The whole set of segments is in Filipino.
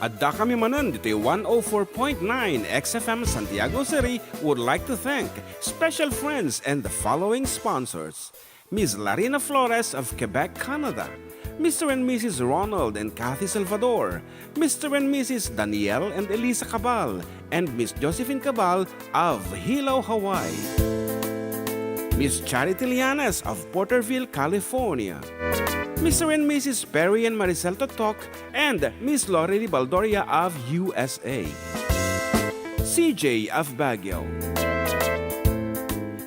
Adda kami Manen dito 104.9 XFM Santiago City would like to thank special friends and the following sponsors. Ms. Larina Flores of Quebec, Canada. Mr. and Mrs. Ronald and Kathy Salvador. Mr. and Mrs. Danielle and Elisa Cabal. And Miss Josephine Cabal of Hilo, Hawaii. Miss Charity Lianes of Porterville, California. Mr. and Mrs. Perry and Maricel Totok and Miss Lorely Baldoria of USA. CJ of Baguio.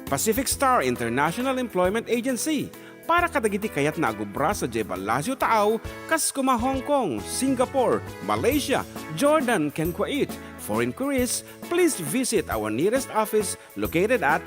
Pacific Star International Employment Agency. Para kadagiti kayat na agubra sa Jebal Lazio Tao, Kaskuma, Hong Kong, Singapore, Malaysia, Jordan, can Kuwait. For inquiries, please visit our nearest office located at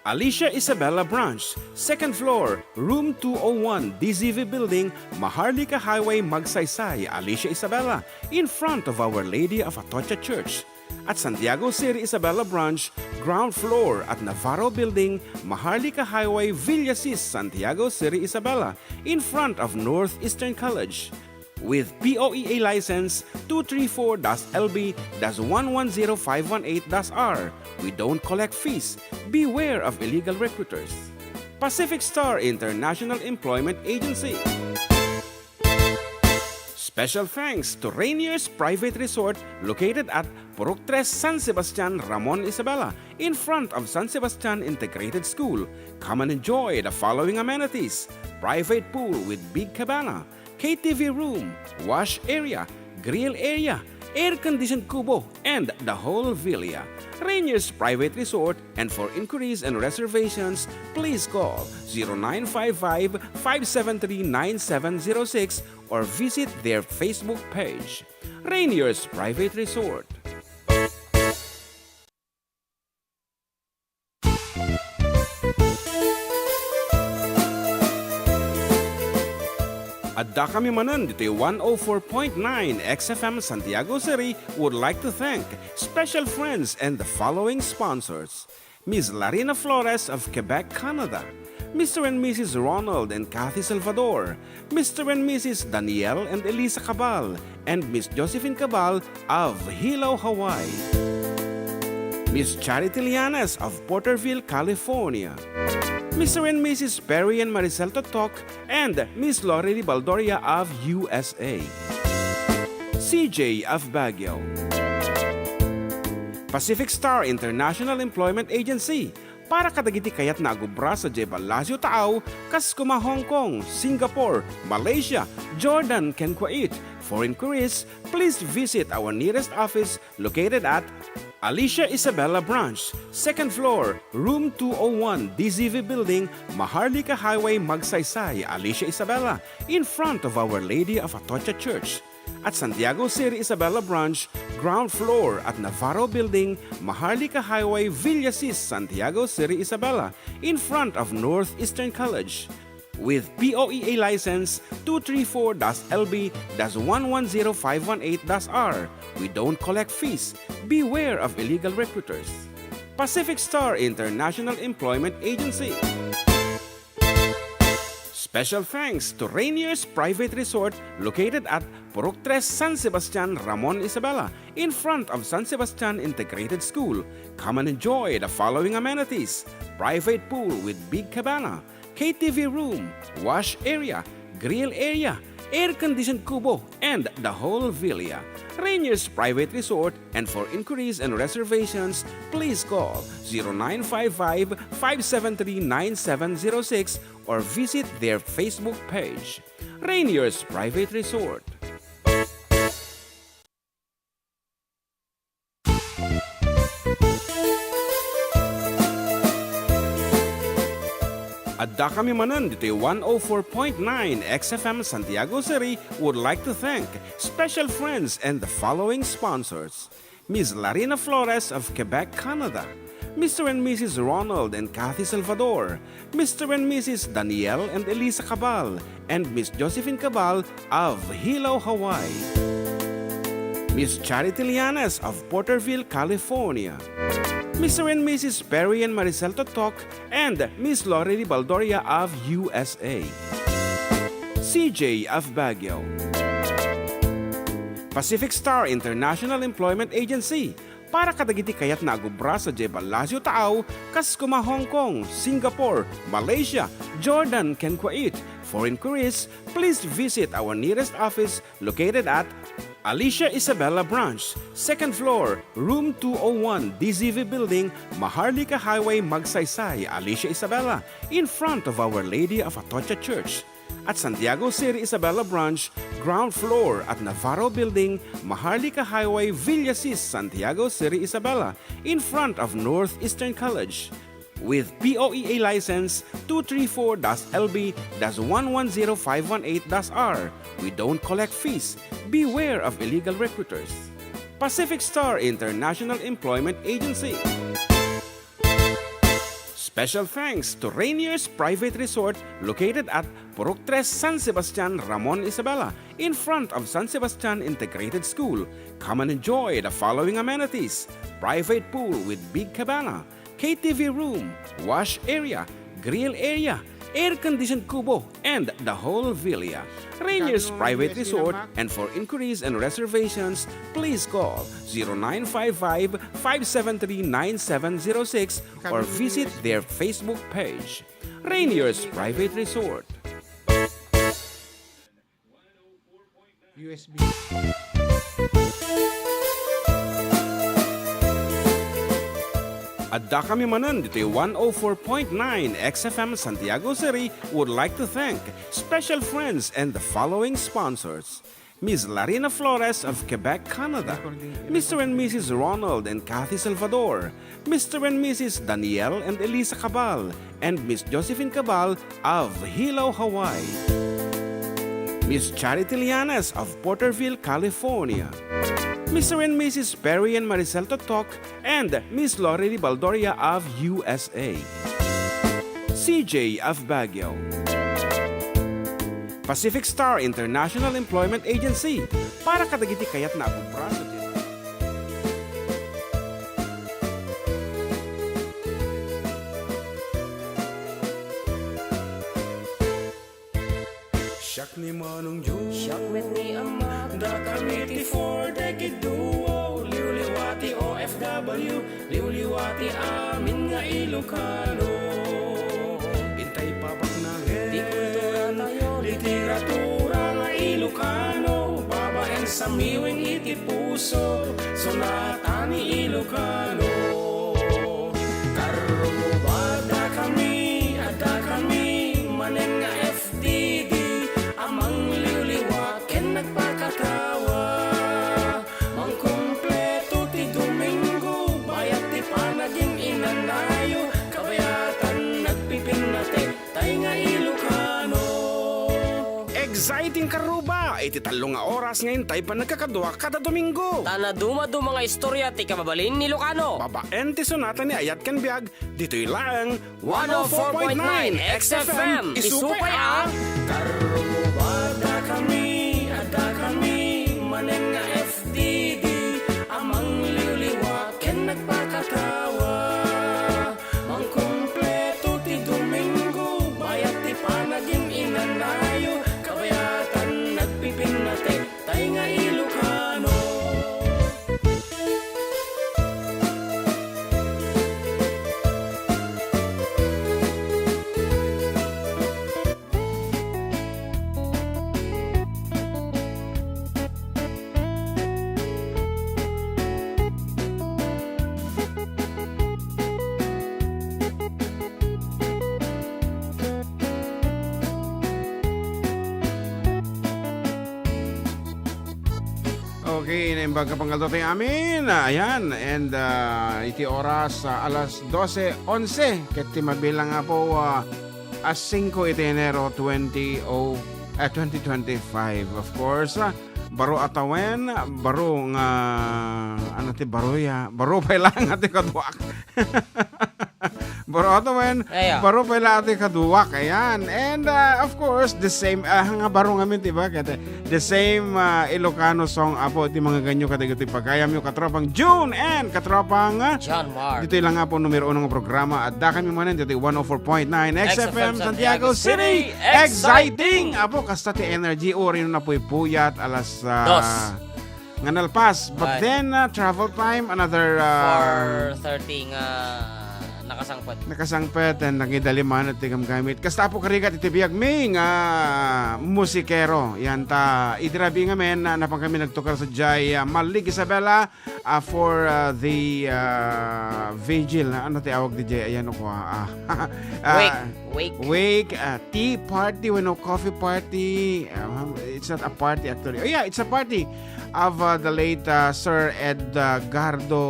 Alicia Isabella Branch, 2nd floor, room 201, DZV Building, Maharlika Highway, Magsaysay, Alicia Isabella, in front of Our Lady of Atocha Church. At Santiago City Isabella Branch, ground floor at Navarro Building, Maharlika Highway, Villasis, Santiago City Isabella, in front of Northeastern College. With POEA license 234-LB-110518-R. We don't collect fees. Beware of illegal recruiters. Pacific Star International Employment Agency. Special thanks to Rainier's Private Resort located at Purok 3, San Sebastian, Ramon, Isabela, in front of San Sebastian Integrated School. Come and enjoy the following amenities: private pool with big cabana, KTV room, wash area, grill area, air-conditioned kubo, and the whole villa. Rainier's Private Resort, and for inquiries and reservations, please call 0955-573-9706 or visit their Facebook page. Rainier's Private Resort. Adda kami Manen dito 104.9 XFM Santiago City would like to thank special friends and the following sponsors. Ms. Larina Flores of Quebec, Canada. Mr. and Mrs. Ronald and Kathy Salvador. Mr. and Mrs. Danielle and Elisa Cabal. And Miss Josephine Cabal of Hilo, Hawaii. Miss Charity Lianes of Porterville, California. Mr. and Mrs. Perry and Maricel Totok and Miss Lorely Baldoria of USA. CJ of Baguio. Pacific Star International Employment Agency. Para kadagiti kayat na agubra sa Jebal Lazio Tao, Kaskuma, Hong Kong, Singapore, Malaysia, Jordan, can Kuwait. For inquiries, please visit our nearest office located at Alicia Isabella Branch, 2nd floor, room 201, DZV Building, Maharlika Highway, Magsaysay, Alicia Isabella, in front of Our Lady of Atocha Church. At Santiago City Isabella Branch, ground floor at Navarro Building, Maharlika Highway, Villasis, Santiago City Isabella, in front of Northeastern College. With POEA license 234-LB-110518-R. We don't collect fees. Beware of illegal recruiters. Pacific Star International Employment Agency. Special thanks to Rainier's Private Resort located at Purok 3, San Sebastian, Ramon, Isabela, in front of San Sebastian Integrated School. Come and enjoy the following amenities: private pool with big cabana, KTV room, wash area, grill area, air-conditioned kubo, and the whole villa. Rainier's Private Resort, and for inquiries and reservations, please call 0955-573-9706 or visit their Facebook page. Rainier's Private Resort. Adda kami Manen dito 104.9 XFM Santiago City would like to thank special friends and the following sponsors. Ms. Larina Flores of Quebec, Canada. Mr. and Mrs. Ronald and Kathy Salvador. Mr. and Mrs. Danielle and Elisa Cabal. And Miss Josephine Cabal of Hilo, Hawaii. Miss Charity Lianes of Porterville, California. Mr. and Mrs. Perry and Maricel Totok and Miss Lorely Baldoria of USA. CJ of Baguio. Pacific Star International Employment Agency para kadagiti kayat na agubra sa Jebel Lazio Taaw, kas kuma Hong Kong, Singapore, Malaysia, Jordan, ken Kuwait. For inquiries, please visit our nearest office located at Alicia Isabella Branch, 2nd floor, room 201, DZV Building, Maharlika Highway, Magsaysay, Alicia Isabella, in front of Our Lady of Atocha Church. At Santiago City Isabella Branch, ground floor at Navarro Building, Maharlika Highway, Villasis, Santiago City Isabella, in front of Northeastern College. With POEA license 234-LB-110518-R. We don't collect fees. Beware of illegal recruiters. Pacific Star International Employment Agency. Special thanks to Rainier's Private Resort located at Purok 3, San Sebastian, Ramon Isabela, in front of San Sebastian Integrated School. Come and enjoy the following amenities: private pool with big cabana, KTV room, wash area, grill area, air-conditioned kubo, and the whole villa. Rainier's Private Resort, and for inquiries and reservations, please call 0955-573-9706 or visit their Facebook page. Rainier's Private Resort. USB. Adda kami Manen dito 104.9 XFM Santiago City would like to thank special friends and the following sponsors: Ms. Larina Flores of Quebec, Canada, Mr. and Mrs. Ronald and Kathy Salvador, Mr. and Mrs. Danielle and Elisa Cabal, and Miss Josephine Cabal of Hilo, Hawaii, Miss Charity Lianes of Porterville, California, Mr. and Mrs. Perry and Maricel Totok, and Miss Lori Baldoria of USA, CJ of Baguio, Pacific Star International Employment Agency para kadagiti kayat na agubra sa Siak ni Manong Jun, Siak met ni Ama, da Committee for Decade Duo, liwliwati OFW, liwliwati amin nga Ilocano. Intay papak na di kultura tayo, literatura nga Ilocano, babaeng sa miwing iti puso, sonata ni Ilocano. Karumo bada kami, ada kami, manen nga FDD, amang liwliwa ken nagpakatawa, mang kumpleto ti Domingo, bayat ti panaging inanayo, kabayatan nagpipinate, tay nga Ilocano. Exciting karuba, iti talo nga oras ngayon tay pa nagkakadwa kada Domingo. tana dumadu mga istorya ti kababalin ni Ilocano. Babaen ti sonata ni Ayat Ken Biag, dito'y lang 104.9 XFM, isupay ang Karumo bada kami, ada kami, manen nga FDD, amang liwliwa ken nagpakatawa, mang kumpleto ti Domingo, bayat ti panaging inanayo, kabayatan nagpipinate, tay nga Ilocano. Okay, naimbag ka pang kaltotoy amin. Ayan, and iti oras alas 12:11. Kati mabilang nga po 5 iti Enero 2025. Of course, baro atawen, baro nga, ano ti baro ya? Baro pa lang ati kaduak. Baro atawen, Ayo. baro pa lang ati kaduak. Ayan, and of course, the same, nga baro ngamin, diba? The same Ilocano song apo ti mga ganyo kadagiti pagayam yung katropang June and katropang John Mark. dito lang nga po numero unang programa at da kami manen dito 104.9 XFM Santiago City. Exciting! Apo kasta ti energy orin na po'y puyat alas Dos. nga nalpas. But Right. then, travel time, another... 4:30 nga nakasangpot. nakasangpet and nagidaliman at tigam gamit. Kasta po karigat itibiyag mi nga musikero. Yan ta idirabi nga men na napang kami nagtukar sa Jai Malig Isabela for the vigil. Ano tiawag di Jai? Ayan ko. Wake, tea party, coffee party. It's not a party actually. Oh yeah, it's a party of the late Sir Edgardo.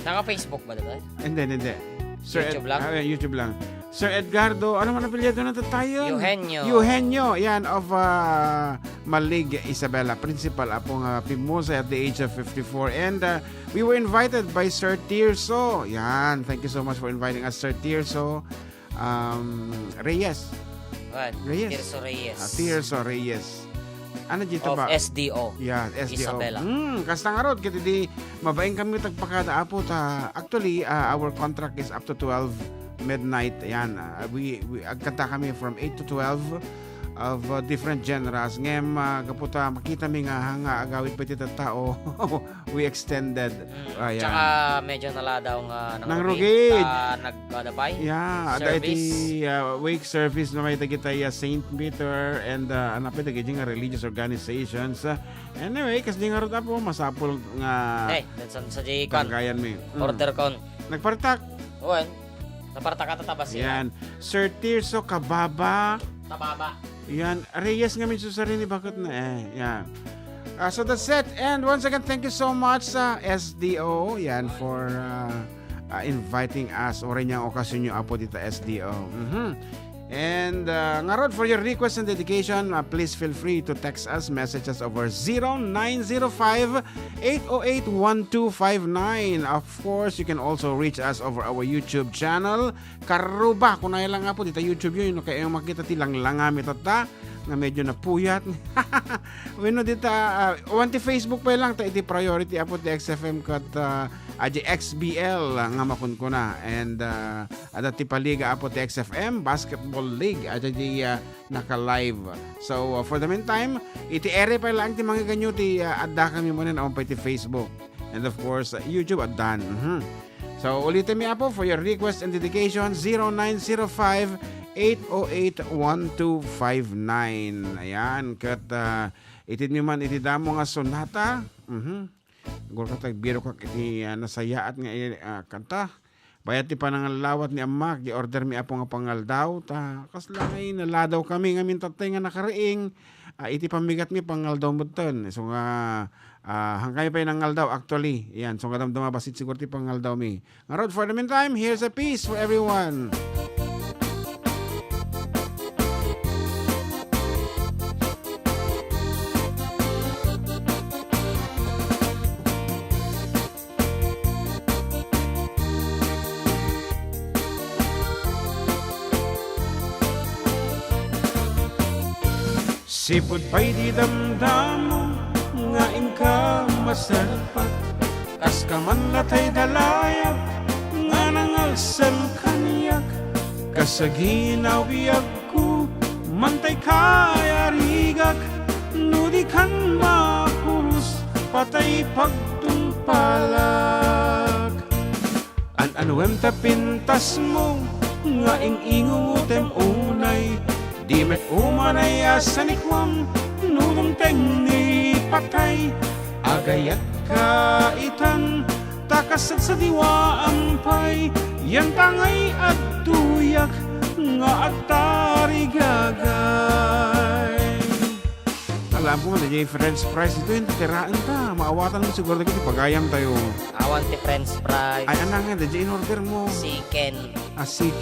Naka-Facebook ba dito? Hindi. YouTube lang? YouTube lang. Sir Edgardo, ano man ang apelyido na tayo? Eugenio. Yan, of Malig Isabela, principal apong Pimosa at the age of 54. And we were invited by Sir Tirso. Yan, thank you so much for inviting us, Sir Tirso. Reyes. What? Reyes. Tirso Reyes. Tirso Reyes. Ano dito Of ba? SDO. Yeah, SDO. Isabela. Kasta nga rod, kaya di mabaing kami tagpakada apo ta. Actually, our contract is up to 12 midnight. Ayan, we agkanta kami from 8 to 12 of different genres. Ngem, kaputa, makita mi nga hanga agawit pa tita tao. We extended. Ayan. Tsaka medyo naladaw nga Nangrugid. Nagkadapay. Yeah, ada iti wake service na may tagitay Saint Peter and anapay tagiti nga religious organizations. Anyway, kasi di nga rin po masapol nga sa J-Con. tanggayan mi. Order con. Nagpartak. Uwan. Naparta ka tatabas Yan. Sir Tirso Kababa. Tababa. Yan. Reyes nga min susarin ni bakit na yan. So that's it. And once again, thank you so much sa SDO. Yan for inviting us. O rin yung okasyon nyo apo dito SDO. And nga rod, for your request and dedication, please feel free to text us, message us over 0905-808-1259. Of course, you can also reach us over our YouTube channel. Karuba, kung na lang nga po dito YouTube yun, kaya yung makita tilang langami tata nga medyo napuyat. Bueno, dito, wanti Facebook pa lang, iti priority apo ti XFM kat XBL nga makun ko na. And ada ti paliga apo ti XFM Basketball League ada di naka-live. So for the meantime, iti ere pa lang ti mga ganyo ti Adda kami muna na pa ti Facebook. And of course, YouTube Addan. So ulitin mi apo for your request and dedication 0905-808-1259. Ayan, kat itid mi man iti damo nga sonata. Gul ka tagbiro ka iti nasayaat nga kanta. Bayat ti panangalawat ni Amak, di order mi apo nga pangaldaw. Kaslangay naladaw kami ngamin tatay nga nakariing. Iti pamigat mi pangaldaw mo ton. So nga hangkay pa yung nangaldaw actually. Yan, so nga damdama basit siguro ti pangaldaw mi. Nga rod, for the meantime, here's a piece for everyone. Sipod pa'y di damdamo nga ingka masarpat. Kas ka man latay dalayag nga nangalsam kaniyak. Kasaginaw biyag ko mantay kaya rigak. Nudi kan makurus patay pagtumpalag. An-anuem tapintas mo nga ing-ingungutem unay. Di met umanay asanikwam, nunong tengni patay. Agayat ka itan, takasad sa diwa ampay. Yan tangay at tuyak, nga agtari gagay. Alam ko nga, French fries ito yung tiraan ta. Maawatan mo siguro dito, pagayam tayo. Awan ti French fries. Ay, anang nga, in order mo. Chicken. Asik.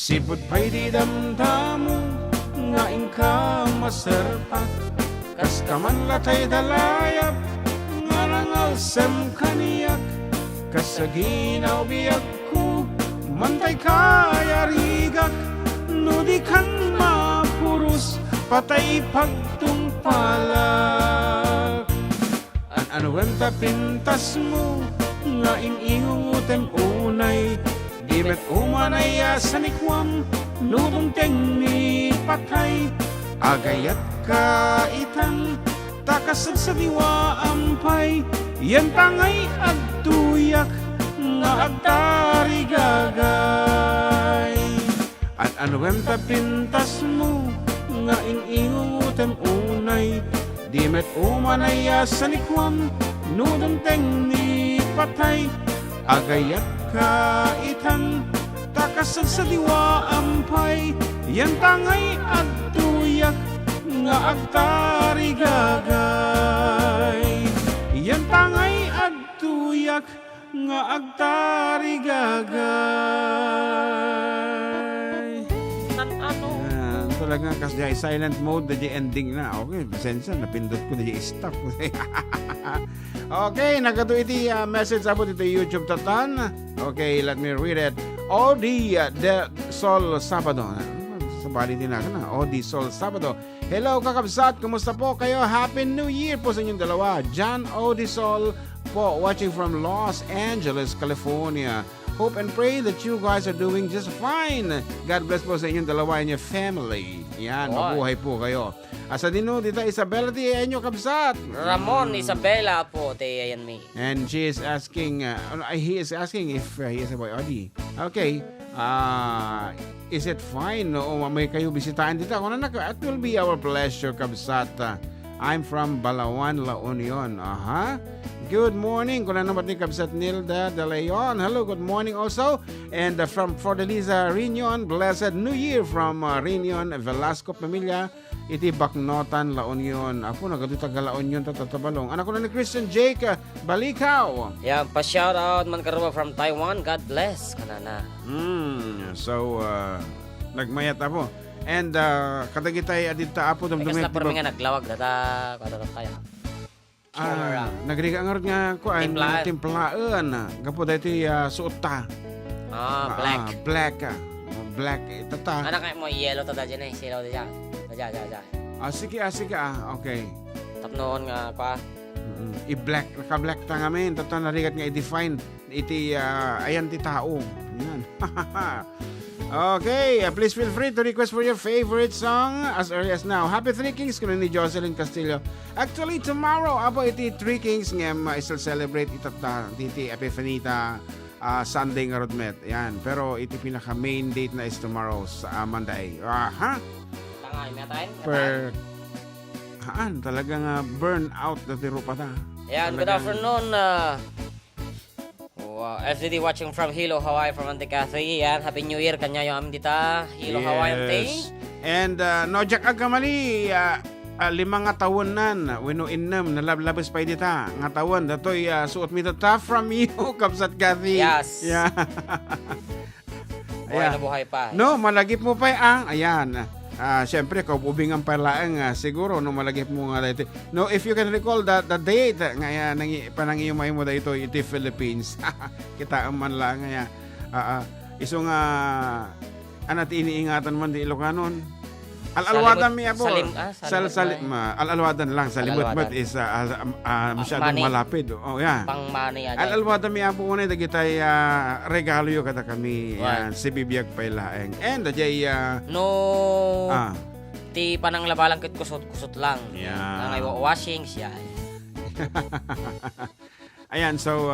Sipod pa'y di damdamo nga ingka masarpat. Kas ka man latay dalayap nga nangalsam kaniyak. Kasaginaw biyag ko mantay kaya rigak. Nudi kan mapurus patay pagtumpalag. An-anuem tapintas mo nga ingingumutem unay, di met umanaya sa nikwam, nudong teng ni patay, agayat ka itang, takasag sa diwa ampay, yan tangay agtuyak, nga agtari gagay. At anuwem ta pintas mo, nga ingingumutem unay, di met umanaya sa nikwam, nudong teng ni patay, agayat ka itang, takasag sa diwa ampay, yan tangay agtuyak, nga agtari gagay. Yan tangay agtuyak, nga agtari gagay. Ano? Talagang kasi silent mode, the ending na. Okay, pasensya, napindot ko, the stop. Okay, nagkato iti message abot ito YouTube tatan. Okay, let me read it. Odi de Sol Sabado. Sabali din na. Odi Sol Sabado. Hello kakabsat, kumusta po kayo? Happy New Year po sa inyong dalawa. John Odi Sol po, watching from Los Angeles, California. Hope and pray that you guys are doing just fine. God bless po sa inyong dalawa and your family. Yan, mabuhay po kayo. Asa din no, dito Isabella ti inyo kabsat. Ramon, Isabella po, te ayan me. And she is asking, he is asking if he is a boy Odi. Okay, is it fine? O may kayo bisitahin dito? Kung nanak, it will be our pleasure kabsat. I'm from Balawan, La Union. Good morning. Kung ano naman ni Kabsat Nilda de Leon. Hello, good morning also. And from Fortaleza, Reunion, Blessed New Year from Reunion, Velasco Pamilya. Iti Baknotan, La Union. Ako, nagadutag La Union, tatatabalong. Anak ko na ni Christian Jake, Balikaw. Yan, pa-shoutout man karuba from Taiwan. God bless. Kanana. So, nagmayat ako. And kadagitay adita apo Tekas na pormi nga naglawag data kadatot tayo. Nagrigangar nga ko ay timplaan. Gapo dati suot ta. Black. Black tata. Anak kay mo yellow tada dyan silaw dyan. Dyan. Sige. Okay. Tapnoon nga pa. I-black, naka-black ta ngamin. Tata narigat nga i-define. Iti, ayan ti tao. Yan. Okay, please feel free to request for your favorite song as early as now. Happy Three Kings kuno ni Jocelyn Castillo. Actually, tomorrow, abo iti Three Kings ngem isal celebrate itata iti Epifanita Sunday nga rodmet. Yan, pero iti pinaka main date na is tomorrow sa Monday. Tangay, metain? Talagang burn out na tiro pa ta. Yan, good afternoon. FDD watching from Hilo, Hawaii, from Anticathi. Yan, Happy New Year. Kanya yung amin dita. Hilo, Hawaii, Ante. And nojak agamali, 5 nga taon nan, wino innam, nalablabas pa dita. Nga taon, dato'y suot mi ta from you, Kapsat Kathy. Yes. Yeah. Buhay na buhay pa. No, malagip mo pa ayan. Siyempre, kaububing ang palaang siguro no malagip mo nga dito. No, if you can recall the date nga panangiyumay mo dito iti Philippines. Kita man lang nga iso nga anat iniingatan man di Ilocanon. Alalwadan mi abo. Alalwadan lang sa limot is masyadong malapit. Oh, yeah. Pangmani aja. Alalwadan mi abo una dagitay regalo yo kada kami si bibiyag pailaeng. And ajay ti panang labalang kit kusot lang. Yeah. Nangay washing siya. Ayan, so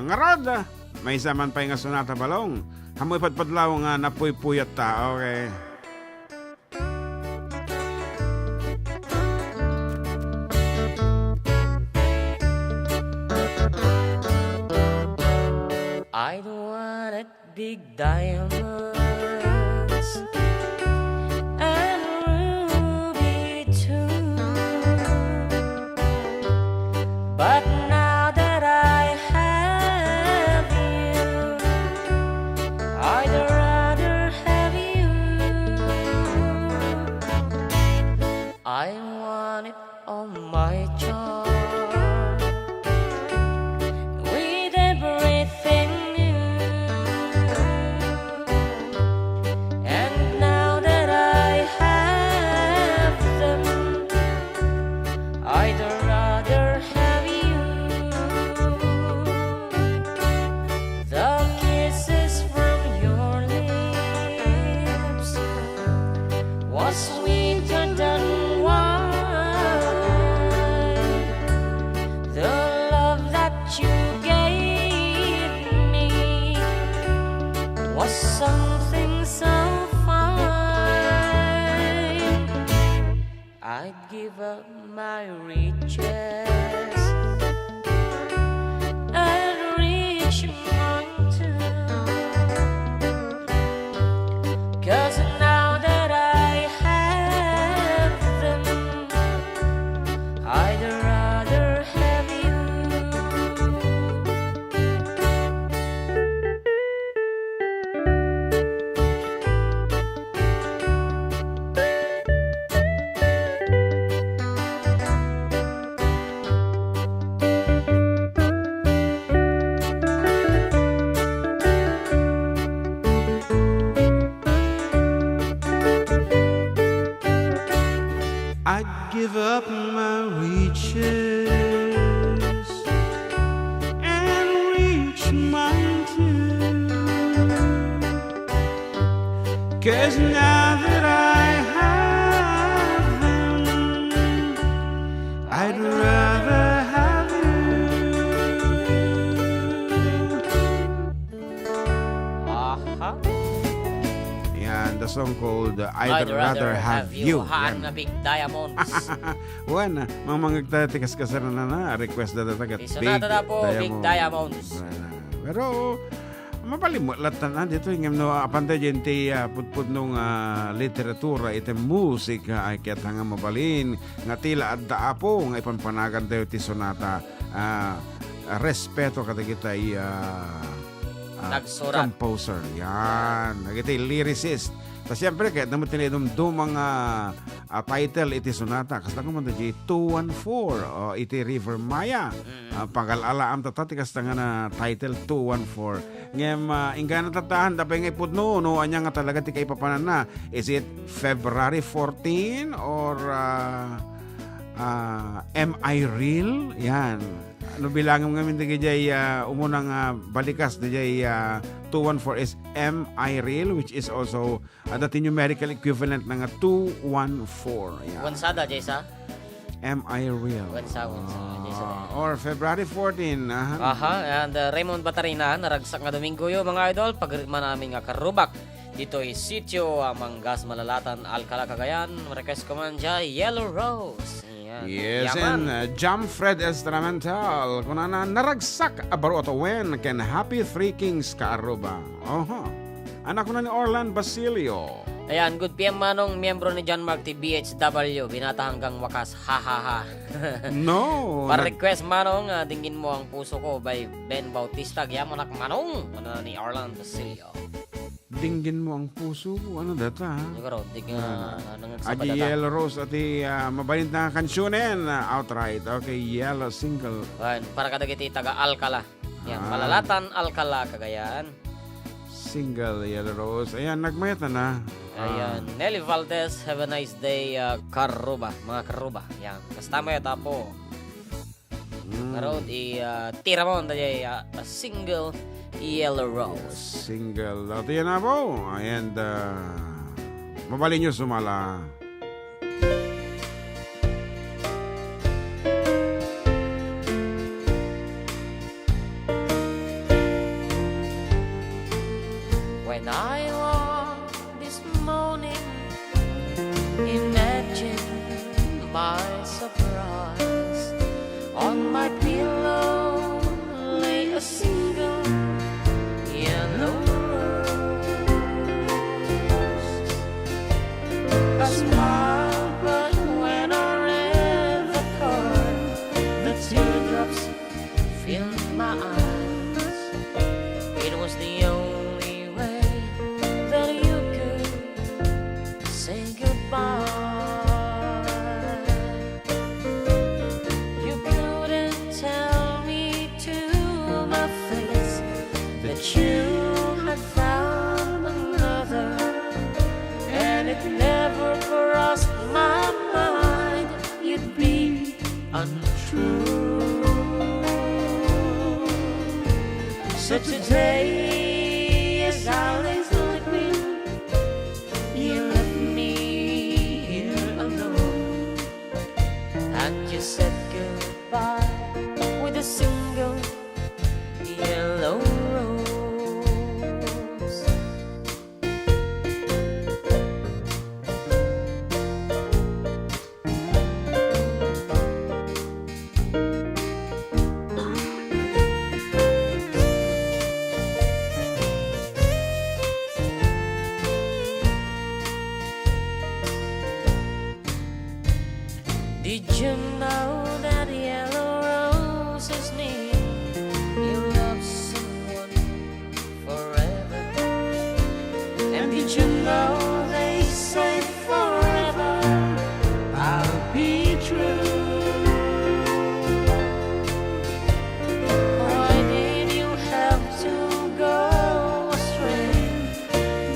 ngarod may saman pa nga sonata balong. Hamoy padpadlaw nga napuy-puyat ta. Okay. I don't want it big diamonds and ruby too, but now that I have you, I'd rather have you. I want it on my charm with everything. was sweeter than wine. The love that you gave me was something so fine. I'd give up my riches and reach mountain, 'cause now that I have them, I'd rather have you. I'd give up my riches and reach mountains, 'cause now that I have them, I'd rather have you. Aha. Yan, the song called I'd Rather Have You. Haan Yan. na big diamonds. Wana, mga tikas kasaran na request na tagat. Isonata na po, big diamonds. Pero mapalimot latan na dito ingam no apanta gente putput nung literatura ite musika ay ket nga mabalin nga tila adda apo nga ipanpanagan tayo ti sonata respeto kada kita Nagsurat. composer. Yan. Nagiti lyricist. Ta siyempre kahit naman tinidom dumang title iti sonata. Kas na kumanda di 214 o iti River Maya. Pangkalala ang tatati kas nga na title 214. Ngem inggan tatahan tapay nga ipudno no anya nga talaga ti kay papanan na. Is it February 14 or Am I Real? Yan. Ano bilangan ngamin di kajay umunang balikas di jay 214 is Am I Real, which is also the numerical equivalent ng 214. Yeah. Wansada, Jaysa? Am I Real? Wansa, Jaysa. Or February 14. Aha, and Raymond Batarina, naragsak nga Domingo yo mga idol, pagritma namin nga karubak. Dito ay sitio Manggas Malalatan, Alcala, Cagayan. Request ko man dyan, Yellow Rose. Yan. Yes, Yaman. and Jam Fred Estramental. Kung na naragsak abaro to when ken Happy Three Kings ka Aruba. Anak ko na ni Orlan Basilio. Ayan, good PM manong miyembro ni John Mark TBHW, binata hanggang wakas, ha ha ha. No. Para request manong, dinggin mo ang puso ko by Ben Bautista, gyamo nak manong, ano ni Orlan Basilio. Dinggin mo ang puso. Ano data? Siguro, nangang Adi Yellow Rose at mabalint na kansyonen outright. Okay, Yellow single. Ayan, para kadagiti taga Alcala. Yan, Malalatan, Alcala, Cagayan. Single Yellow Rose. Ayan, nagmayat na. Ayan, Nelly Valdez, have a nice day, Karuba, mga Karuba. Yan, kastama yata po. Karod, tira mo, a single Yellow Rose. Single. Ito yan na po. And mabalin nyo sumala. When I woke this morning, imagine my surprise. On my pillow lay a single yellow rose. A smile, but when I read the card, the teardrops filled my eyes. It was the only way that you could say goodbye. You couldn't tell me to my face that you had found another, and it never crossed my mind you'd be untrue. So today, as I lay sleeping, you left me Did you know that yellow roses mean you love someone forever? And did you know they say forever I'll be true? Why did you have to go astray,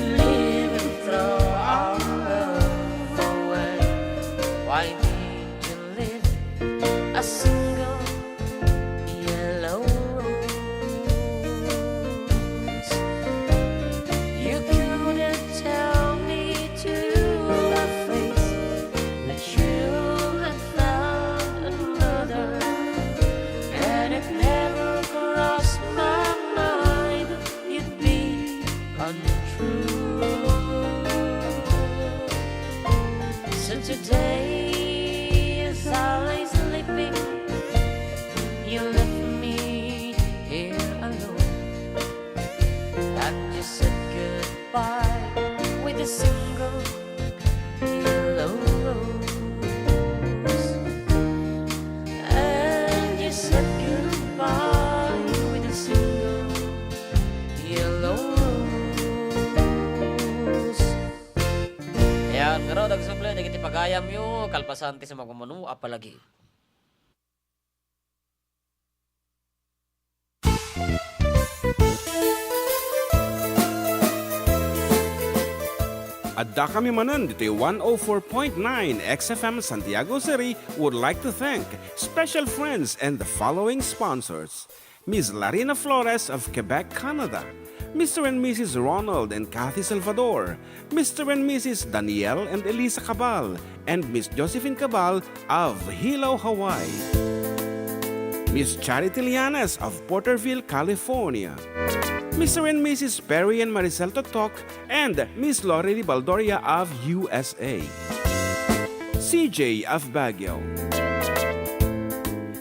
leaving throw our love away? Why did you leave a single yellow rose? You couldn't tell me to my face that you had found another, and it never crossed my mind you'd be untrue. So today, as I lay sleeping, you left me here alone, and you said goodbye with a single yellow rose. And you said goodbye with a single yellow rose. Ayan, pero nagsuple, nagiti pagayam yung kalpasanti sa magmamanu, apalagi. Adda kami Manen dito 104.9 XFM Santiago City would like to thank special friends and the following sponsors: Ms. Larina Flores of Quebec, Canada, Mr. and Mrs. Ronald and Kathy Salvador, Mr. and Mrs. Danielle and Elisa Cabal, and Miss Josephine Cabal of Hilo, Hawaii, Miss Charity Lianes of Porterville, California, Mr. and Mrs. Perry and Maricel Totok, and Miss Lori Baldoria of USA, CJ of Baguio,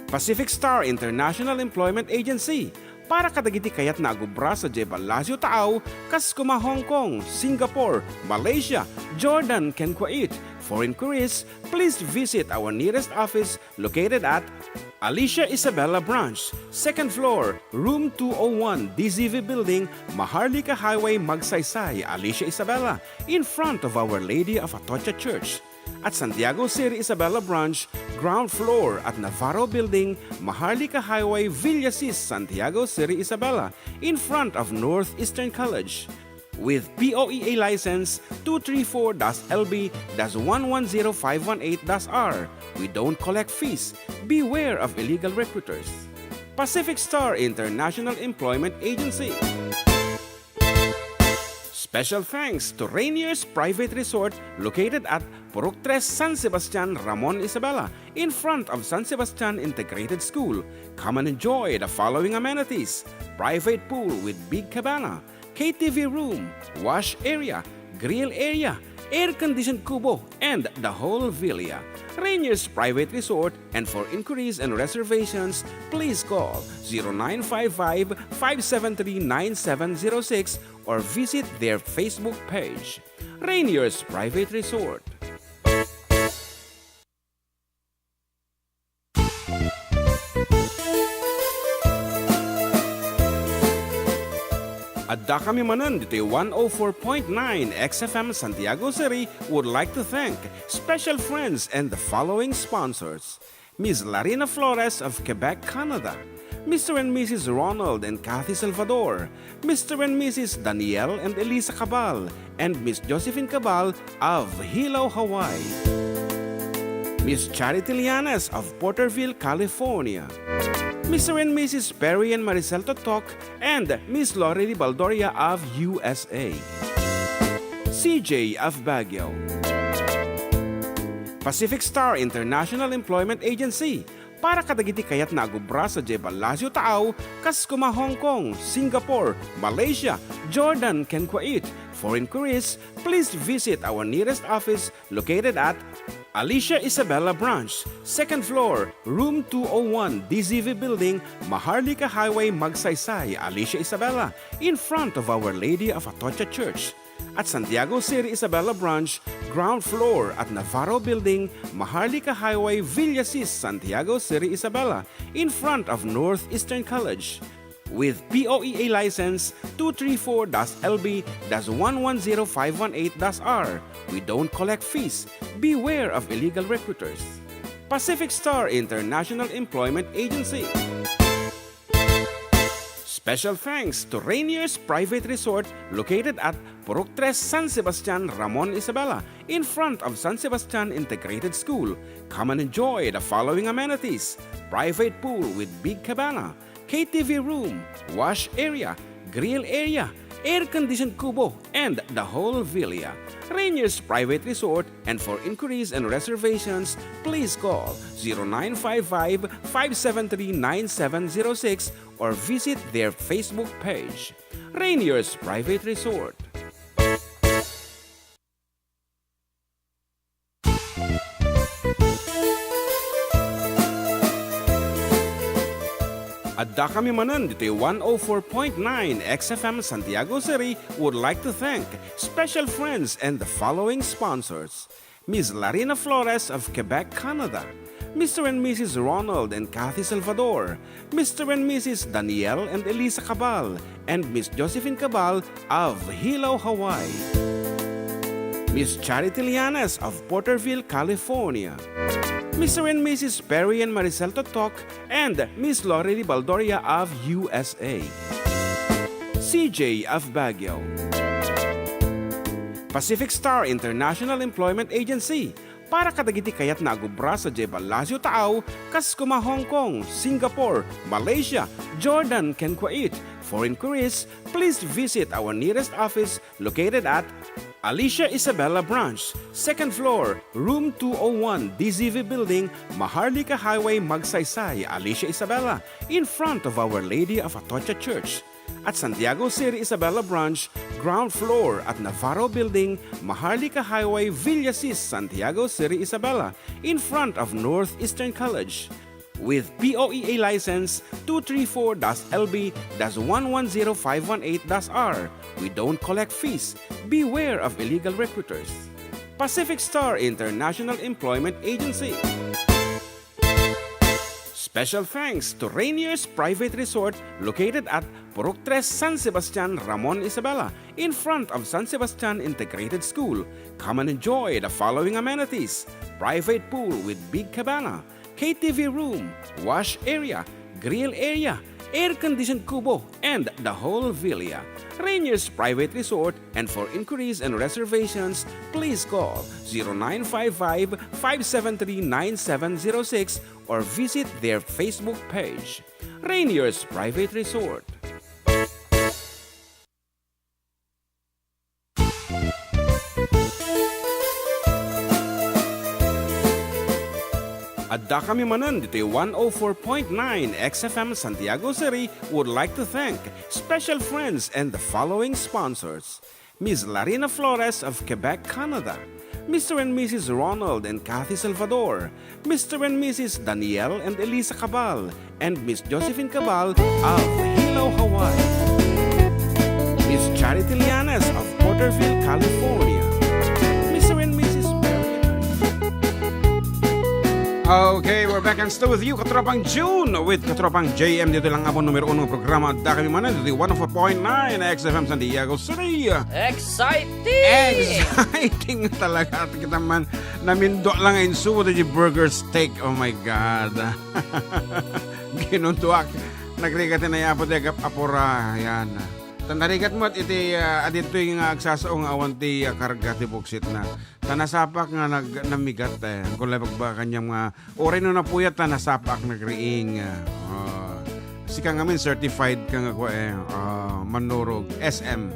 Pacific Star International Employment Agency, para kadagiti kayat na agubra sa Jebel Lazio Taaw, kas kuma Hong Kong, Singapore, Malaysia, Jordan, ken Kuwait. For inquiries, please visit our nearest office located at Alicia Isabella Branch, 2nd floor, room 201, DZV Building, Maharlika Highway, Magsaysay, Alicia Isabella, in front of Our Lady of Atocha Church. At Santiago City Isabella Branch, ground floor at Navarro Building, Maharlika Highway, Villasis, Santiago City Isabella, in front of Northeastern College. With POEA license 234-LB-110518-R. We don't collect fees. Beware of illegal recruiters. Pacific Star International Employment Agency. Special thanks to Rainier's Private Resort located at Purok 3, San Sebastian, Ramon, Isabela, in front of San Sebastian Integrated School. Come and enjoy the following amenities: private pool with big cabana, KTV room, wash area, grill area, air-conditioned kubo, and the whole villa. Rainier's Private Resort, and for inquiries and reservations, please call 0955-573-9706 or visit their Facebook page. Rainier's Private Resort. Adda kami Manen dito 104.9 XFM Santiago City would like to thank special friends and the following sponsors: Ms. Larina Flores of Quebec, Canada, Mr. and Mrs. Ronald and Kathy Salvador, Mr. and Mrs. Danielle and Elisa Cabal, and Miss Josephine Cabal of Hilo, Hawaii, Miss Charity Lianes of Porterville, California, Mr. and Mrs. Perry and Maricel Totok, and Miss Lori Baldoria of USA, CJ of Baguio, Pacific Star International Employment Agency, para kadagiti kayat na agubra sa Jebel Lazio Taaw, kas kuma Hong Kong, Singapore, Malaysia, Jordan, ken Kuwait. For inquiries, please visit our nearest office located at Alicia Isabella Branch, 2nd floor, room 201, DZV Building, Maharlika Highway, Magsaysay, Alicia Isabella, in front of Our Lady of Atocha Church. at Santiago City Isabela Branch, ground floor at Navarro Building, Maharlika Highway, Villasis, Santiago City Isabela, in front of Northeastern College. With POEA license 234-LB-110518-R. We don't collect fees. Beware of illegal recruiters. Pacific Star International Employment Agency. Special thanks to Rainier's Private Resort located at Purok 3 San Sebastian, Ramon, Isabela, in front of San Sebastian Integrated School. Come and enjoy the following amenities: private pool with big cabana, KTV room, wash area, grill area, air-conditioned kubo, and the whole villa. Rainier's Private Resort, and for inquiries and reservations, please call 0955-573-9706 or visit their Facebook page. Rainier's Private Resort. Adda kami Manen dito 104.9 XFM Santiago City would like to thank special friends and the following sponsors: Ms. Larina Flores of Quebec, Canada, Mr. and Mrs. Ronald and Kathy Salvador, Mr. and Mrs. Danielle and Elisa Cabal, and Miss Josephine Cabal of Hilo, Hawaii, Miss Charity Lianes of Porterville, California, Mr. and Mrs. Perry and Maricel Totok, and Miss Lorely Baldoria of USA, CJ of Baguio, Pacific Star International Employment Agency, para kadagiti kayat na agubra sa Jebalasio Taaw, Kaskuma, Hong Kong, Singapore, Malaysia, Jordan, ken Kuwait. For inquiries, please visit our nearest office located at Alicia Isabela Branch, 2nd floor, room 201, DZV Building, Maharlika Highway, Magsaysay, Alicia Isabela, in front of Our Lady of Atocha Church. At Santiago City Isabela Branch, ground floor at Navarro Building, Maharlika Highway, Villasis, Santiago City Isabela, in front of Northeastern College. With POEA license 234-LB-110518-R. We don't collect fees. Beware of illegal recruiters. Pacific Star International Employment Agency. Special thanks to Rainier's Private Resort located at Purok 3 San Sebastian, Ramon, Isabela, in front of San Sebastian Integrated School. Come and enjoy the following amenities: private pool with big cabana, KTV room, wash area, grill area, air-conditioned kubo, and the whole villa. Rainier's Private Resort, and for inquiries and reservations, please call 0955-573-9706 or visit their Facebook page. Rainier's Private Resort. Adda kami Manen dito 104.9 XFM Santiago City would like to thank special friends and the following sponsors: Ms. Larina Flores of Quebec, Canada, Mr. and Mrs. Ronald and Kathy Salvador, Mr. and Mrs. Danielle and Elisa Cabal, and Miss Josephine Cabal of Hilo, Hawaii, Miss Charity Lianes of Porterville, California, Mr. and Mrs. Okay, we're back and still with you, Katropang June, with Katropang JM. Dito lang abon numero 1 programa. Adda kami Manen, dito 104.9 XFM Santiago City. Exciting! Exciting talaga. At kita man, namindo lang in suwo di burger steak. Oh my God. Ginuntuak. Nagrigati na yapot di apura. Yan. Tandarigat mo at iti adito yung agsasaong awan ti karga ti buksit na tanasapak nga namigat kung labag ba kanyang mga oray no na puyat tanasapak nagriing sika ngamin certified ka nga ko manurog SM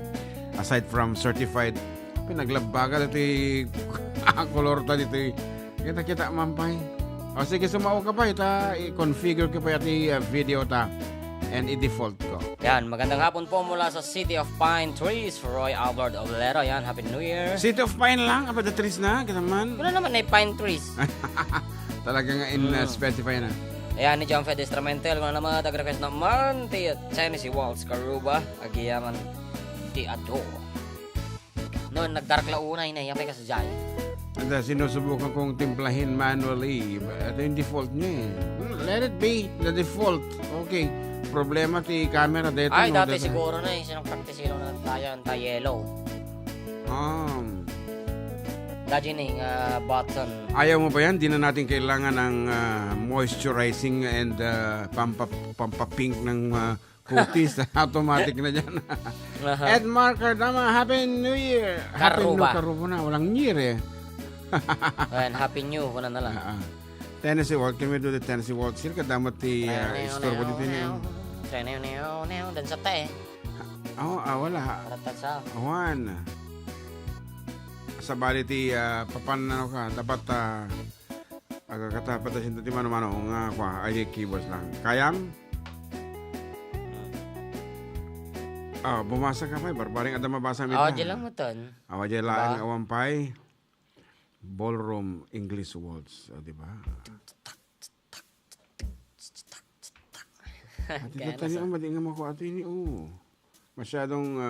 aside from certified pinaglabaga iti kolor ta dito kita mampay o sige sumao ka pa ita i-configure ka pa iti video ta and i-default ko. Yan, magandang hapon po mula sa City of Pine Trees, Roy Albert Oblero. Yan, Happy New Year. City of Pine lang, apa the trees na, kita man. Wala naman na Pine Trees. Talaga nga in-specify na. Ayan, ni John Fed Instrumental, mga naman, tag-request naman, ti Chinese Waltz Karuba, agiyaman, ti Addo. Noon, nagdark launa, hinayamay ka sa jay. At sinusubukan kong timplahin manually. Ito yung default niya eh. Let it be the default. Okay. Problema ti camera dito. Ay, dati siguro na eh. Sinang-practice na tayo ng yellow. Dati na yung button. Ayaw mo ba yan? Di na natin kailangan ng moisturizing and pampapink ng cookies. Automatic na dyan. Ed Marker, tama. Happy New Year. Karuba. Happy New na. Walang year eh. Ayan, Happy New. Kuna na lang. Tennessee Waltz. Can we do the Tennessee Waltz here? Kadamot ti store ko dito niya. Dan sa tae. Wala. Karatat sa. Awan. Sa bali ti papanano ka. Dapat agakatapat na sinto ti mano-mano. Nga kwa. Ay keyboards lang. Kayam? Bumasa ka pa. Barbaring ada mabasa mo ito. Diyan lang mo ton. Diyan lang awampay. Ballroom English Waltz. Diba? At ito tayo ang madi nga makuha ito ini. Masyadong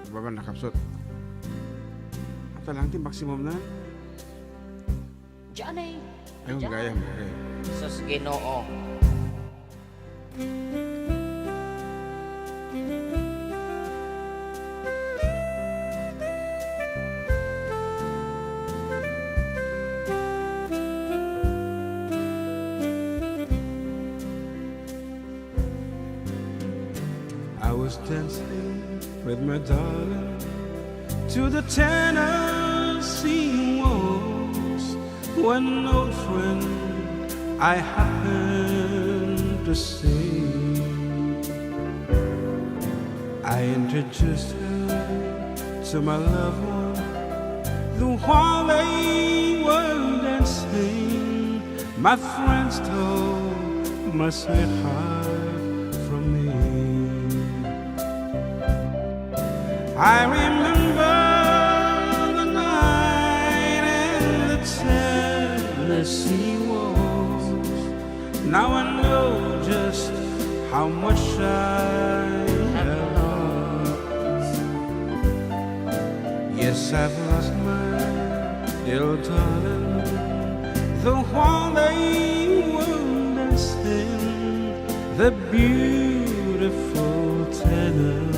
baba nakapsot. Ito lang yung maximum na. Diyan eh. Ayun, gaya. Okay. Sus Ginoo. I was dancing with my darling to the Tennessee waltz when an old friend I happened to see. I introduced her to my loved one, the while they were dancing, my friends told my sweetheart from me. I remember the night in the Tennessee waltz. Now I know just how much I have lost. Yes, I've lost my little darling, the while they were dancing, the beautiful Tennessee.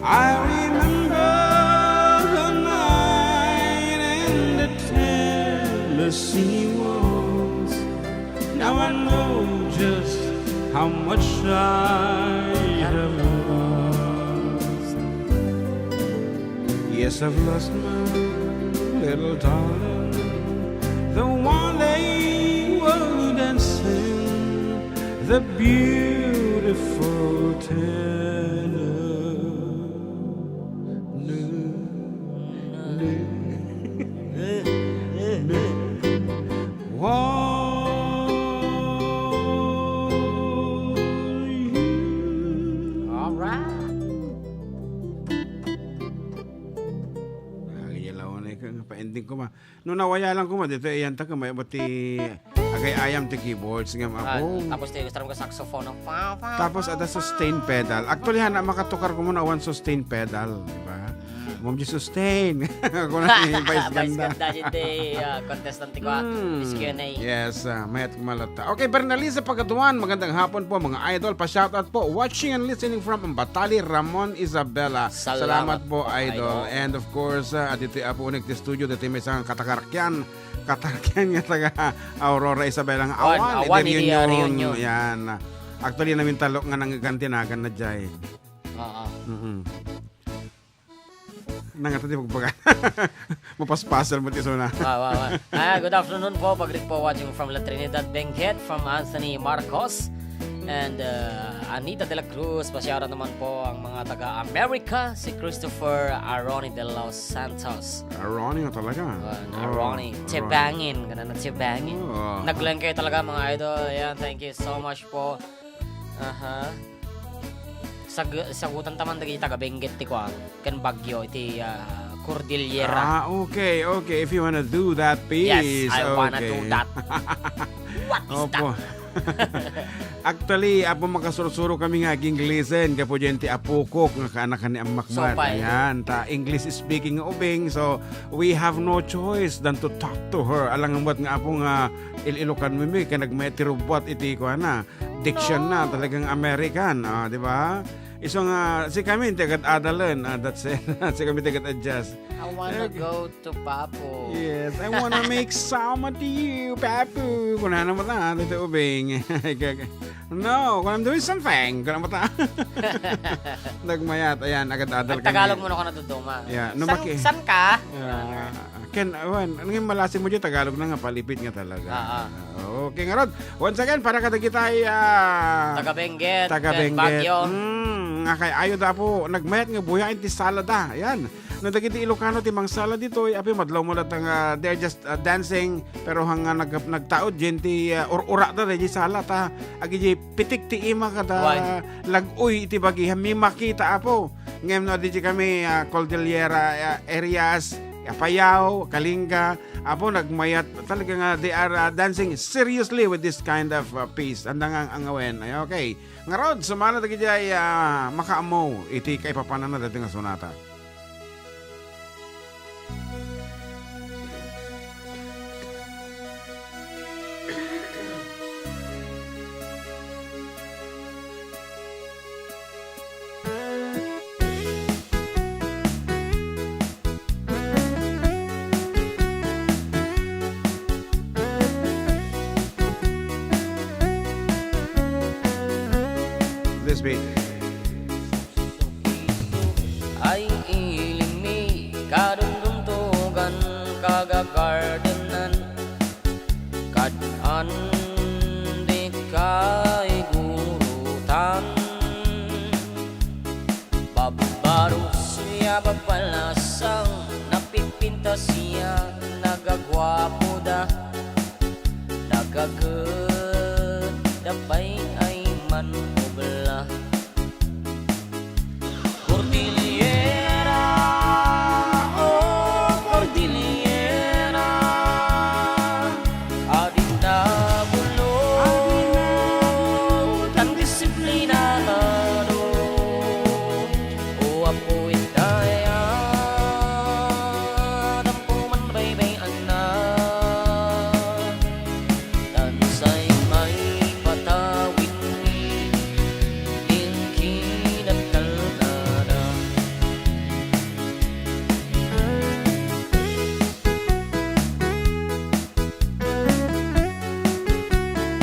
I remember the night in the Tennessee waltz. Now I know just how much I have lost. Yes, I've lost my little darling, the one they were dancing, the beautiful Tennessee. Pa-ending ko ma. No nawaya lang ko ma dito iyan ta ka may bati agay ayam ti keyboards ngam ako. Tapos tayo gusto ka saxophone ng Tapos ada sustain pedal. Actually hana makatukar ko muna one sustain pedal, di ba? Mom di sustain. Ako na ni Vice Ganda. Vice Ganda jente contestant ko Q&A. Yes, mayat kumalata. Okay, Bernalisa Pagatuan, magandang hapon po mga idol. Pa-shoutout po. Watching and listening from Batali, Ramon Isabela. Salamat po, idol. And of course, dito po unik di studio dito may isang katakarkyan nga taga Aurora Isabela nga awan reunion. Yan. Actually namin talok nga nang gantinagan na jay. Nangatati magbaga. Mapaspasal mo tiso na. Wow. Good afternoon po. Paglit po watching from La Trinidad Benguet, from Anthony Marcos and Anita de la Cruz. Pasyara naman po ang mga taga-America, si Christopher Aroni de los Santos. Aroni nga talaga. Aroni. Tibangin. Ganun na tibangin. Nag-lang kayo talaga mga idol. Ayan, thank you so much po. Sagutan taman dagi taga Benguet ti kwa. Ken Bagyo iti Cordillera. Okay. If you wanna do that, please. Yes, I wanna do that. What is that? Actually, apo makasursuro kami nga listen kapo dyan ti apukok nga kaanak ni ang makmat. Ayan, ta English speaking ubing, so we have no choice than to talk to her. Alang ang nga apo nga Ilocano mimi ka nagmetirubot iti ko na diction na talagang American, di ba? Iso nga si kami tagat adalan, that's it. Si kami tagat adjust. I wanna go to Papo. Yes, I wanna make some to you, Papu. Kung na naman na, dito ubing. No, kung I'm doing something, kung naman ta. Nagmayat, ayan, agad adal kami. Tagalog mo na ko natutuma. Yeah, San ka? Ken, ano yung malasin mo dyan, Tagalog na nga, palipit nga talaga. Okay nga Rod, once again, para kadagiti ay taga-Benguet, taga-Benguet. Bagyo. Nga kay ayo da po, nagmayat nga buya ti salada. Ayan. Nadagiti Ilocano ti mang salad dito, api madlaw mo latang they're just dancing pero hang nagtaod din ti ura da di salad ta. Agi di pitik ti ima kada laguy ti bagi mi makita apo. Ngem no di kami Cordillera areas, Apayao, Kalinga, apo nagmayat talaga nga they are dancing seriously with this kind of piece. Andang ang awen. Ay okay. Nga Rod, sumala tagi jay makaamo iti kay papanan na dati nga sonata. This beat. Ay ilimi kadunduntugan kagagardenan kadan di kay gurutan babaru siya babalasang napipinta siya nagagwapo da nagagedapay ay man ubla Cordillera, oh Cordillera, adinda bulong tan disiplinado, o apoy daya, dampo man baybay anak, tansay may patawid ni Linkin at Kalnada.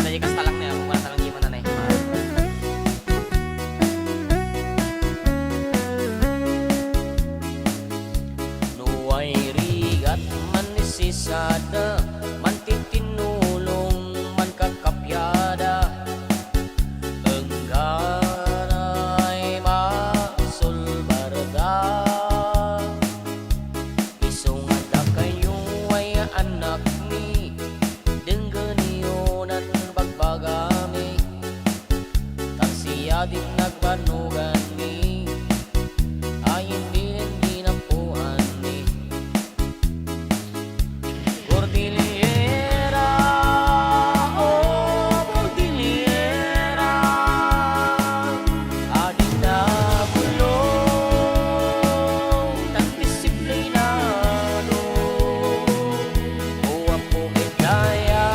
Tadi kas talang na ako, wala talang gimana na eh. Nuway rigat man nisisada, man titinulong, man kakapyada. Engganay masulbarda isungada kayo ay anak ni dengganiyonan bagbagami tansiya din nagbanugan ni ayin din ang puan ni Cordillera, oh Cordillera, adinda bulong tan disiplinado, o apo edaya,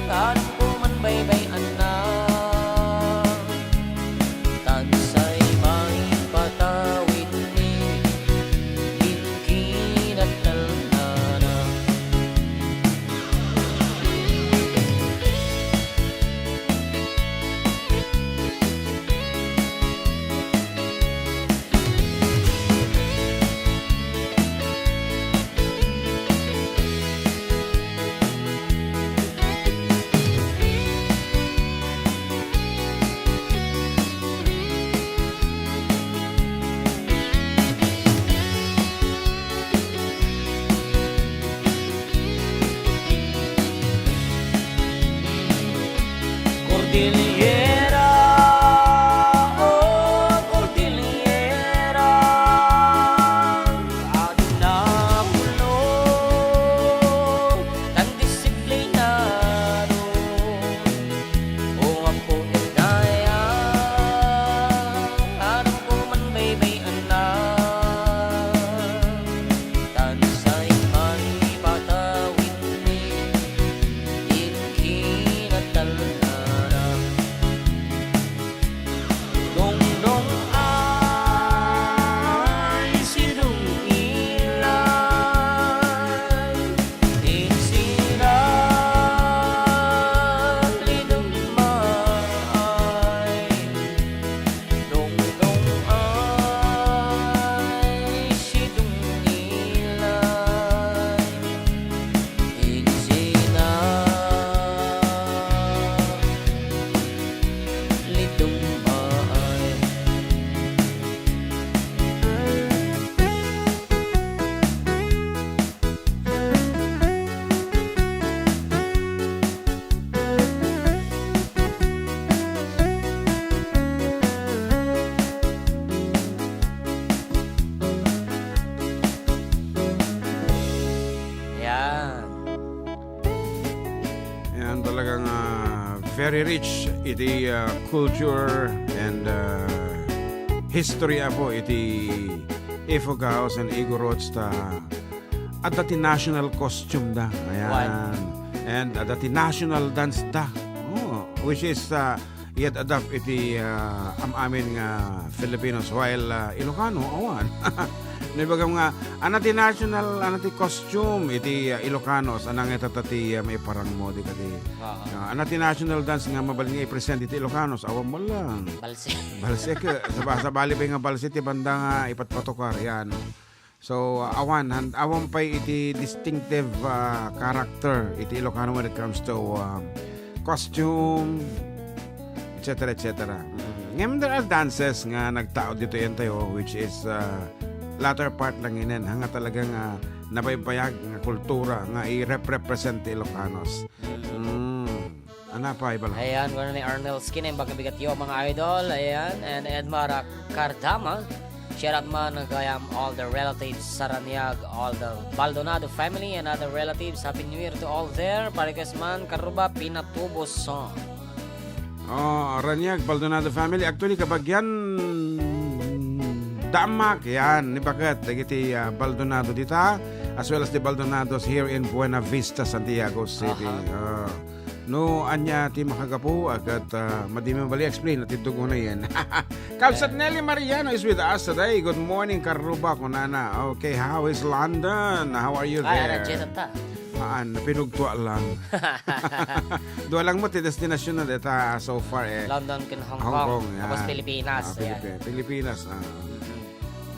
kan po man baybay anak, Cordillera, oh Cordillera, Adda pulo tan disiplinado, o ako daya, aram ko man baybayan na, tansay may patawin ni, ikinatalana. Dong-dong ay sidong ilay, isinalidong maay. Dong-dong ay sidong ilay, isinalidong maay. Yan. Yan talagang very rich iti culture and history po iti Ifogaos and Igorots ta at dati national costume da. Ayan. And at dati national dance da. Oh, which is yet adapt iti amin nga Filipinos while Ilocano awan. Nibagam nga anati national anati costume iti Ilocanos anang itatati may parang mo di kati. Anati national dance nga mabaling nga i-present iti Ilocanos awan mo lang. Balse. Balse sa bali pa nga balse ti banda nga ipatpatokar yan. So awan pa iti distinctive character iti Ilocano when it comes to costume etc. Ngayon there are dances nga nagtao dito yan tayo which is latter part lang inin hanga talagang nabaybayag nga kultura nga i-represent ti Ilocanos. Ano pa ibala? Ayan, gano'n ni Arnel Skin, yung bagabigat yung mga idol. Ayan, and Edmara Cardama. Shout out man nagayam all the relatives sa Raniag, all the Baldonado family and other relatives. Happy New Year to all there. Parikas man, Karuba, Pinatubos song. Oh, Raniag, Baldonado family. Actually, kabagyan Damak, yan, ni Bagat, dagiti Baldonado dita, as well as the Baldonados here in Buena Vista, Santiago City. No, anya ti makagapo, agad madimi bali explain, at itugo na yan. Kalsat Nelly Mariano is with us today. Good morning, Karuba, kunana. Okay, how is London? How are you there? Pinugtua lang. Dua lang mo ti destinasyon na dita so far London kin Hong Kong. Tapos Pilipinas. Pilipinas.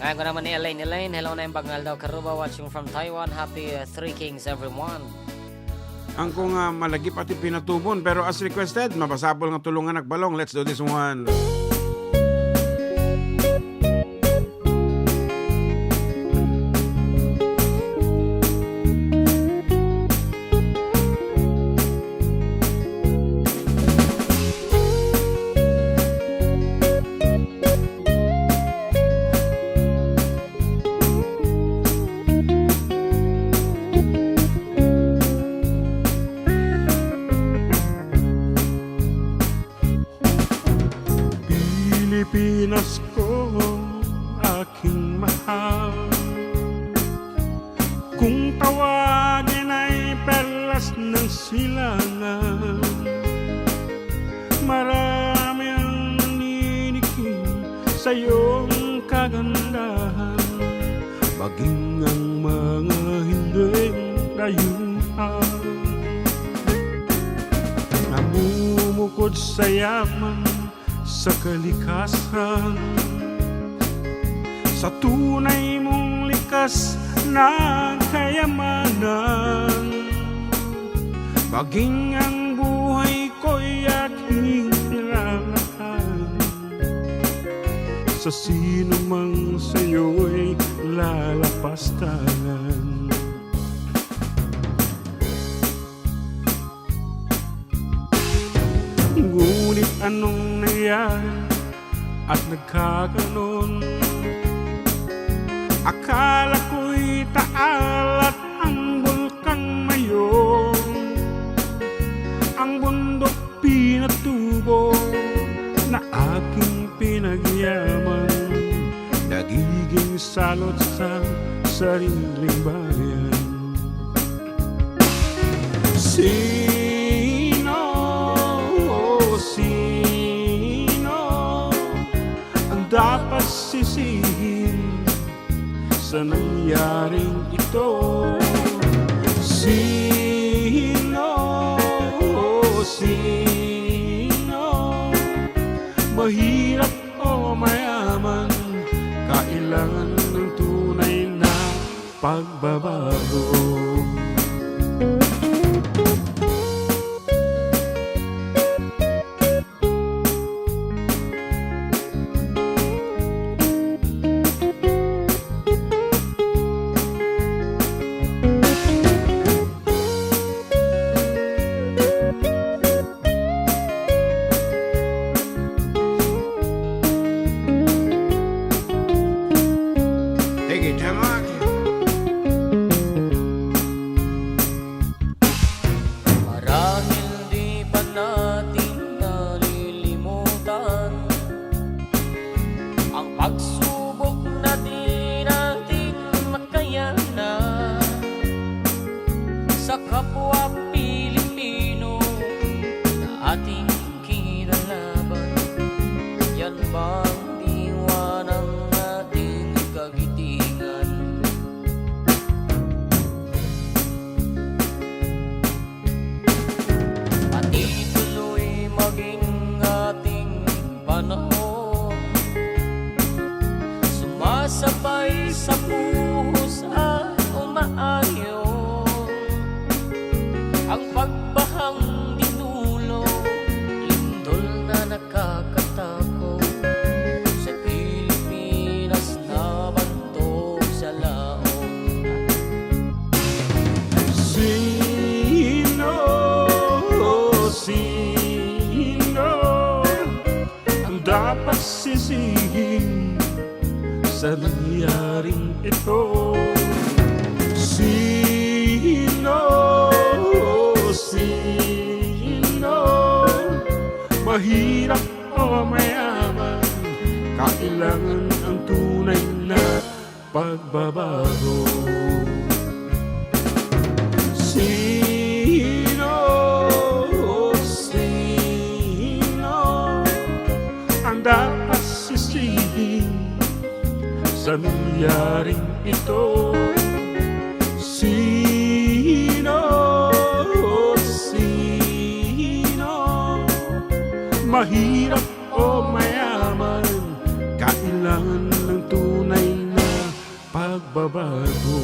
Ngayon ko naman ni Elaine. Hello na yung bagnal daw Karuba watching from Taiwan. Happy Three Kings everyone. Ang kung malagi pati pinatubon pero as requested, mabasabol nga tulungan nagbalong. Let's do this one. Pilipinas ko, aking mahal. Kung tawagin ay perlas ng silangan, marami ang naniniking sa iyong kagandahan, maging ang mga hindi dayuhan. Namumukod sa yaman sa kalikasan, sa tunay mong likas na kayamanan, maging ang buhay ko'y aking nilalahan. Sa sino mang sa'yo'y lalapastangan. anong nangyari at nagkaganon. Akala ko'y taal at ang bulkang mayon, ang bundok pinatubo na aking pinagyaman, nagiging salot sa sariling bayan. Sino ang dapat sisihin sa nangyaring ito? Sino mahirap o mayaman, kailangan ng tunay na pagbabago. Marahil di pa natin nalilimutan ang pagsubok na di natin makayanan sa kapwa Pilipino na ating kinalaban. Yan ba ang diwa ng ating kagitingan? Pati tuloy maging ating panahon, sumasabay sa buhos at umaayon ang pagbahang dinulo, lindol na nakakatakot sa Pilipinas na bantog sa laong. Sino ang dapat sisihin sa nangyaring ito? Sino mahirap o mayaman, kailangan ang tunay na pagbabago. Sino ang dapat sisihin sa nangyaring ito? Sino mahirap o mayaman, kailangan ng tunay na pagbabago.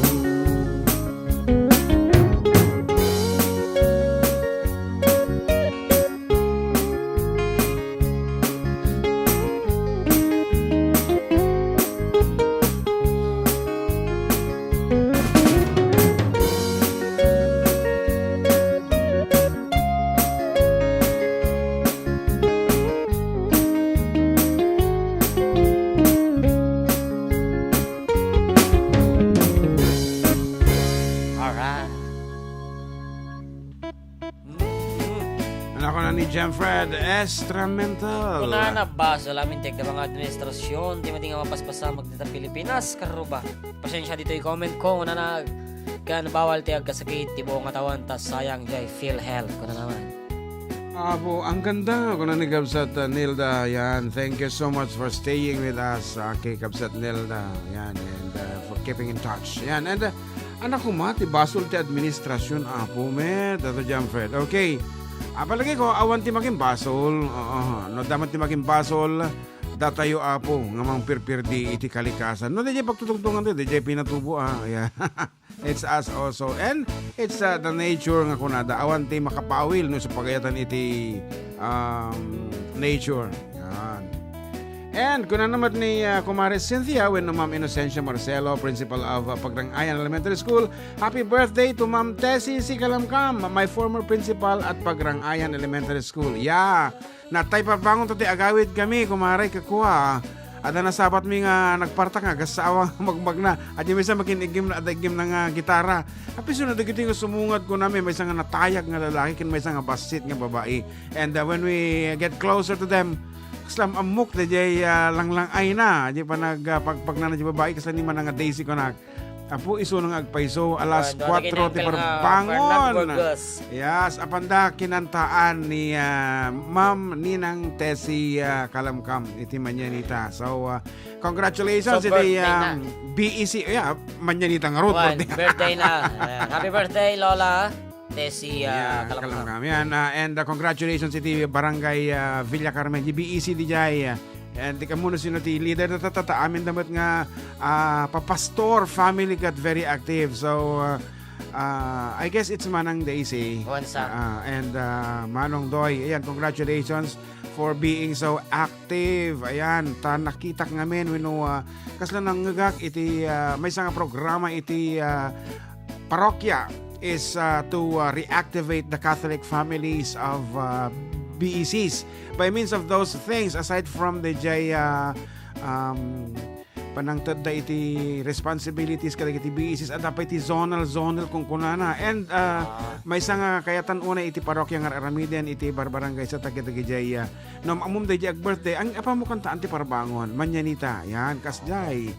Alright. Anak ko na ni Jamfred, Estramental. Kung na nabasa lamin tek na mga administrasyon, di mating nga mapaspasa magdita Pilipinas, karuba. Pasensya dito i-comment ko na kan bawal tiyag kasakit, tibo nga tawan, tas sayang jay feel health ko na naman. Abo, ang ganda ko na ni Kabsat Nilda. Yan, thank you so much for staying with us, kay Kabsat Nilda. Yan, and for keeping in touch. Yan, and anak ko mati, basol ti administrasyon, apo, Tato Jamfred. Okay, palagi ko, awan ti making basol. No, damat ti making basol, datayo apo, nga mang pirpir di iti kalikasan. No, di pagtutugtungan ti, di pinatubo, yeah. It's us also. And it's the nature nga kunada. Awan ti makapawil no sa pagayatan iti nature. Yan. And kuna naman ni Kumare Cynthia when Ma'am Inocencia Marcelo, Principal of Pagrangayan Elementary School. Happy birthday to Ma'am Tessie si Kalamkam, my former principal at Pagrangayan Elementary School. Yeah, natay pabangon to ti agawid kami, Kumare kakuha. At nasabat mi nga nagpartak nga gasawa magmag na. At yung isa makinigim na adagim na nga gitara. Happy sunod agiti nga sumungad ko namin. May isang nga natayag nga lalaki kin may isang nga basit nga babae. And when we get closer to them, kaslam amok na jay lang ay na. Di pa nagpagpag na jay babae kasi ni man nga daisy ko na. Apo iso nang agpaiso alas 4 ti parbangon. Yes, apanda kinantaan ni Ma'am Ninang Tessie Kalamkam iti Manyanita. So congratulations iti BEC. Yeah, Manyanita nga road. Birthday na. Happy birthday Lola Tessie Kalamkam. Yan, and congratulations iti Barangay Villa Carmen di BEC di jay. And di ka muna sino ti leader na amin damat nga papastor family got very active. So I guess it's Manang Daisy and Manong Doy. Ayan, congratulations for being so active. Ayan, nakita ngamin kasla nanggagak iti may isang programa iti parokya is to reactivate the Catholic families of BECs by means of those things aside from the panangtad da iti responsibilities kadagiti BECs at dapat iti zonal kung kunana and may nga kayatan una iti parokya nga aramiden iti barbarangay sa tagitagijay no amum da ag birthday ang apamukanta anti parbangon Manyanita yan kasjay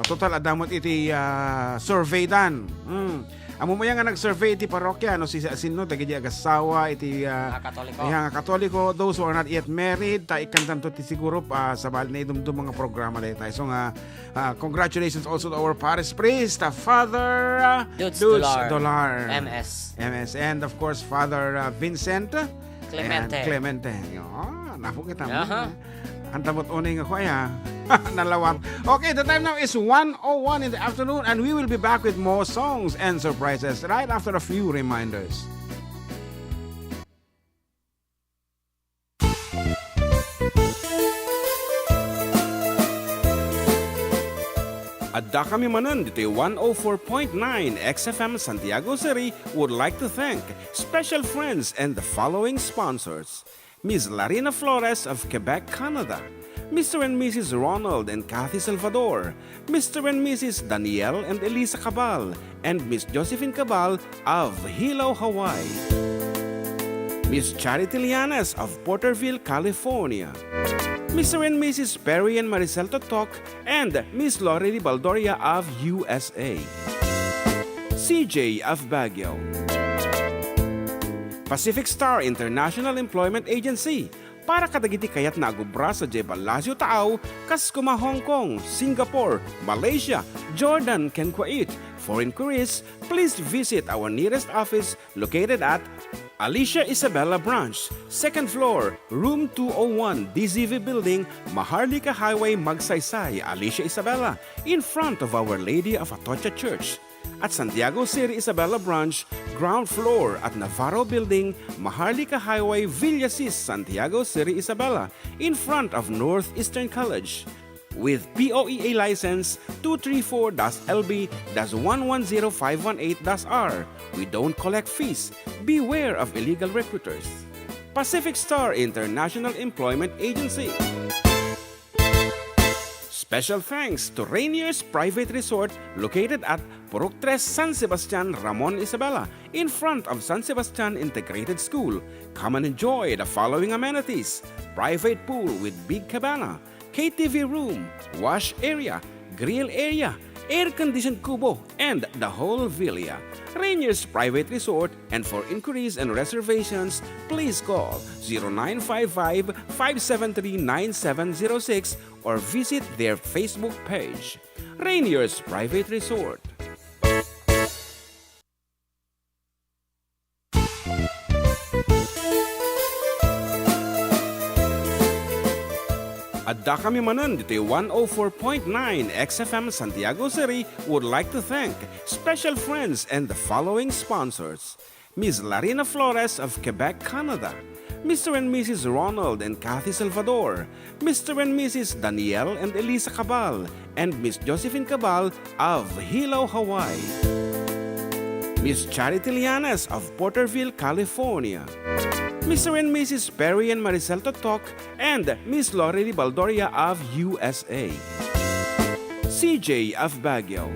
total adamot iti survey dan amo mo nga nag-survey iti parokya no si sino dagiti agasawa iti Katoliko those who are not yet married ta ikantan to ti siguro sa bal na idumdum mga programa dayta. So nga congratulations also to our parish priest Father Dudes Dolar MS and of course Father Vincent Clemente. Napo kita mo. Ang tamot unay nga ko nalawam. Okay, the time now is 1:01 in the afternoon and we will be back with more songs and surprises right after a few reminders. Adda kami Manen dito 104.9 XFM Santiago City would like to thank special friends and the following sponsors. Ms. Larina Flores of Quebec, Canada. Mr. and Mrs. Ronald and Kathy Salvador. Mr. and Mrs. Danielle and Elisa Cabal. And Miss Josephine Cabal of Hilo, Hawaii. Miss Charity Lianas of Porterville, California. Mr. and Mrs. Perry and Maricel Totok and Miss Lorely Baldoria of USA. CJ of Baguio. Pacific Star International Employment Agency para kadagiti kayat na agubra sa Jebel Lazio Taaw, kas kuma Hong Kong, Singapore, Malaysia, Jordan, ken Kuwait. For inquiries, please visit our nearest office located at Alicia Isabella Branch, 2nd floor, room 201, DZV Building, Maharlika Highway, Magsaysay, Alicia Isabella, in front of Our Lady of Atocha Church. At Santiago City Isabela Branch, ground floor at Navarro Building, Maharlika Highway, Villasis, Santiago City Isabela, in front of Northeastern College. With POEA license 234-LB-110518-R. We don't collect fees. Beware of illegal recruiters. Pacific Star International Employment Agency. Special thanks to Rainier's Private Resort located at Purok 3 San Sebastian, Ramon Isabela, in front of San Sebastian Integrated School. Come and enjoy the following amenities: private pool with big cabana, KTV room, wash area, grill area, air-conditioned kubo, and the whole villa. Rainier's Private Resort, and for inquiries and reservations, please call 0955-573-9706 or visit their Facebook page. Rainier's Private Resort. Adda kami Manen dito 104.9 XFM Santiago City would like to thank special friends and the following sponsors. Ms. Larina Flores of Quebec, Canada. Mr. and Mrs. Ronald and Kathy Salvador, Mr. and Mrs. Danielle and Elisa Cabal, and Miss Josephine Cabal of Hilo, Hawaii. Miss Charity Lianas of Porterville, California. Mr. and Mrs. Perry and Maricel Totok, and Miss Lorely Baldoria of USA. CJ of Baguio.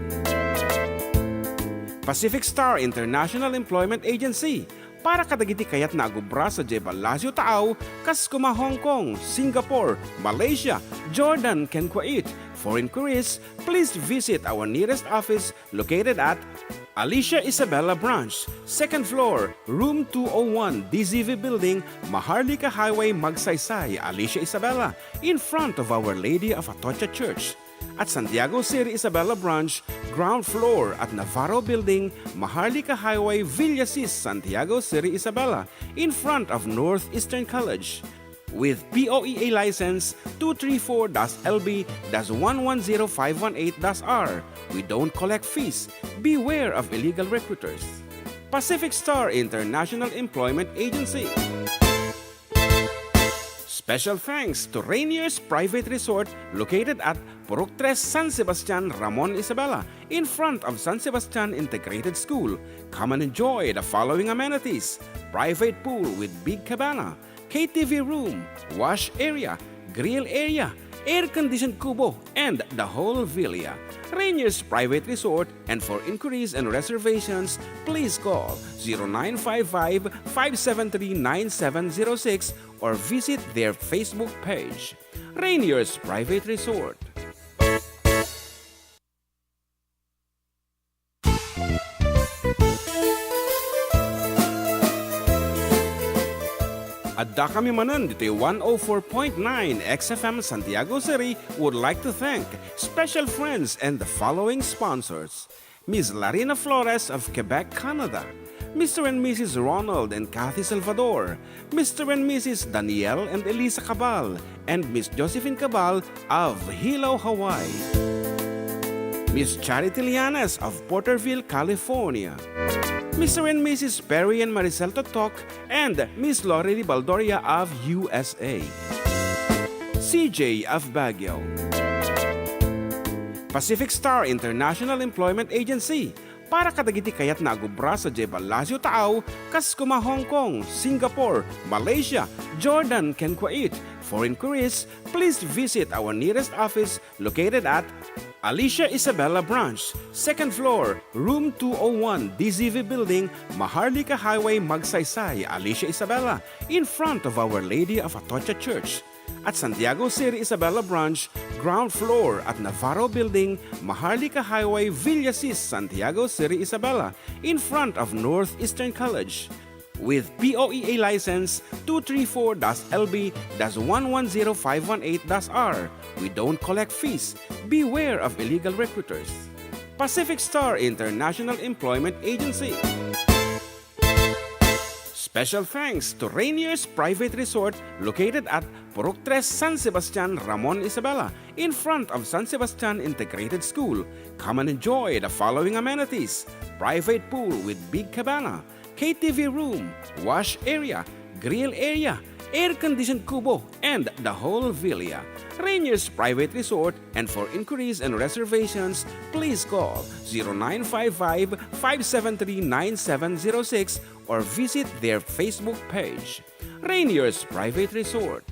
Pacific Star International Employment Agency, para kadagiti kayat na agubra sa Jebel Lazio Taaw, kas kuma Hong Kong, Singapore, Malaysia, Jordan, ken Kuwait. For inquiries, please visit our nearest office located at Alicia Isabella Branch, 2nd floor, room 201, DZV Building, Maharlika Highway, Magsaysay, Alicia Isabella, in front of Our Lady of Atocha Church. At Santiago City Isabella Branch, ground floor at Navarro Building, Maharlika Highway, Villasis, Santiago City Isabella, in front of Northeastern College. With POEA license 234-LB-110518-R. We don't collect fees. Beware of illegal recruiters. Pacific Star International Employment Agency. Special thanks to Rainier's Private Resort located at Purok 3, San Sebastian, Ramon Isabela, in front of San Sebastian Integrated School. Come and enjoy the following amenities: private pool with big cabana, KTV room, wash area, grill area, air-conditioned kubo, and the whole villa. Rainier's Private Resort, and for inquiries and reservations, please call 0955-573-9706 or visit their Facebook page. Rainier's Private Resort. Adda kami Manen dito 104.9 XFM Santiago City would like to thank special friends and the following sponsors: Ms. Larina Flores of Quebec, Canada, Mr. and Mrs. Ronald and Kathy Salvador, Mr. and Mrs. Danielle and Elisa Cabal, and Miss Josephine Cabal of Hilo, Hawaii, Miss Charity Lianas of Porterville, California, Mr. and Mrs. Perry and Maricel Totok, and Miss Lorely Baldoria of USA. CJ of Baguio. Pacific Star International Employment Agency, para kadagiti kayat na agubra sa Jebel Lazio Taaw, kas kuma Hong Kong, Singapore, Malaysia, Jordan, ken Kuwait. For inquiries, please visit our nearest office located at Alicia Isabella Branch, 2nd floor, room 201, DZV Building, Maharlika Highway, Magsaysay, Alicia Isabella, in front of Our Lady of Atocha Church. At Santiago City Isabella Branch, ground floor at Navarro Building, Maharlika Highway, Villasis, Santiago City Isabella, in front of Northeastern College. With POEA license 234-LB-110518-R. We don't collect fees. Beware of illegal recruiters. Pacific Star International Employment Agency. Special thanks to Rainier's Private Resort located at Purok 3, San Sebastian, Ramon Isabela, in front of San Sebastian Integrated School. Come and enjoy the following amenities: private pool with big cabana, KTV room, wash area, grill area, air-conditioned kubo, and the whole villa. Rainier's Private Resort, and for inquiries and reservations, please call 0955-573-9706 or visit their Facebook page. Rainier's Private Resort.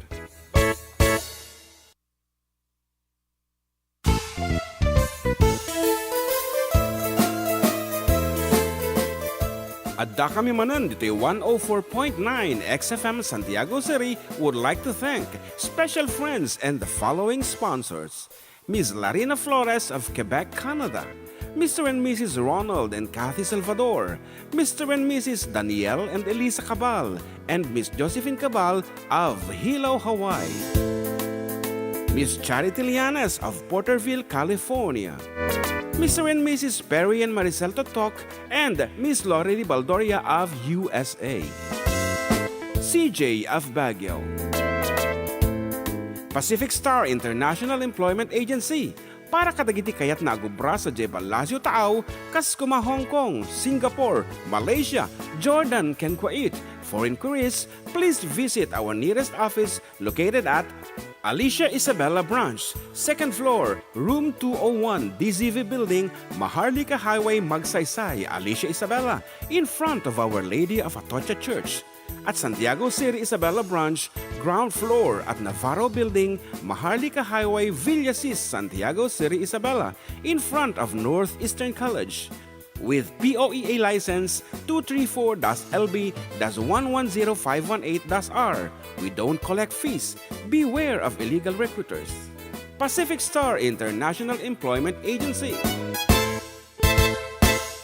Adda kami Manen dito 104.9 XFM Santiago City would like to thank special friends and the following sponsors: Ms. Larina Flores of Quebec, Canada, Mr. and Mrs. Ronald and Kathy Salvador, Mr. and Mrs. Danielle and Elisa Cabal, and Miss Josephine Cabal of Hilo, Hawaii, Miss Charity Lianas of Porterville, California, Mr. and Mrs. Perry and Maricel Totok, and Miss Lorely Baldoria of USA. CJ of Baguio. Pacific Star International Employment Agency, para kadagiti kayat na agubra sa Jebel Lazio Taaw, kas kuma Hong Kong, Singapore, Malaysia, Jordan, ken Kuwait. For inquiries, please visit our nearest office located at Alicia Isabella Branch, 2nd floor, room 201, DZV Building, Maharlika Highway, Magsaysay, Alicia Isabella, in front of Our Lady of Atocha Church. At Santiago City Isabella Branch, ground floor at Navarro Building, Maharlika Highway, Villasis, Santiago City Isabella, in front of Northeastern College. With POEA license 234-LB-110518-R. We don't collect fees. Beware of illegal recruiters. Pacific Star International Employment Agency.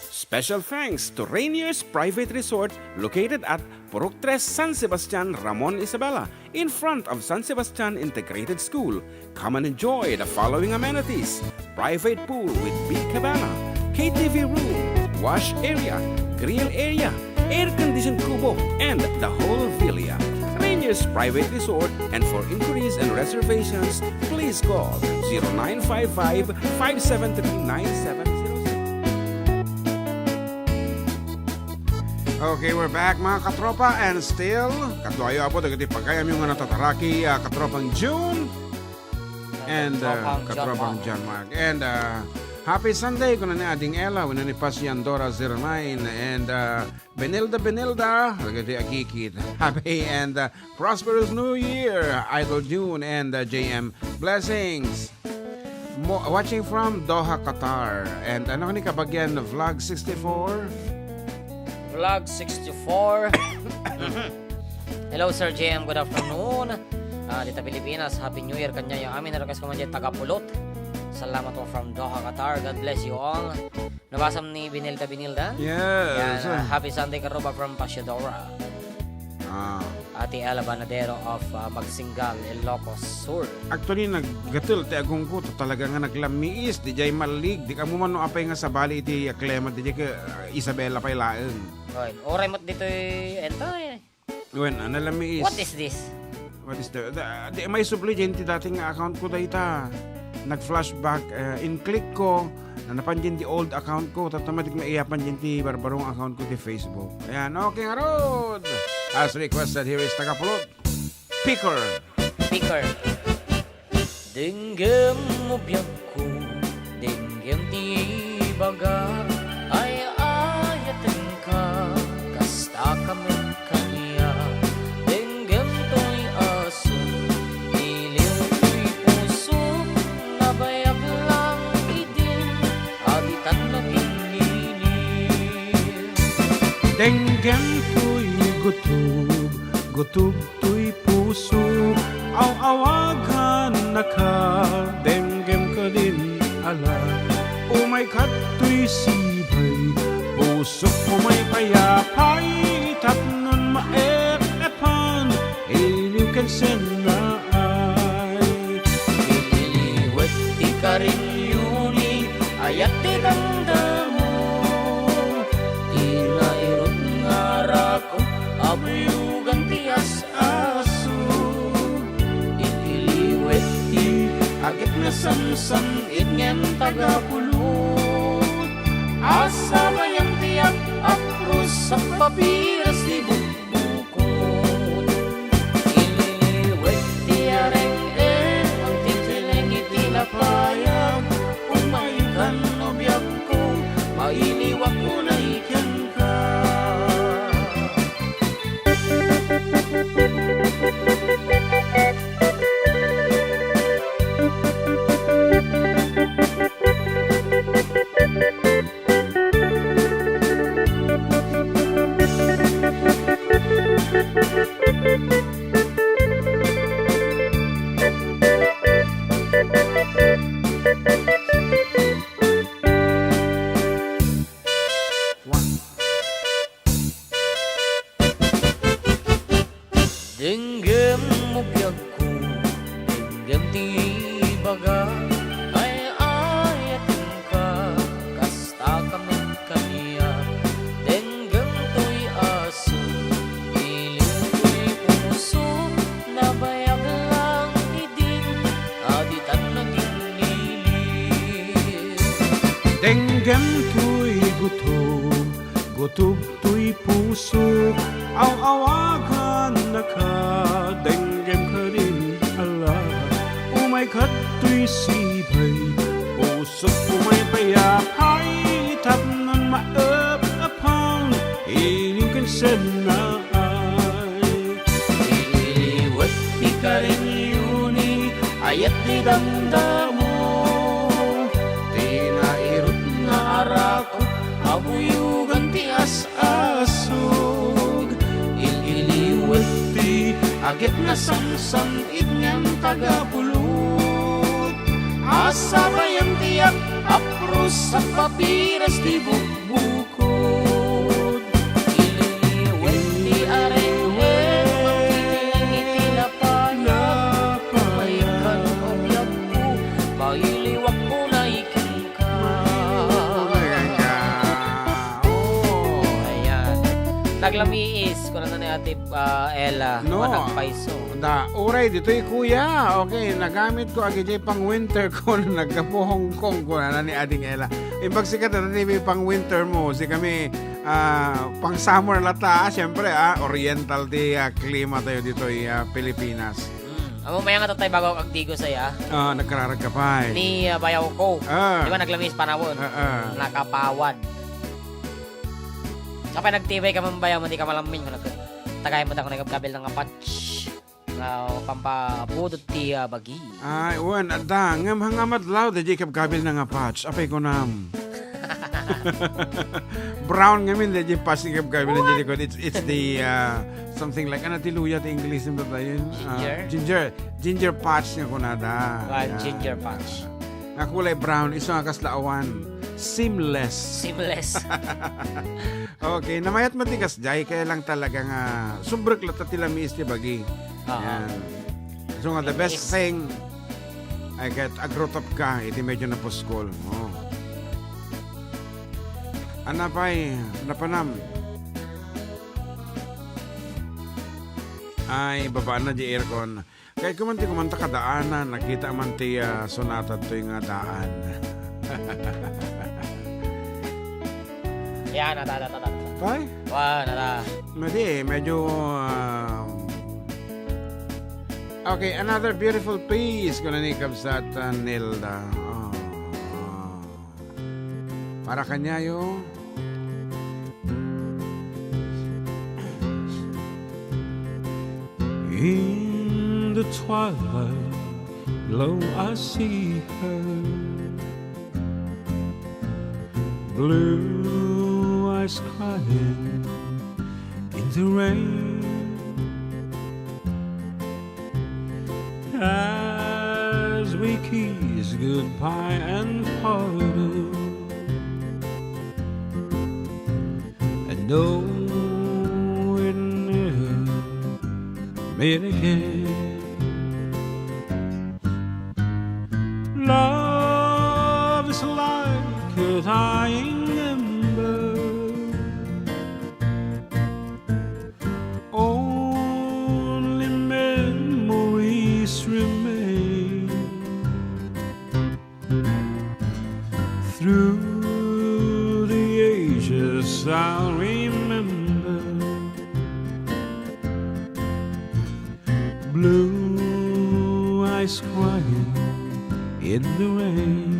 Special thanks to Rainier's Private Resort located at Purok 3 San Sebastian, Ramon Isabela, in front of San Sebastian Integrated School. Come and enjoy the following amenities: private pool with big cabana, KTV room, wash area, grill area, air-conditioned kubo, and the whole villa. Rainier's Private Resort, and for inquiries and reservations, please call 0955-573-9706. Okay, we're back mga katropa, and still katluayo po dagiti pagkayam yung natataraki katropang June and katropang John Mark. And happy Sunday kuno ni Ading Ella, kuno ni Pasiandora 09, and Benilda dagiti agikit. Happy and prosperous New Year, Idol June and JM Blessings. Watching from Doha, Qatar. And ano ni kabagyan vlog 64? Vlog 64. Hello Sir JM, good afternoon. Dito Pilipinas, Happy New Year kanya yung amin narakas ko man dyan tagapulot. Salamat po from Doha, Qatar. God bless you all. Nabasam ni Binilda? Yes. Yan, happy Sunday karuba from Pasiadora. Ate Ella Banadero of Magsingal, Ilocos Sur. Actually, naggatul ti agong ko talaga nga naglamiis. Di jay malig. Di ka mo man no apay nga sa bali iti Clement. Di jay ka Isabela pay laeng. Oray mo't dito entay. When, nalamiis. What is this? What is the di may supli dyan ti dating account ko dayta. Nag-flashback. In-click ko. Nanapan dyan di old account ko. Tatamadik maiyapan dyan ti barbarong account ko di Facebook. Ayan, okay nga rod. As requested, here is Tagapulot. Picker. Dinggam mo biyag ko, dinggam ti baga, ay ayatin ka, kasta kami kaniya. Dinggam to'y aso, iliw to'y puso, nabayag lang idin, abitan na pinili. Denggem to'y gutub to'y puso, aw-awagan na ka, denggem ka din ala. Umay kat to'y sibay, puso umay payapay, tapnon maep-epan, iliw ken senay. Ililiwat ti karinyuni, ayat ti damdamo, tila irot nga rako, abuyugan ti as-aso. Ililiwat ti agit na samsam, itngem tagapulot, asa bayang tiyak apros sa papiras di bukbukot. Ililiwat ti areng-eng, ang titileng itinapayag, umaykan o biyag ko, mailiwak ko na ikan ka. Dinggam mo biyag ko, dinggam ti baga, ay ayatin ka, kasta kami kaniya. Dinggam to'y aso, iliw to'y puso, nabayag lang idin, abitan na ginili. Denggem to'y gutub to'y puso, Ang awakan nakadenggem ka rin ala umay kato'y sibay usap umay payapay tapnan maap-apang iling kansanay iliwat di ka rin yuni ayat di damdamo tinairot na arako abuyugan ti as-asog ililiwat ti agit na samsam itnyang tagapulot asa bayang tiyak apros sa papiras di bukbukod ililiwat ti arenghe magkikilangiti na panapayakan o yapo mailiwak mo na ikan ka ayan naglamiis ko na ni Ate Ella No. Manang paiso Da, uray, dito'y kuya. Okay, nagamit ko agad pang winter ko na nagkapo Hong Kong ko na ni Ading Ella. Imbag sikat na TV pang winter mo. Si kami pang summer lata. Siyempre, oriental di klima tayo dito'y Pilipinas. Amo maya nga tatay bago agdigo saya Nagkararag ka pa eh. ni bayaw ko. Ah. Di ba naglamis panawon? Nakapawad. Kapag nagtibay ka man bayaw, hindi ka malaming. Tagay mo na kung nagkabil ng apatch. Pampabudot ti bagi. Ay, uwan, Adda, ngam hangamad law, da Jacob kabil na nga patch. Apay ko nam. Brown ngamin, da Jacob patch ni kabil na Jacob. It's the, something like, ano tiluya, ti English nito tayo? Ginger patch nga ko na da. Ginger patch. Nga kulay brown, iso nga kaslaawan. Seamless. Okay, namayat matigas jay, kaya lang talaga nga, subrek lata tilamiis ti bagi. Yan. So nga, the best thing, I get agrotop ka, iti medyo na poskol. Oh. Anapay, napanam. Ay, babaan na di aircon. Kaya kumanta kadaanan, nakita man ti sonata to'y nga daan. Yan, nata. Pay? Nata. Medyo okay, another beautiful piece ko na ni Kabsat Nilda. Para kanya yo. In the twilight glow I see her blue eyes crying in the rain as we kiss goodbye and parted. I know we'll never meet again. Love is like a dying ember, only memories remain. Through the ages I'll remember blue eyes crying in the rain.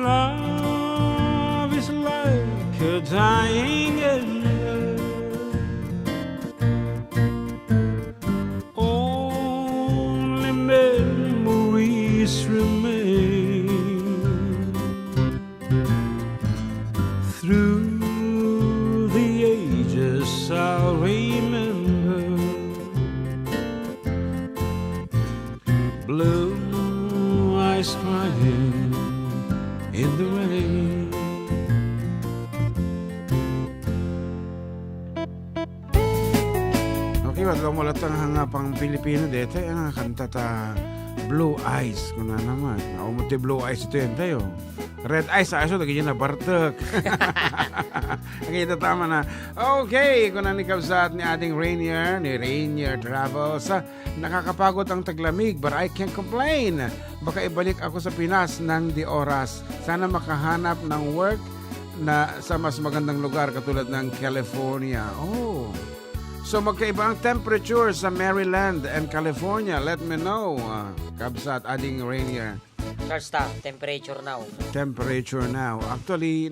Love is like a dying ember, only memories remain. Through the ages I'll remember blue eyes crying Kibat lang mo latang hanga pang Pilipino dito. Ang kanta ta Blue Eyes. Kung na naman. Naumuti Blue Eyes ito yan tayo. Red Eyes sa aso. Lagi na bartek. Okay, ito tama na. Okay, kung nanikabsat ni ating Rainier, ni Rainier Travels. Nakakapagod ang taglamig, but I can't complain. Baka ibalik ako sa Pinas ng di oras. Sana makahanap ng work na sa mas magandang lugar katulad ng California. Oh. So magkaiba ang temperature sa Maryland and California. Let me know. Kabsat ading Rainier. Charge ta, temperature now. Temperature now. Actually,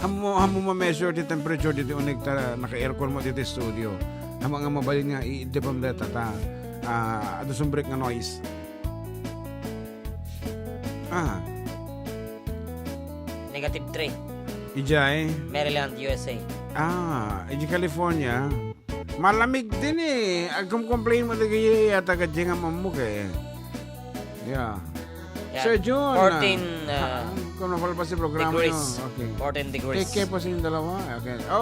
hamo ma-measure the temperature dito unig ta naka-aircon mo dito studio. Hamo nga mabalin nga i-depend data ta. Ado break nga noise. Negative 3. Ijay. Maryland, USA. Iji California. Malamig din eh. Agkum-complain mo dito yata ka dyan nga mamuk eh. Yeah. Yan. Sir John. 14 kung napalpas si programa degrees. nyo. Okay. 14 degrees. Kaya po sa yung dalawa.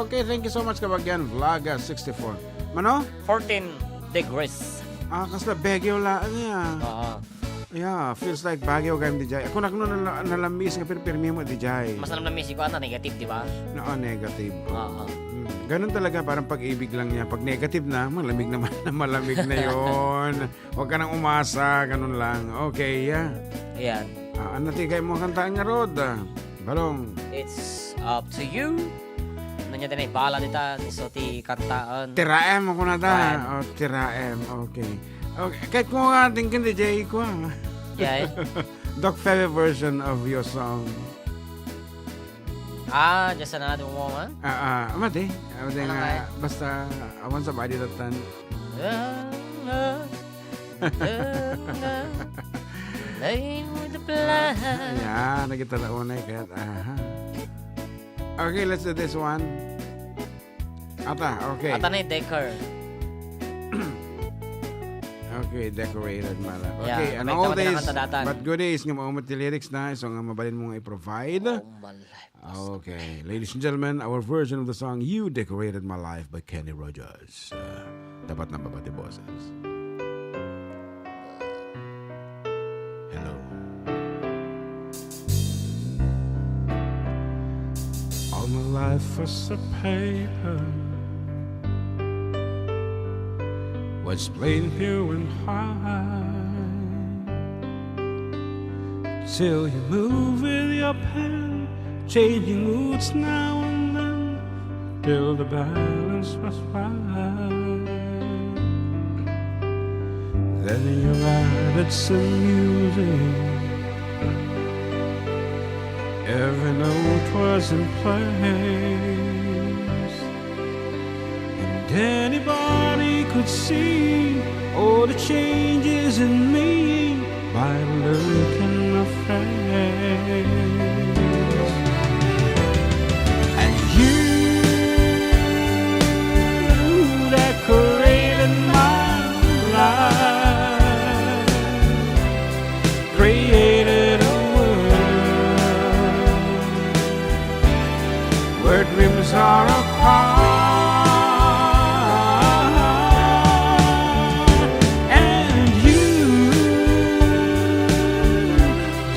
Okay, thank you so much kabagyan. Vloga 64. Mano? 14 degrees. Kasla Baguio lang niya. Oo. Yeah, feels like Baguio game di jay. Ako na nalamis nga pero pirmi mo di jay. Mas naman na Mexico ata negative, di ba? No, negative. Oo. Ganun talaga, parang pag-ibig lang niya. Pag negative na, malamig naman na malamig na yon. Huwag ka nang umasa, ganun lang. Okay, yeah. Yan. Ano tigay mo kantaan nga rod? Balong. It's up to you. Ano niya din ay bala dita. So ti kantaan. Tiraem ako na ta. Tiraem. Okay. Kahit mo nga tingin di jay ko. Yeah. Doc Feve version of your song. Just another woman. Amati. Amati Ano nga, kaya? basta awan sa body datan. Lay mo the plan. Yeah, nakita na unay kahit Okay, let's do this one. Okay. Ata na yung Decker. Okay, decorated mala. Yeah, Okay, and may all tama din ang days, kantadatan. but good days nga maumot yung lyrics na, so nga mabalin mo nga i-provide. Oh my life. Okay, ladies and gentlemen, our version of the song You Decorated My Life by Kenny Rogers. Dapat na babati boses. Hello. All my life was a paper, was plain blue and white, till you move with your pen, changing moods now and then, till the balance was right. Then you added some music, every note was in place, and anybody could see all the changes in me by the look in my face. And you decorated my life, created a world where dreams are apart.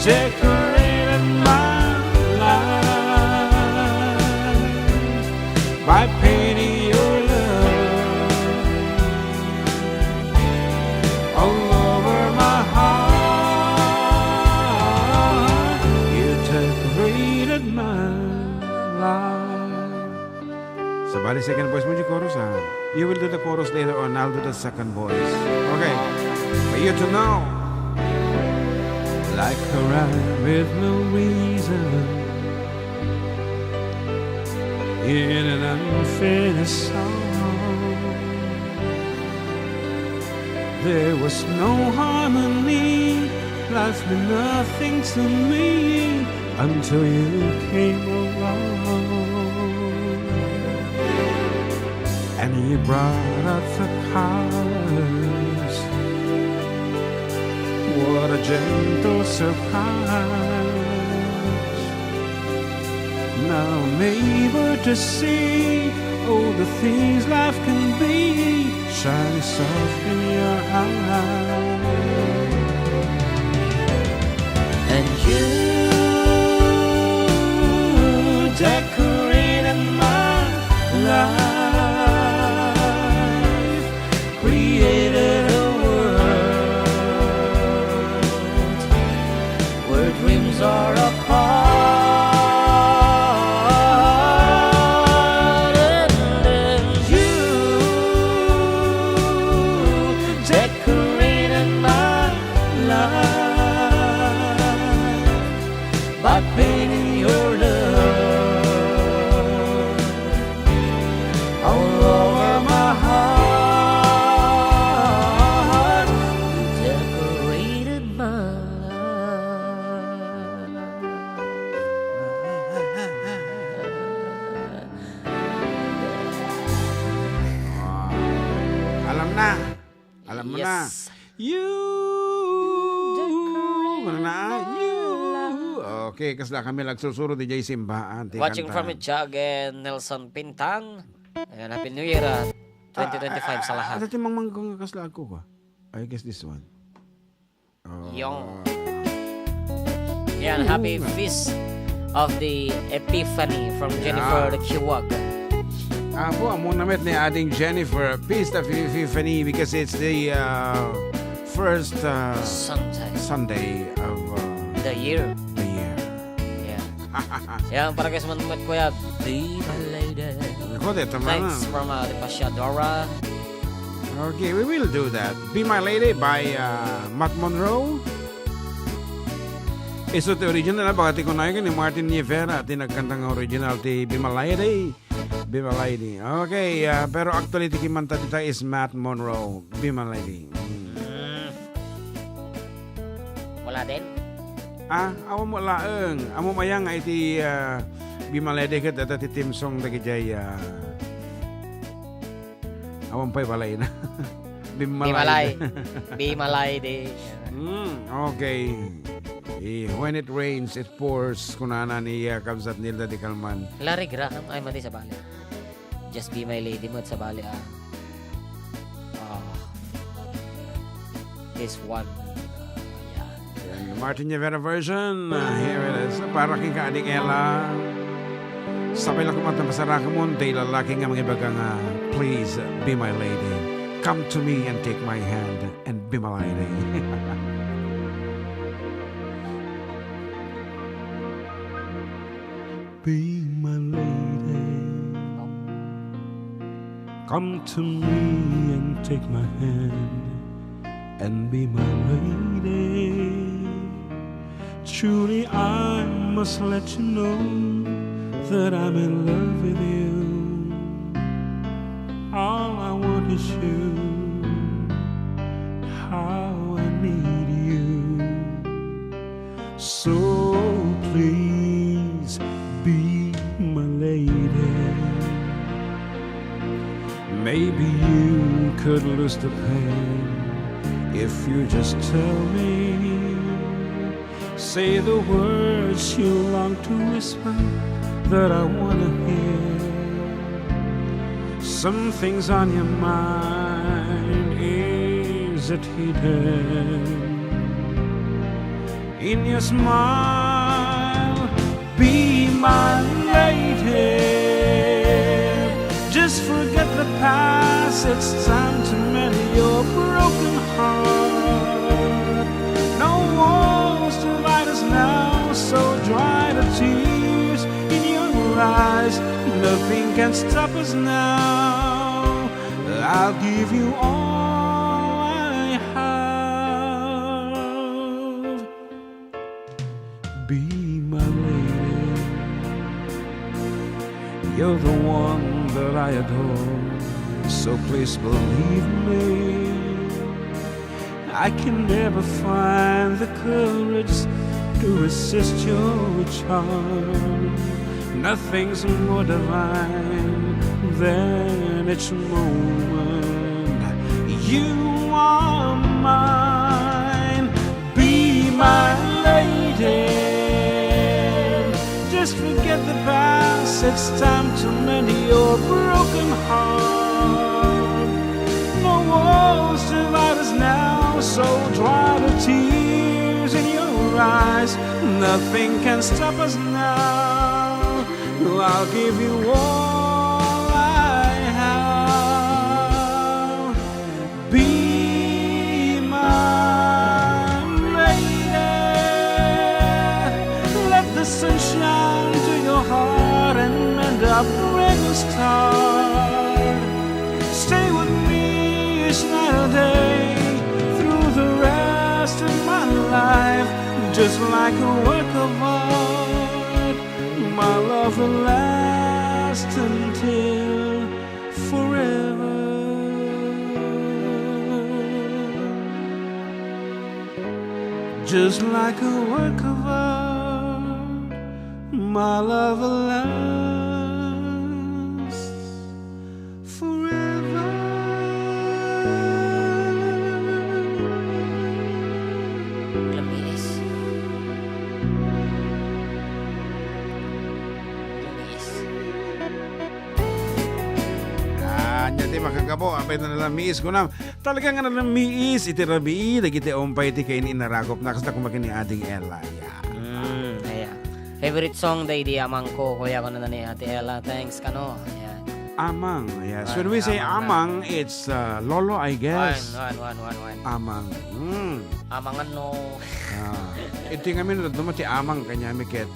Decorated my life by painting your love all over my heart. You decorated my life. So, bali second voice mo yung chorus ha. You will do the chorus later on. I'll do the second voice. Okay. For you to know. Like a rhyme with no reason, in an unfinished song, there was no harmony. Life meant nothing to me until you came along, and you brought out the colors. What a gentle surprise. Now I'm able to see all the things life can be shine soft in your eyes. And you decorated my life, created a world where dreams are apart. And then you decorated my life by painting your love all over my heart. You decorated my Alam mo na. Yes. You. Ano na? You. Okay, kasla kami nagsusuro di jay simbahan. Watching from Chag and Nelson Pintan. Ayan, Happy New Year 2025 sa lahat. Dati mangmangkong kasla ako ba? I guess this one. Yung. Yan, happy feast of the Epiphany from Jennifer Kiwag. Ako, amo namit ni ating Jennifer Feast of Epiphany because it's the first Sunday of The year. the year. Yeah. Yan, para guys manumit ko ya. Be my lady. Ako, tama Thanks na. from the Pasiadora. Okay, we will do that. Be My Lady by Matt Monroe. Iso ti original na baka ti kunayan ni Martin Rivera ti nagkantang original ti Be My Lady. Be My Lady. Okay, pero actually ti kimanta dita is Matt Monroe. Be My Lady. Wala din. Amo mo laeng. Amo mayang nga iti Be My Lady ket data ti team song dagi jay awang pay balay na. Be My Bimalay. Lady. Bimalay di. Okay. When it rains, it pours. Kunana ni Kabsat Nilda di Kalman. Lari graham ay mati sa bali. Just be my lady mo at sa bali This one. Yan, Martin Rivera version. Here it is. Para king kaadik Ella. Sabay lang kumanta masara ka mo. Day lalaki nga mga ibaga nga. Please be my lady. Come to me and take my hand and be my lady. Be my lady. Come to me and take my hand and be my lady. Truly I must let you know that I'm in love with you. All I want is you. How I need you. So please be my lady. Maybe you could lose the pain if you just tell me. Say the words you long to whisper that I want to hear. Some things on your mind, is it hidden in your smile? Be my lady. Just forget the past, it's time to mend your broken heart. No walls divide us now, so dry the tears in your eyes. Nothing can stop us now. I'll give you all I have. Be my lady. You're the one that I adore, so please believe me. I can never find the courage to resist your charm. Nothing's more divine than each moment. You are mine. Be my lady. Just forget the past. Yes, it's time to mend your broken heart. No walls divide us now, so dry the tears in your eyes. Nothing can stop us now. I'll give you all I have. Be my lady. Let the sun shine to your heart and mend a broken start. Stay with me each night or day through the rest of my life, just like a work of art. My love will last until forever. Just like a work of art, my love will last forever. Lamis. Lamis. Nya ti makagabo apay na nalamiis ko na. Talaga nga nalamiis iti rabi dagiti ompay ti kain inarakop na kasta kumakin ni ading Ella. Ayan. Favorite song day di amang ko. Kuya ko na ni Ate Ella. Thanks ka no. Ayan. Amang. Yes. When Ay, we say amang amang, it's lolo I guess. One. Amang. Amangan no. Ito nga minunod naman ti amang kanya mi ket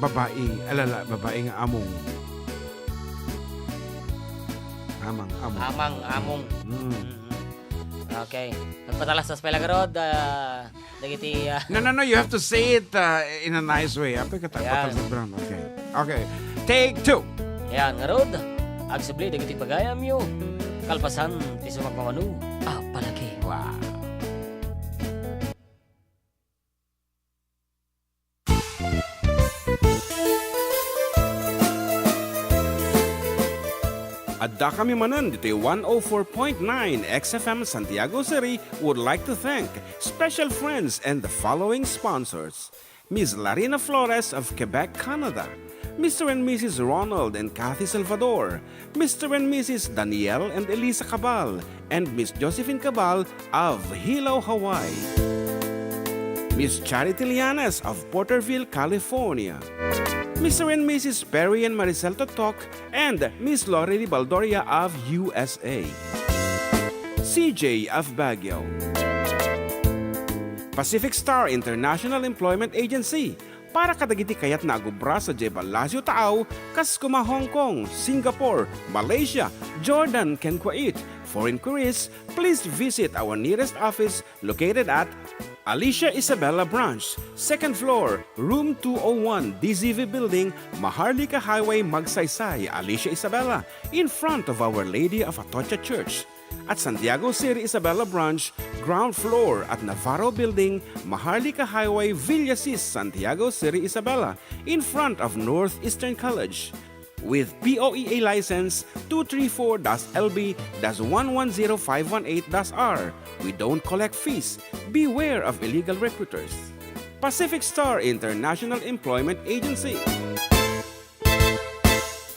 babae, alala, babae nga among. Amang. Among. Okay. Nagpatalas sa Spelagarod. Dagiti... No, you have to say it in a nice way. Apay Yan. brown. Okay. Take 2. Yan, nga rod. Agsubli, dagiti pagayam yo. Kalpasan, ti sumagmamanu. Palagi. Wow. Adda kami manan dito 104.9 XFM Santiago City would like to thank special friends and the following sponsors. Ms. Larina Flores of Quebec, Canada. Mr. and Mrs. Ronald and Kathy Salvador. Mr. and Mrs. Danielle and Elisa Cabal. And Miss Josephine Cabal of Hilo, Hawaii. Miss Charity Lianes of Porterville, California. Mr. and Mrs. Perry and Maricel Totok, and Miss Lorely Baldoria of USA. CJ of Baguio. Pacific Star International Employment Agency, para kadagiti kayat na agubra sa Jebel Lazio Taaw, Kaskuma, Hong Kong, Singapore, Malaysia, Jordan, ken Kuwait. For inquiries, please visit our nearest office located at Alicia Isabella Branch, 2nd floor, room 201, DZV Building, Maharlika Highway, Magsaysay, Alicia Isabella, in front of Our Lady of Atocha Church. At Santiago City Isabella Branch, ground floor at Navarro Building, Maharlika Highway, Villasis, Santiago City Isabella, in front of Northeastern College. With POEA license 234-LB-110518-R. We don't collect fees. Beware of illegal recruiters. Pacific Star International Employment Agency.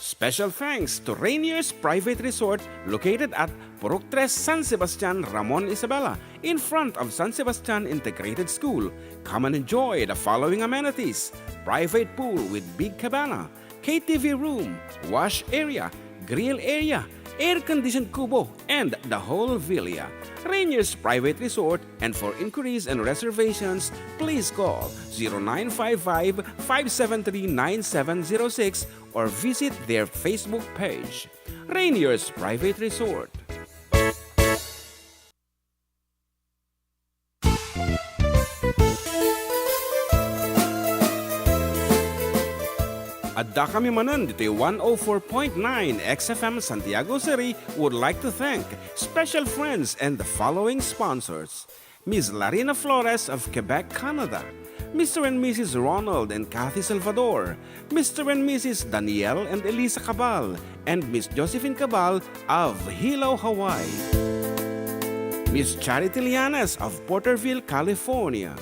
Special thanks to Rainier's Private Resort located at Purok 3, San Sebastian, Ramon Isabela, in front of San Sebastian Integrated School. Come and enjoy the following amenities: private pool with big cabana, KTV room, wash area, grill area, air-conditioned kubo, and the whole villa. Rainier's Private Resort, and for inquiries and reservations, please call 0955-573-9706 or visit their Facebook page. Rainier's Private Resort. Adda kami manan dito 104.9 XFM Santiago City would like to thank special friends and the following sponsors. Ms. Larina Flores of Quebec, Canada. Mr. and Mrs. Ronald and Kathy Salvador. Mr. and Mrs. Danielle and Elisa Cabal. And Miss Josephine Cabal of Hilo, Hawaii. Miss Charity Lianes of Porterville, California.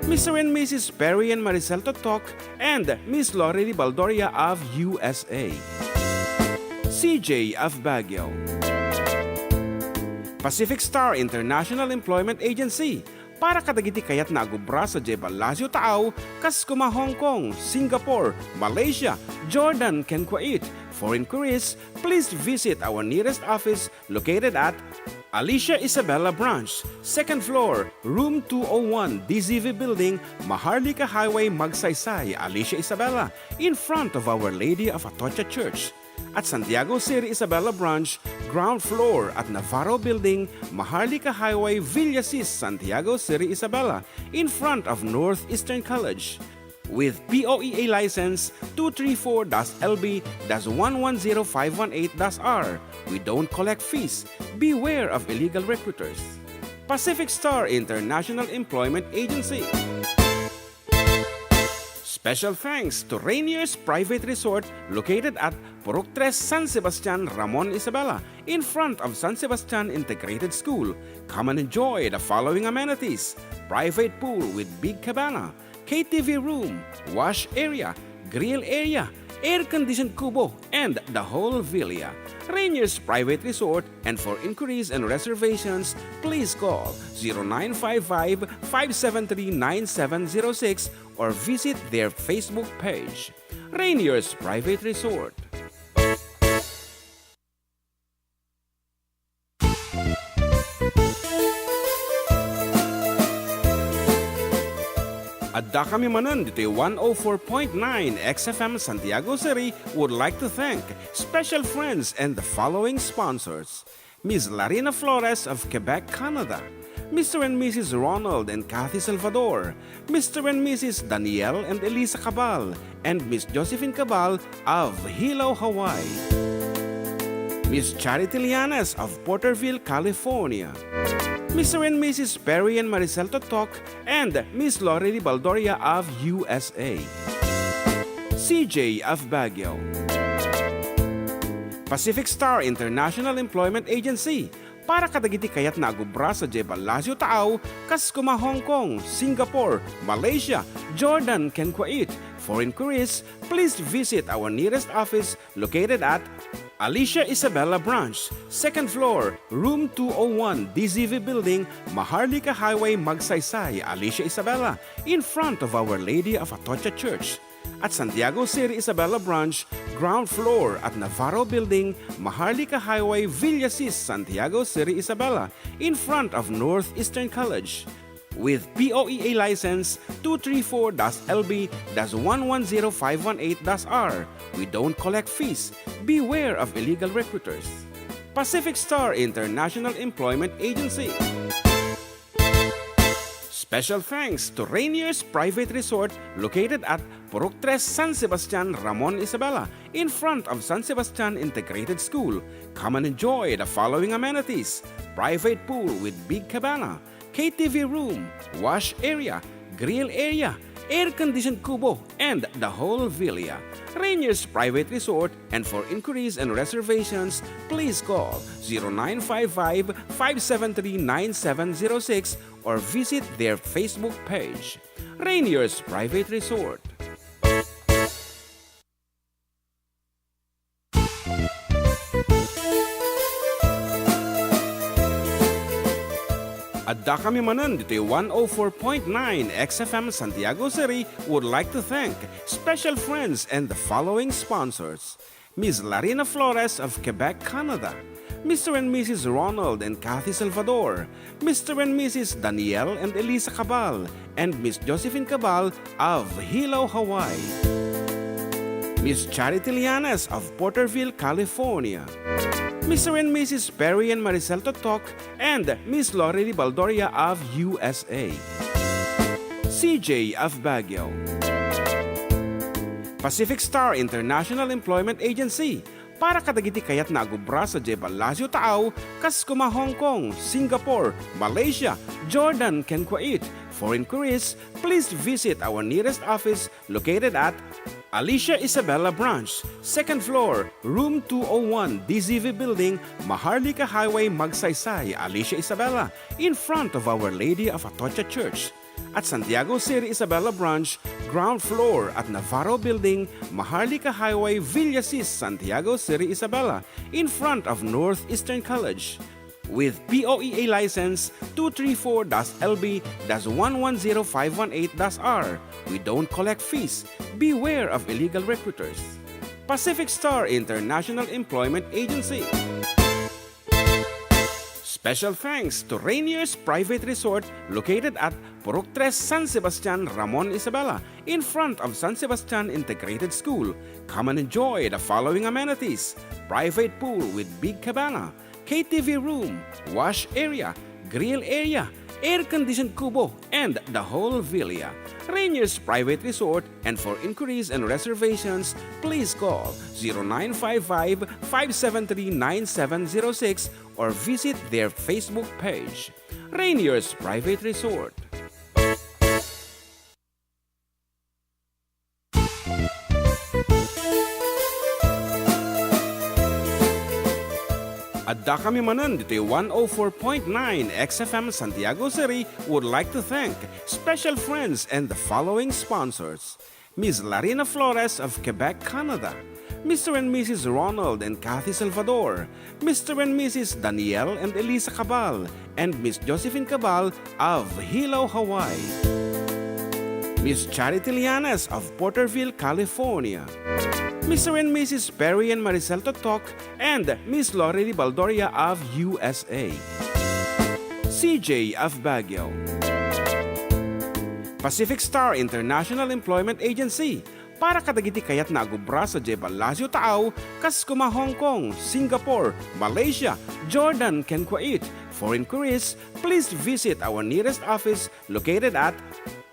Mr. and Mrs. Perry and Maricel Totok, and Miss Lori Baldoria of USA. CJ of Baguio. Pacific Star International Employment Agency, para kadagiti kayat na agubra sa Jebel Lazio Taaw, kas kuma Hong Kong, Singapore, Malaysia, Jordan, ken Kuwait. For inquiries, please visit our nearest office located at Alicia Isabella Branch, 2nd floor, room 201, DZV Building, Maharlika Highway, Magsaysay, Alicia Isabella, in front of Our Lady of Atocha Church. At Santiago City Isabella Branch, ground floor at Navarro Building, Maharlika Highway, Villasis, Santiago City Isabella, in front of Northeastern College. With POEA license 234-LB-110518-R. We don't collect fees. Beware of illegal recruiters. Pacific Star International Employment Agency. Special thanks to Rainier's Private Resort located at Purok 3 San Sebastian, Ramon Isabela, in front of San Sebastian Integrated School. Come and enjoy the following amenities: private pool with big cabana, KTV room, wash area, grill area, air-conditioned kubo, and the whole villa. Rainier's Private Resort, and for inquiries and reservations, please call 0955-573-9706 or visit their Facebook page. Rainier's Private Resort. Adda kami Manen dito 104.9 XFM Santiago City would like to thank special friends and the following sponsors: Ms. Larina Flores of Quebec, Canada, Mr. and Mrs. Ronald and Kathy Salvador, Mr. and Mrs. Danielle and Elisa Cabal, and Miss Josephine Cabal of Hilo, Hawaii, Miss Charity Lianes of Porterville, California, Mr. and Mrs. Perry and Maricel Totok, and Miss Lori Baldoria of USA. CJ of Baguio. Pacific Star International Employment Agency, para kadagiti kayat na agubra sa Jebel Lazio Taaw, kas kuma Hong Kong, Singapore, Malaysia, Jordan, ken Kuwait. For inquiries, please visit our nearest office located at Alicia Isabella Branch, 2nd floor, room 201, DZV Building, Maharlika Highway, Magsaysay, Alicia Isabella, in front of Our Lady of Atocha Church. At Santiago City Isabella Branch, ground floor at Navarro Building, Maharlika Highway, Villasis, Santiago City Isabella, in front of Northeastern College. With POEA license 234-LB-110518-R. We don't collect fees. Beware of illegal recruiters. Pacific Star International Employment Agency. Special thanks to Rainier's Private Resort located at Purok 3 San Sebastian, Ramon Isabela, in front of San Sebastian Integrated School. Come and enjoy the following amenities: private pool with big cabana, KTV room, wash area, grill area, air-conditioned kubo, and the whole villa. Rainier's Private Resort, and for inquiries and reservations, please call 0955-573-9706 or visit their Facebook page. Rainier's Private Resort. Adda kami Manen dito 104.9 XFM Santiago City would like to thank special friends and the following sponsors: Ms. Larina Flores of Quebec, Canada, Mr. and Mrs. Ronald and Kathy Salvador, Mr. and Mrs. Danielle and Elisa Cabal, and Miss Josephine Cabal of Hilo, Hawaii, Miss Charity Lianes of Porterville, California, Mr. and Mrs. Perry and Maricel Totok, and Miss Lori Baldoria of USA. CJ of Baguio. Pacific Star International Employment Agency, para kadagiti kayat na agubra sa Jebel Lazio Taaw, kas kuma Hong Kong, Singapore, Malaysia, Jordan, ken Kuwait. For inquiries, please visit our nearest office located at Alicia Isabella Branch, 2nd floor, room 201, DZV Building, Maharlika Highway, Magsaysay, Alicia Isabella, in front of Our Lady of Atocha Church. at Santiago City Isabela Branch, ground floor at Navarro Building, Maharlika Highway, Villasis, Santiago City Isabela, in front of Northeastern College. With POEA license 234-LB-110518-R. We don't collect fees. Beware of illegal recruiters. Pacific Star International Employment Agency. Special thanks to Rainier's Private Resort located at Purok 3 San Sebastian, Ramon, Isabela, in front of San Sebastian Integrated School. Come and enjoy the following amenities: private pool with big cabana, KTV room, wash area, grill area, air-conditioned kubo, and the whole villa. Rainier's Private Resort, and for inquiries and reservations, please call 0955-573-9706 or visit their Facebook page. Rainier's Private Resort. Adda kami Manen dito 104.9 XFM Santiago City would like to thank special friends and the following sponsors: Ms. Larina Flores of Quebec, Canada, Mr. and Mrs. Ronald and Kathy Salvador, Mr. and Mrs. Danielle and Elisa Cabal, and Miss Josephine Cabal of Hilo, Hawaii, Miss Charity Lianes of Porterville, California, Mr. and Mrs. Perry and Maricel Totok, and Miss Lori Baldoria of USA, CJ of Baguio, Pacific Star International Employment Agency, para kadagiti kayat na agubra sa Jebel Lazio Taaw, Kaskuma, Hong Kong, Singapore, Malaysia, Jordan, ken Kuwait. For inquiries, please visit our nearest office located at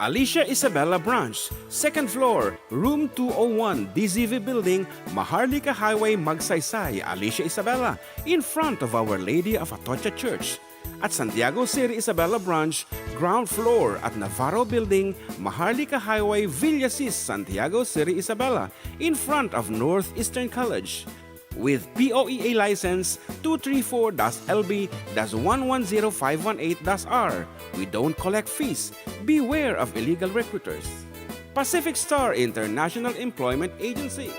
Alicia Isabela Branch, 2nd floor, room 201, DZV Building, Maharlika Highway, Magsaysay, Alicia Isabela, in front of Our Lady of Atocha Church. At Santiago City Isabela Branch, ground floor at Navarro Building, Maharlika Highway, Villasis, Santiago City Isabela, in front of Northeastern College. With POEA license 234-LB-110518-R. We don't collect fees. Beware of illegal recruiters. Pacific Star International Employment Agency.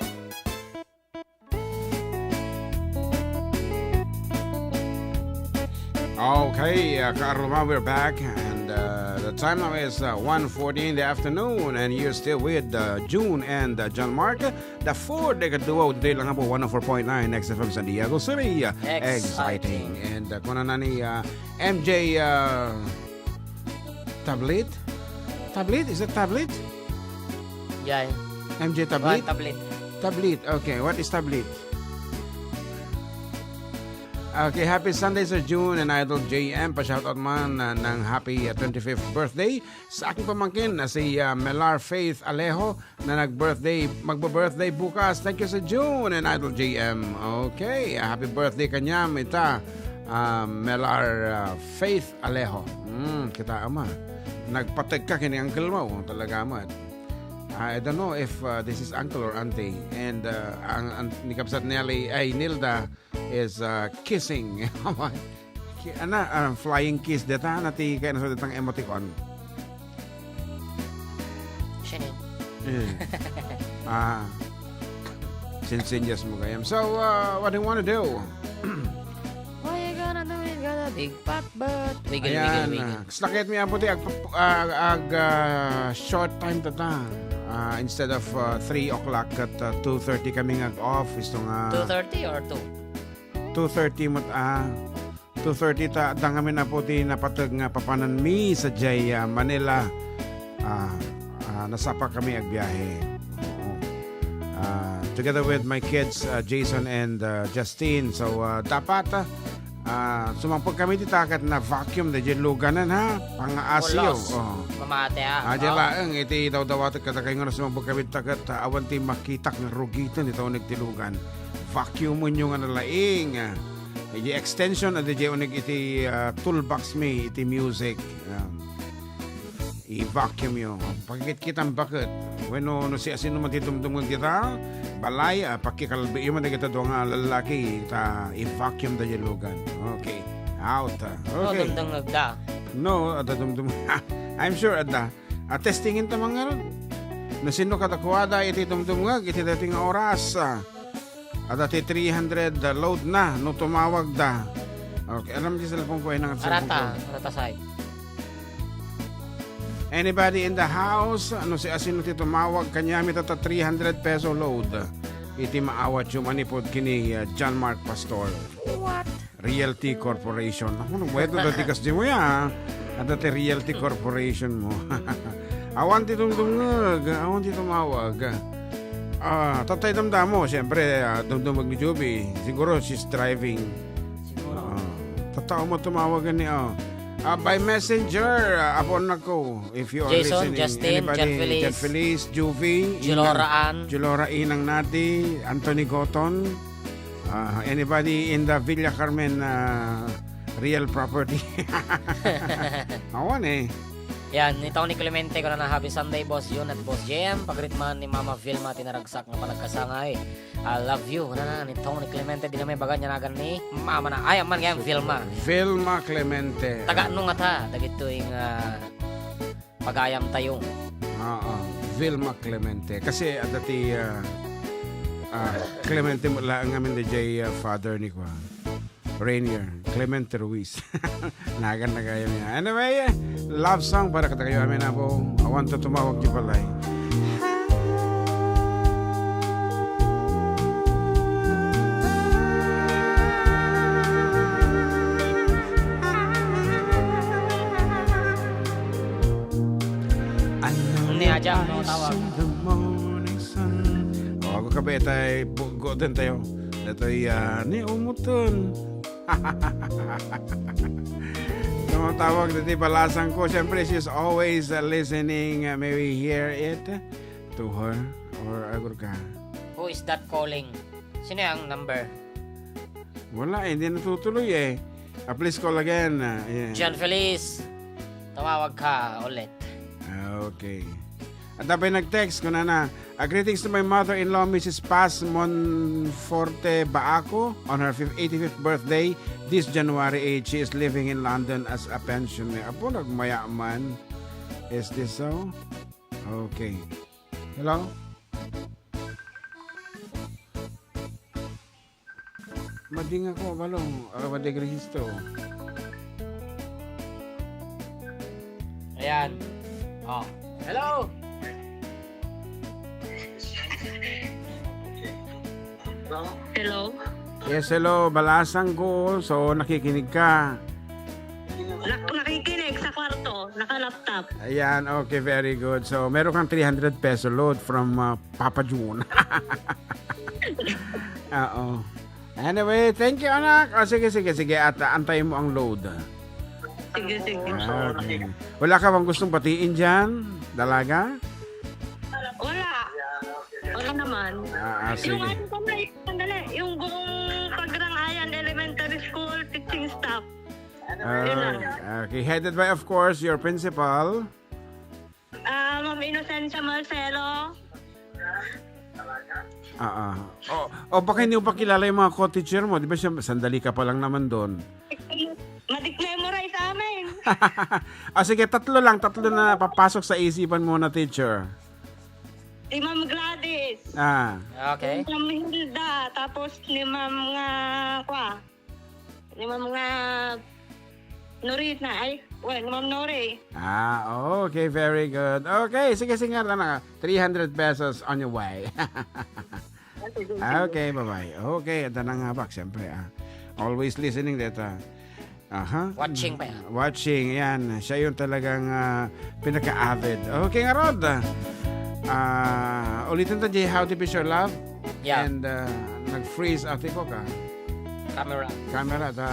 Okay, Karuma, we're back, and the time now is 1:40 in the afternoon, and you're still with June and John Mark, the fourth duo today lang po 104.9 XFM San Diego City. Exciting. And kuna na ni MJ tablet? Tablet? Is it tablet? Yeah. MJ tablet? Tablet. Tablet. Okay, what is tablet? Okay, happy Sunday Sir June and Idol JM. Pa-shoutout man ng happy 25th birthday sa aking pamangkin na si Melar Faith Alejo na magba-birthday bukas. Thank you Sir June and Idol JM. Okay, happy birthday kanya mita Melar Faith Alejo. Kita ama. Nagpatag ka kini uncle mo talaga ama. I don't know if this is uncle or auntie. And ang ni Kapsat Nelly ay Nilda is kissing. Flying kiss data nati kaya nasa datang emoticon. Shani. Sinsinyas mo kayam. So, what do you want to do? What you gonna do? You got a big fat butt. Wiggle, Ayan, wiggle, wiggle. slakit mo yan puti short time tata. Instead of 3 o'clock at 2:30 kami off. Isto nga 2:30 or 2? 2:30 mo 2:30 ta kami na puti napatag nga papanan mi sa Jay Manila. Nasapa kami agbiyahe. Together with my kids Jason and Justine. So dapat sumampag kami ditakat na vacuum na dyan luganan ha. Pang-asyo. Mamate ha. Dyan laang iti daw-dawat katakay nga na sumampag kami ditakat awan ti makitak ng rugitan ito nagtilugan. Vacuum mo nyo nga nalaing. Iti extension at dyan unig iti toolbox me iti music. I-vacuum yun. Pagkikit ang bakit. Bueno, no si asin naman titumtumang kita, balay, pakikalbi yung man kita doon nga lalaki, i-vacuum da yalugan. Okay. Out. Okay. Magandang nagda. No, Adda dumdum. I'm sure, Adda. Testingin ta mga ron. Na sino katakuada iti dumdumngag iti dating oras. Adda ti 300 load na no tumawag da. Okay, alam di cellphone ko ay nang cellphone ko. Arata side. Anybody in the house? Ano si asino ti tumawag kanya mi tata 300 peso load. Iti maawat yung manipod kini John Mark Pastor. What? Realty Corporation. Ako nung wedo dati kas di mo ya. At dati Realty Corporation mo. Awan ti dumdumngag. Awan ti tumawag. Tatay damdamo. Siyempre, dumdumag ni Joby. Siguro she's driving. Siguro. Tatao mo tumawagan ni by messenger upon ako if you are Jason, listening. Justin, Anybody, Jan Feliz, Juvie, Julora Inang Nati, Anthony Goton, anybody in the Villa Carmen real property. Awan eh. Yan, nitaw ni Clemente ko na happy Sunday, Boss Yun at Boss JM. Pagritman ni Mama Vilma, tinaragsak nga palagkasangay. I love you. Na nitaw ni Clemente, di na may baga niya nagan ni Mama na. Ay, man ngayon, Vilma. Vilma Clemente. Taga nung ata, dagito yung pagayam tayong. Vilma Clemente. Kasi at dati Clemente mula ang amin DJ father ni ko. Rainier, Clemente Ruiz. Nagan na kayo niya. Anyway, love song para kata kayo amin na po. I want to tumawag niyo pala eh. Niadya, no tawag. Ako kabe tayo, goden tayo. Ito'y ni umuton. Tumatawag dati balasan ko. Siyempre, she's always listening. May we hear it to her or agur ka? Who is that calling? Sino yung number? Wala, hindi natutuloy eh. Please call again. Yeah. John Feliz, tumawag ka ulit. Okay. At tapos nag-text ko na greetings to my mother-in-law, Mrs. Paz Monforte Baaco, on her 85th birthday this January 8. She is living in London as a pensioner. Apo, nagmayaman. Is this so? Okay. Hello? Mading ako, balong. Mading rehisto. Ayan. Oh. Hello! Hello? Yes, hello. Balasang ko. So, nakikinig ka. Nakikinig sa kwarto, naka-laptop. Ayan, okay, very good. So, meron kang 300 peso load from Papa June. Oo. Anyway, thank you, anak. Sige. At antayin mo ang load. Sige. Okay. Wala ka bang gustong batiin dyan? Dalaga? Wala naman. Sige. Yung ano pa sandali, yung buong Pagrangayan Elementary School teaching staff. Okay, headed by, of course, your principal. Ma'am Inocencia Marcelo. Baka hindi mo pa kilala yung mga co-teacher mo. Di ba siya, sandali ka pa lang naman doon. Madik-memorize amin. Sige, tatlo na papasok sa isipan mo na teacher. Si Ma'am Gladys. Okay. Si Ma'am Hilda. Tapos ni Ma'am ni Ma'am Norita. Ni Ma'am Nori. Okay, very good. Okay, sige na. 300 pesos on your way. Okay, bye-bye. Okay, ito na nga bak, siyempre. Always listening data. Watching pa yan. Watching, yan. Siya yung talagang pinaka-avid. Okay nga, Rod. Ulitin to, Jay, how to be your love? Yeah. And nag-freeze out ko ka. Camera.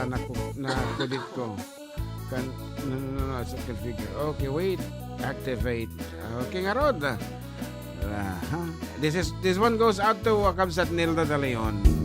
Nakudit ko. No, it's a configure. Okay, wait. Activate. Okay nga, Rod. This one goes out to Kabsat Nilda de Leon.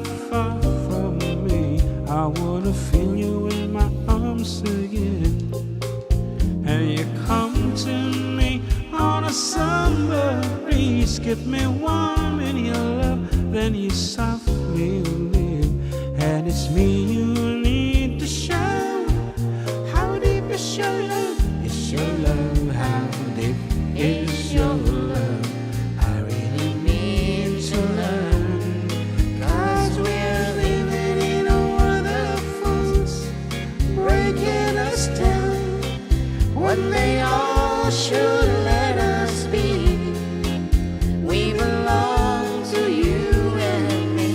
far, far from me. I wanna feel you in my arms again. And you come to me on a summer breeze, keep me warm in your love, then you softly leave. And it's me you need to show. How deep is your love? It's your love. How deep is your love? I really need to learn. 'Cause we're living in a world of fools, breaking us down when they all should let us be. We belong to you and me.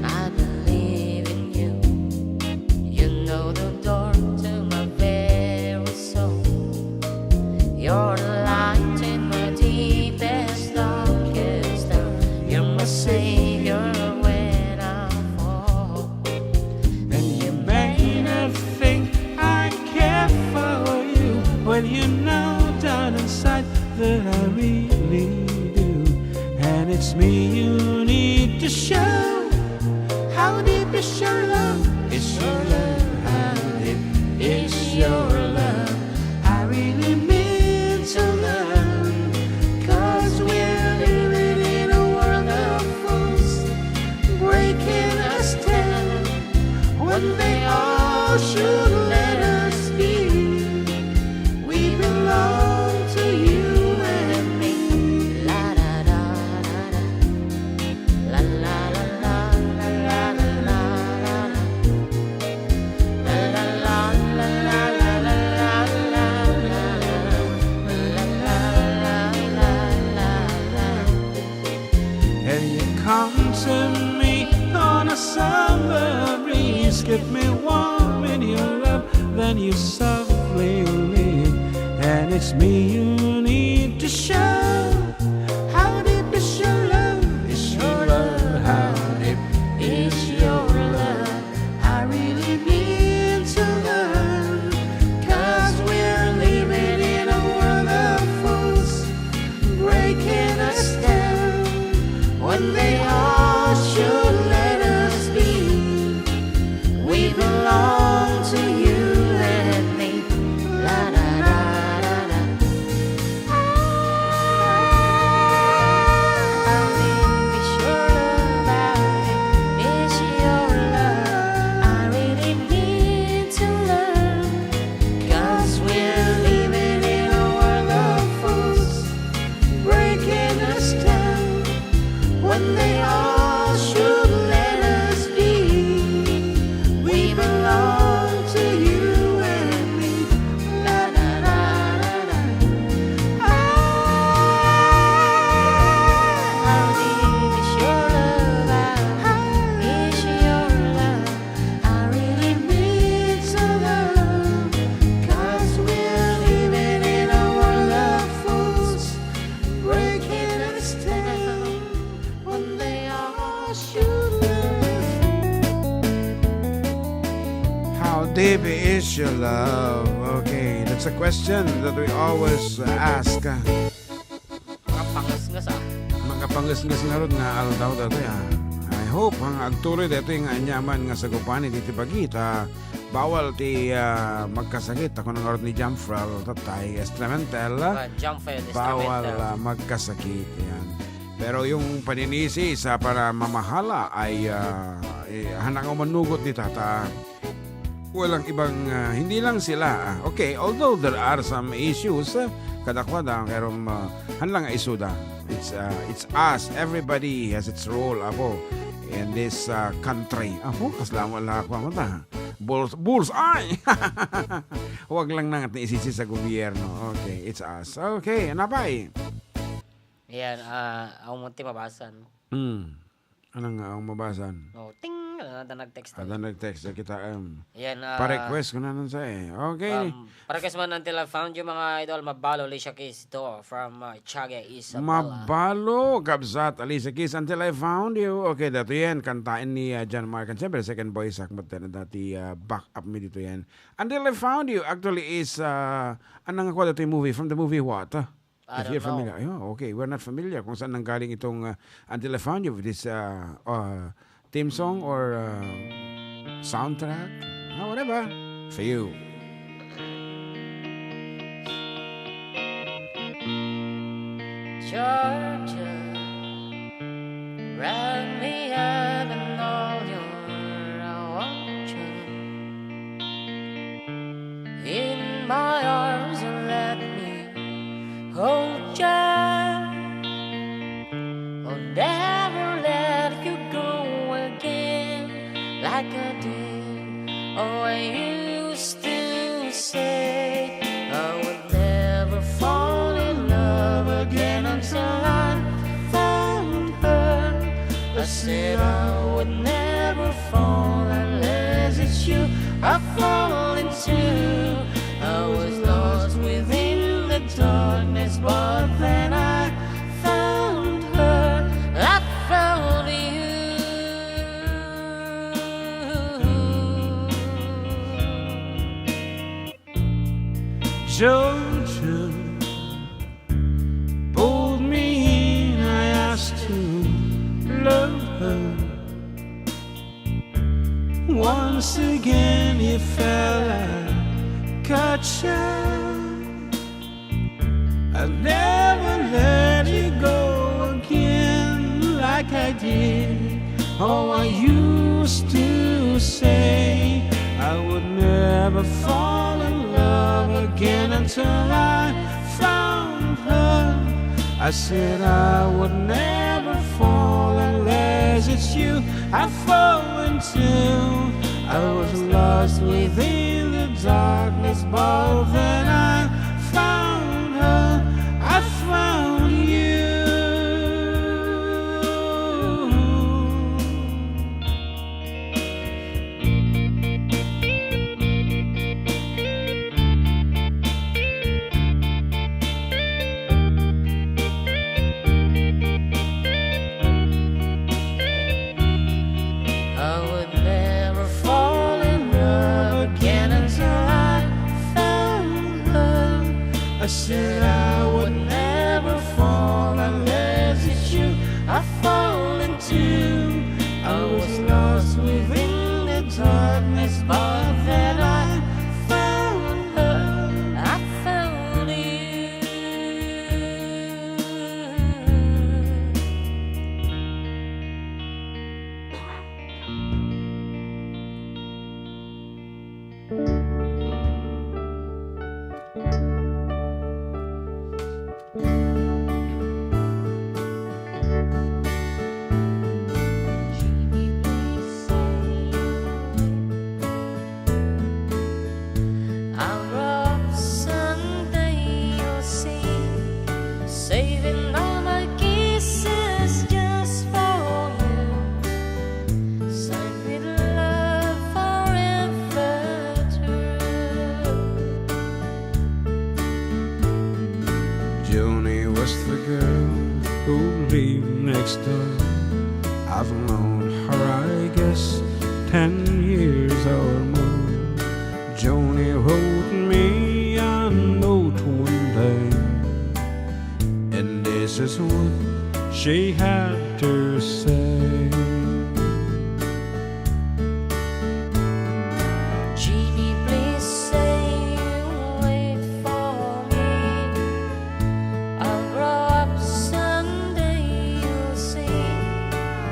I believe in you. You know the door to my very soul. You're the light in my deepest, darkest hour. You're my savior when I fall. And you may not think I care for you, when you know down inside that I really do. And it's me you need to show. How deep is your love? It's your love. How deep is your love? I really mean to learn. 'Cause we're living in a world of fools, breaking us down when they all should let us be. We belong to you and me. La da da da da. La la la la la la la la la. La la la la la la la la la. La la la la la. And you come to me on a summer breeze, keep me warm in your love, then you softly leave. And it's me you need to show. How deep is your love? Is your love? How deep is your love? I really need to learn. 'Cause we're living in a world of fools, breaking us down when they all should let us be. We belong to you and me. La da da da da. How deep is your love? How deep is your love? I really need to learn. 'Cause we're living in a world of fools, breaking us down when they all should let us be. We belong to you and me. La da da da da. How deep is your love? How is your love? I really need to learn. 'Cause we're living in a world of fools, breaking us down when they all should let. How deep is your love? Okay, that's a question that we always ask. Kapangas-ngas ah. Mga pangas-ngas nga ron nga aldaw dato ya. I hope ang agtuloy dato yung anyaman nga sagupani dito bagita. Bawal ti magkasakit. Ako nang aron ni Jamfral tatay Estramental. Jump fed, Bawal instrumental. magkasakit yan. Pero yung paninisi sa para mamahala ay hanang manugot ni tata. Walang ibang hindi lang sila. Okay, although there are some issues kadakwada pero hanlang isuda. It's us. Everybody has its role apo in this country. Apo kasama wala ako mata. Bulls eye. Huwag lang nang isisi sa gobyerno. Okay, it's us. Okay, napay. Yan, ako munti mabasan. Anong nga ang mabasan? No, ting! Ada nag-text. Ada nag-text na kita. Yan, Pa-request ko na nun sa Okay. pa-request man until I found you mga idol, Mabalo, Alicia Keys to from Chaga, Isabela. Mabalo, Kabsat, Alicia Keys, Until I Found You. Okay, dato yan. Kantain ni John Mark. And siyempre, second voice sakmat na dati back up me dito yan. Until I Found You actually is, anong ako dito yung movie? From the movie what? I If you're don't know. familiar. Okay, we're not familiar kung saan nanggaling itong Until I Found You with this theme song or soundtrack, whatever, for you. Georgia, wrap me up in all your I want you in my arms and let me hold you. I'll never let you go again like I did. Oh, I used to say I would never fall in love again until I found her. I said I would never fall unless it's you I fall into. I was lost within the darkness, but then I found her. I found you. Georgia pulled me in, I asked to love her. Once again you felt like gotcha. I'll never let you go again like I did. Oh, I used to say I would never fall in love again until I found her. I said I would never fall unless it's you I fall into. I was lost within the darkness, but then I found her. I found you. I would never fall in love again until I found her. I said I would never fall unless it's you I fall into. I was lost within the darkness, but then I found her. I found you. I'll rock Sunday, you'll see, saving all my kisses just for you. Signed with love forever true. Joni was the girl who lived next door. I've known her, I guess, 10 years or more. Joni wrote me a note one day, and this is what she had to say. Jeannie, please say you'll wait for me. I'll grow up someday, you'll see,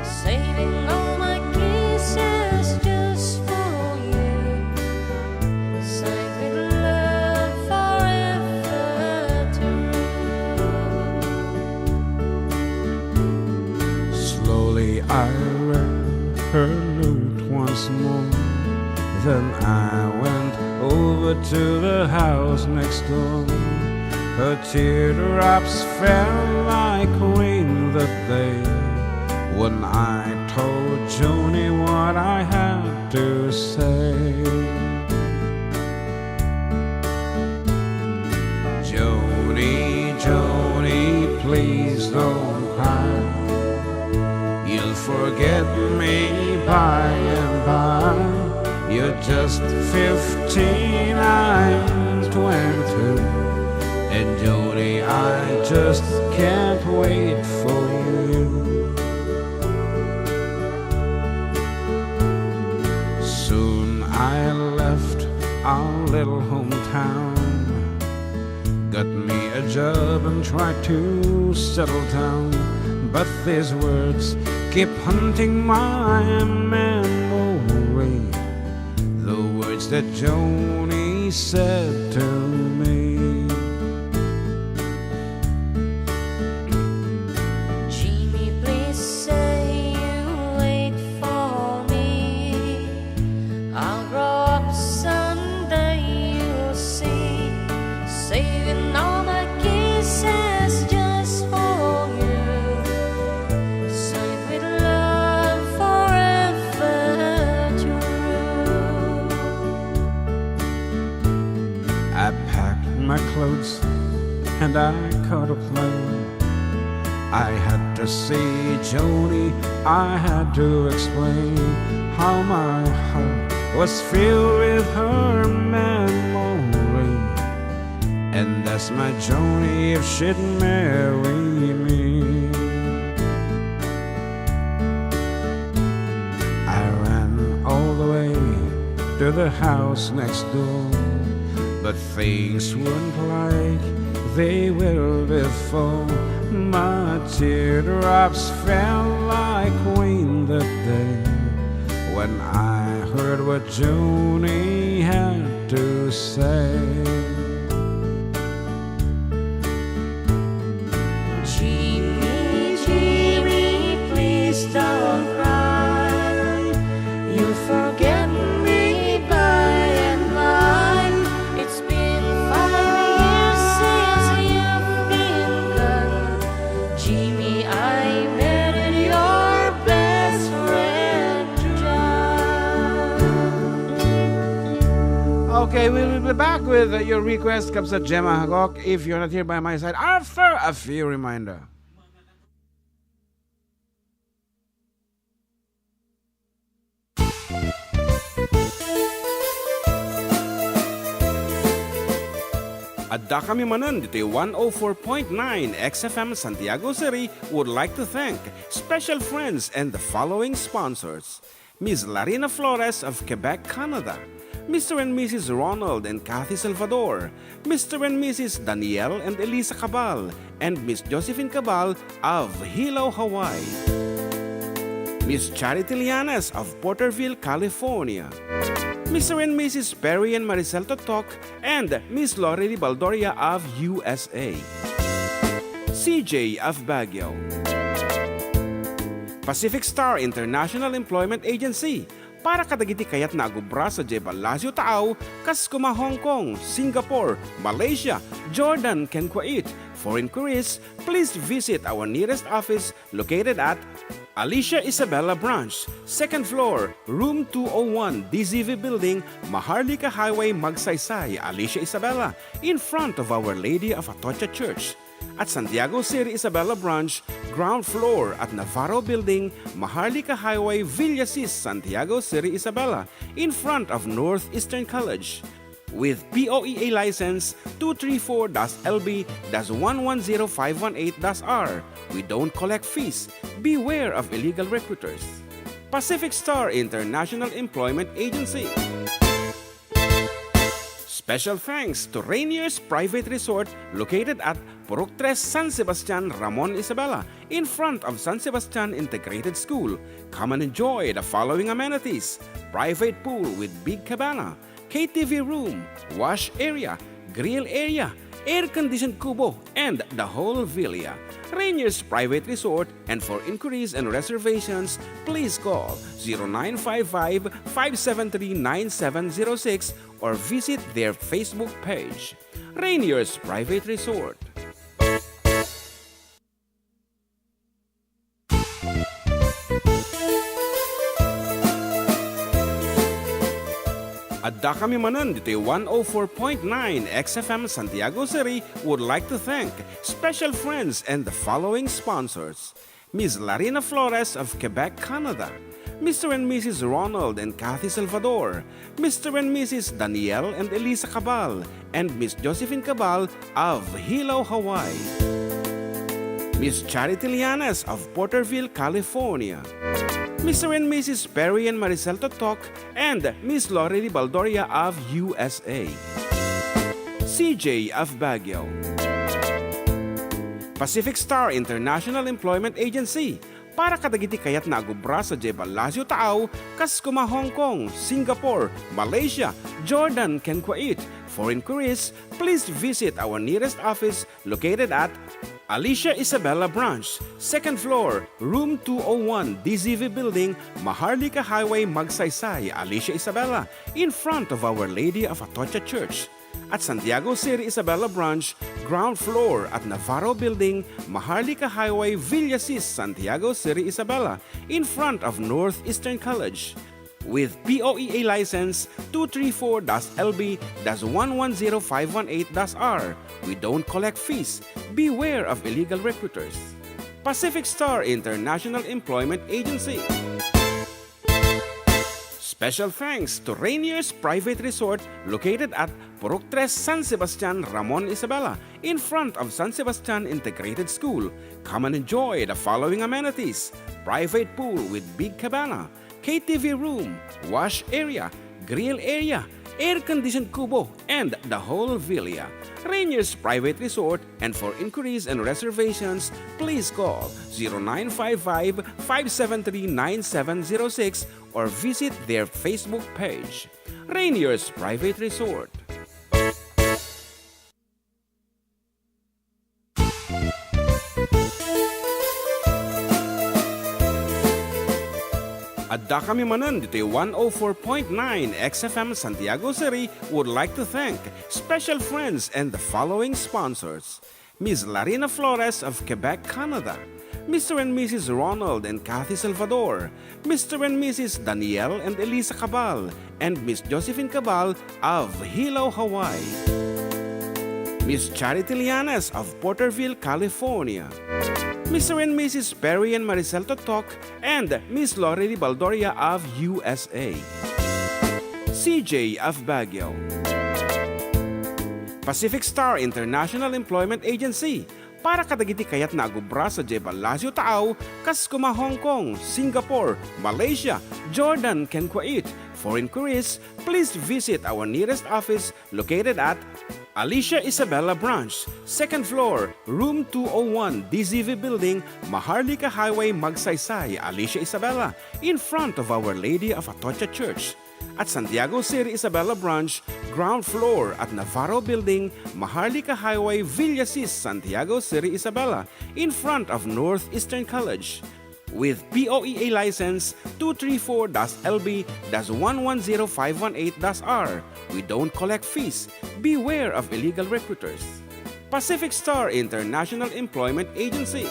saving all my kisses just for you. Signed with love forever true. Slowly I read her note once more. Then I went over to the house next door. Her teardrops fell like rain that day when I told Joni what I had to say. Joni, Joni, please don't cry. You'll forget me by and by. You're just 15, I'm 22. And Joni, I just can't wait for you. Soon I left our little hometown, got me a job and tried to settle down. But these words keep hunting my memory, the words that Joni said to me. Jimmy, please say you wait for me. I'll grow up someday, you'll see. Saving all my kisses just for you. Signed with love forever true. I packed my clothes and I caught a plane. I had to see Joni, I had to explain how my heart was filled with her memory. And that's my Joni if she'd marry me. I ran all the way to the house next door, but things weren't like they were before. My teardrops fell like rain that day when I heard what Joni had to say. Jimmy, Jimmy, please don't cry. You'll forget me by and by. It's been 5 years since you've been gone. Jimmy, I married your best friend, John. Okay, we'll be back with your request, Kapsa Gemma Hagok, if you're not here by my side, after a few reminder. Adda kami Manen dito 104.9 XFM Santiago City would like to thank special friends and the following sponsors. Ms. Larina Flores of Quebec, Canada. Mr. and Mrs. Ronald and Kathy Salvador. Mr. and Mrs. Danielle and Elisa Cabal. And Miss Josephine Cabal of Hilo, Hawaii. Miss Charity Lianas of Porterville, California. Mr. and Mrs. Perry and Maricel Totok, and Miss Lorely Baldoria of USA. CJ of Baguio. Pacific Star International Employment Agency, para kadagiti kayat na agubra sa Jebel Lazio Taaw, Kaskuma, Hong Kong, Singapore, Malaysia, Jordan, ken Kuwait. For inquiries, please visit our nearest office located at Alicia Isabella Branch, 2nd floor, room 201, DZV Building, Maharlika Highway, Magsaysay, Alicia Isabella, in front of Our Lady of Atocha Church. At Santiago City Isabella Branch, ground floor at Navarro Building, Maharlika Highway, Villasis, Santiago City Isabella, in front of Northeastern College. With POEA license 234-LB-110518-R. We don't collect fees. Beware of illegal recruiters. Pacific Star International Employment Agency. Special thanks to Rainier's Private Resort located at Purok 3, San Sebastian, Ramon Isabela, in front of San Sebastian Integrated School. Come and enjoy the following amenities: private pool with big cabana, KTV room, wash area, grill area, air-conditioned kubo, and the whole villa. Rainier's Private Resort, and for inquiries and reservations, please call 0955-573-9706 or visit their Facebook page. Rainier's Private Resort. Adda kami Manen dito 104.9 XFM Santiago City would like to thank special friends and the following sponsors. Ms. Larina Flores of Quebec, Canada. Mr. and Mrs. Ronald and Kathy Salvador. Mr. and Mrs. Danielle and Elisa Cabal. And Miss Josephine Cabal of Hilo, Hawaii. Miss Charity Lianas of Porterville, California. Mr. and Mrs. Perry and Maricel Totok, and Miss Lori Baldoria of USA. CJ of Baguio. Pacific Star International Employment Agency, para kadagiti kayat na agubra sa Jebel Lazio Taaw, kas kuma Hong Kong, Singapore, Malaysia, Jordan, ken Kuwait. For inquiries, please visit our nearest office located at Alicia Isabella Branch, 2nd floor, room 201, DZV Building, Maharlika Highway, Magsaysay, Alicia Isabella, in front of Our Lady of Atocha Church. At Santiago City Isabella Branch, ground floor at Navarro Building, Maharlika Highway, Villasis, Santiago City Isabella, in front of Northeastern College. With POEA license 234-LB-110518-R. We don't collect fees. Beware of illegal recruiters. Pacific Star International Employment Agency. Special thanks to Rainier's Private Resort located at Purok 3 San Sebastian, Ramon Isabela, in front of San Sebastian Integrated School. Come and enjoy the following amenities: private pool with big cabana, KTV room, wash area, grill area, air-conditioned kubo, and the whole villa. Rainier's Private Resort, and for inquiries and reservations, please call 0955-573-9706 or visit their Facebook page. Rainier's Private Resort. Adda kami Manen dito 104.9 XFM Santiago City would like to thank special friends and the following sponsors: Ms. Larina Flores of Quebec, Canada, Mr. and Mrs. Ronald and Kathy Salvador, Mr. and Mrs. Danielle and Elisa Cabal, and Miss Josephine Cabal of Hilo, Hawaii, Miss Charity Lianes of Porterville, California, Mr. and Mrs. Perry and Maricel Totok, and Miss Lori Baldoria of USA. CJ of Baguio. Pacific Star International Employment Agency, para kadagiti kayat na agubra sa Jebel Lazio Taaw, kas kuma Hong Kong, Singapore, Malaysia, Jordan, ken Kuwait. For inquiries, please visit our nearest office located at Alicia Isabella Branch, 2nd floor, room 201, DZV Building, Maharlika Highway, Magsaysay, Alicia Isabella, in front of Our Lady of Atocha Church. At Santiago City Isabella Branch, ground floor at Navarro Building, Maharlika Highway, Villasis, Santiago City Isabella, in front of Northeastern College. With POEA license 234-LB-110518-R. We don't collect fees. Beware of illegal recruiters. Pacific Star International Employment Agency.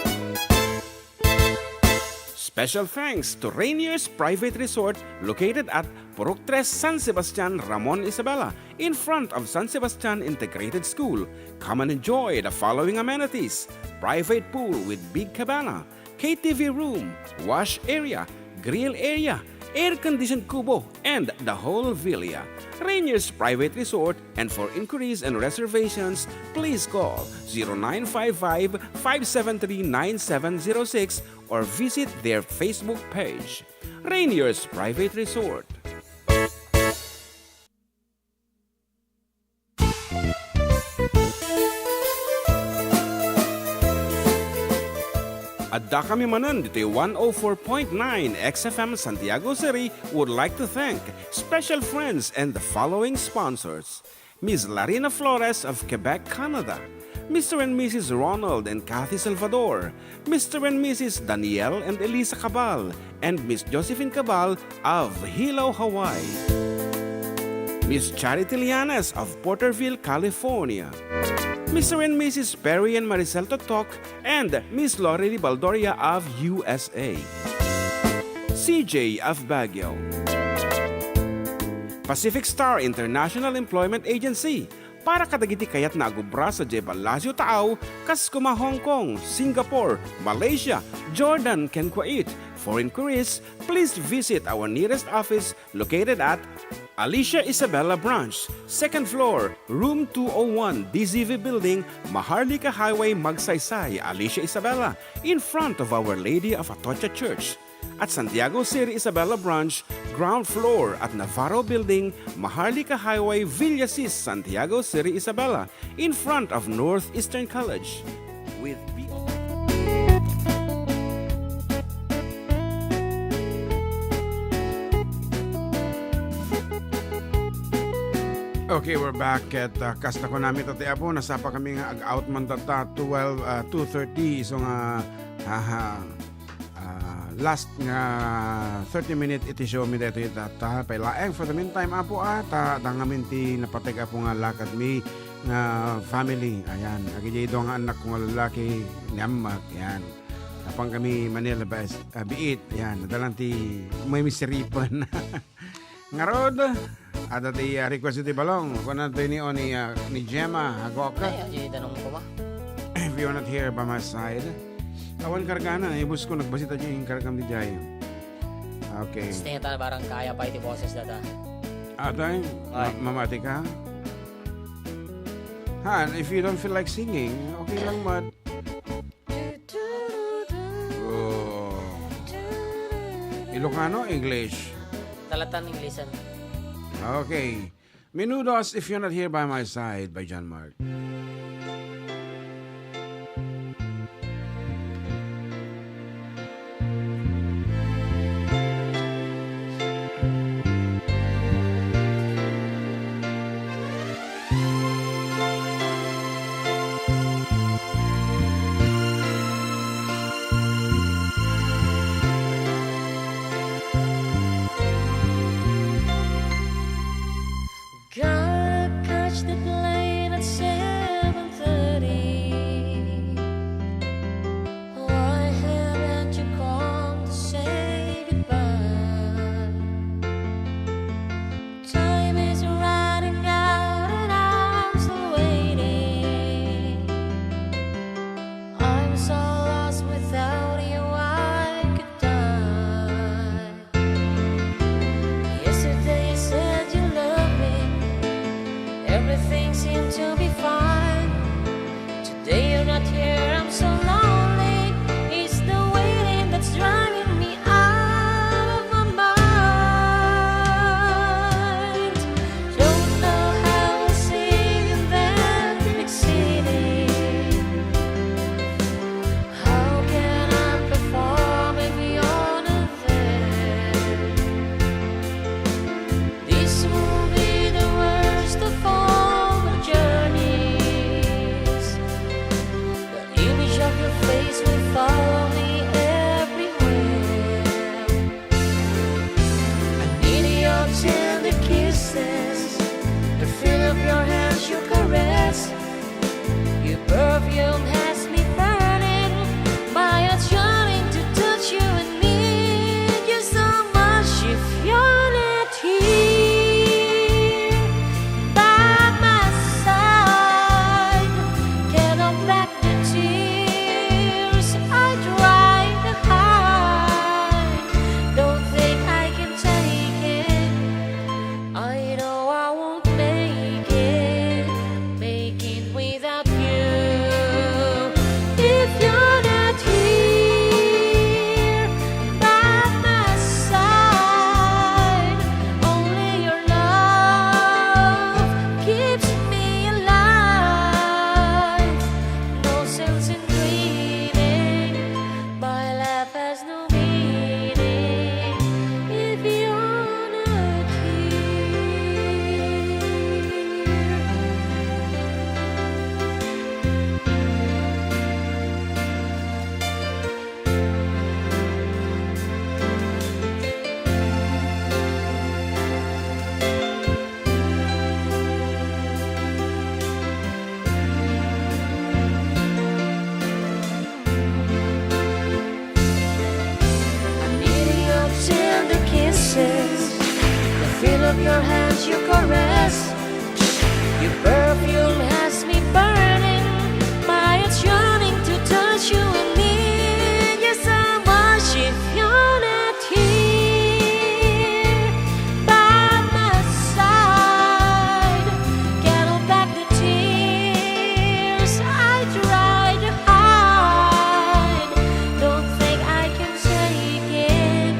Special thanks to Rainier's Private Resort located at Purok 3 San Sebastian, Ramon Isabela, in front of San Sebastian Integrated School. Come and enjoy the following amenities: private pool with big cabana, KTV room, wash area, grill area, air-conditioned kubo, and the whole villa. Rainier's Private Resort, and for inquiries and reservations, please call 0955-573-9706 or visit their Facebook page. Rainier's Private Resort. Adda kami Manen dito 104.9 XFM Santiago City would like to thank special friends and the following sponsors: Ms. Larina Flores of Quebec, Canada, Mr. and Mrs. Ronald and Kathy Salvador, Mr. and Mrs. Danielle and Elisa Cabal, and Miss Josephine Cabal of Hilo, Hawaii, Miss Charity Lianes of Porterville, California, Mr. and Mrs. Perry and Maricel Totok, and Miss Lori Baldoria of USA. CJ of Baguio. Pacific Star International Employment Agency, para kadagiti kayat na agubra sa Jebel Lazio Taaw, kas kuma Hong Kong, Singapore, Malaysia, Jordan, ken Kuwait. For inquiries, please visit our nearest office located at Alicia Isabella Branch, 2nd floor, room 201, DZV Building, Maharlika Highway, Magsaysay, Alicia Isabella, in front of Our Lady of Atocha Church. at Santiago City Isabela Branch, ground floor at Navarro Building, Maharlika Highway, Villasis, Santiago City Isabela, in front of Northeastern College. With Okay, we're back at kasta ko namin tati apo. Nasapa kami nga ag-out man tata 2:30. So nga last nga 30-minute iti show mi dito tata. Pailaeng for the meantime apo ta dangamin ti napateg apo nga lakad mi nga family. Ayan, agijay do nga anak ko nga lalaki nyamak. Ayan. Apang kami Manila biit. Ayan, nadalan ti may misiripan. Ngarod, ada ti request ti balong. Kung nato ni Gemma, Hagoka. Ay, aja tanong ko ba? If you're not here by my side, kawan kargana, ibus ko nagbasita dyan yung kargam di Jay. Okay. Stay ta barang kaya pa iti boses data. Atay, Ay. mamati ka? Han, if you don't feel like singing, okay lang mat. Oh. Ilocano, English. Talatan Inglesan. Okay. Menudos, If You're Not Here by My Side by John Mark. Gotta catch the plane at 7:30. Why haven't you come to say goodbye? Time is running out and I'm still waiting. I'm so lost without you, I could die. Yesterday you said you loved me. Everything seemed to be fine. Today you're not here, I'm so lonely. It's the waiting that's driving me out of my mind. Don't know how I'll see in that big city. How can I perform if you're not there? This will be the worst of all the journeys. The image of your face will follow me everywhere. I need your tender kisses, the feel of your hands, your caress. Your perfume has me burning, my heart's yearning to touch you and need you so much. If you're not here by my side, can hold back the tears I try to hide. Don't think I can take it. I know I won't make it without you. If you're not here by my side, only your love keeps me alive. No sense in dreaming, my life has no meaning if you're not here. I need your tender kisses, the feel of your hands, your caress. Your perfume has me burning, my heart's yearning to touch you and need you so much. If you're not here by my side, can hold back the tears I try to hide. Don't think I can take it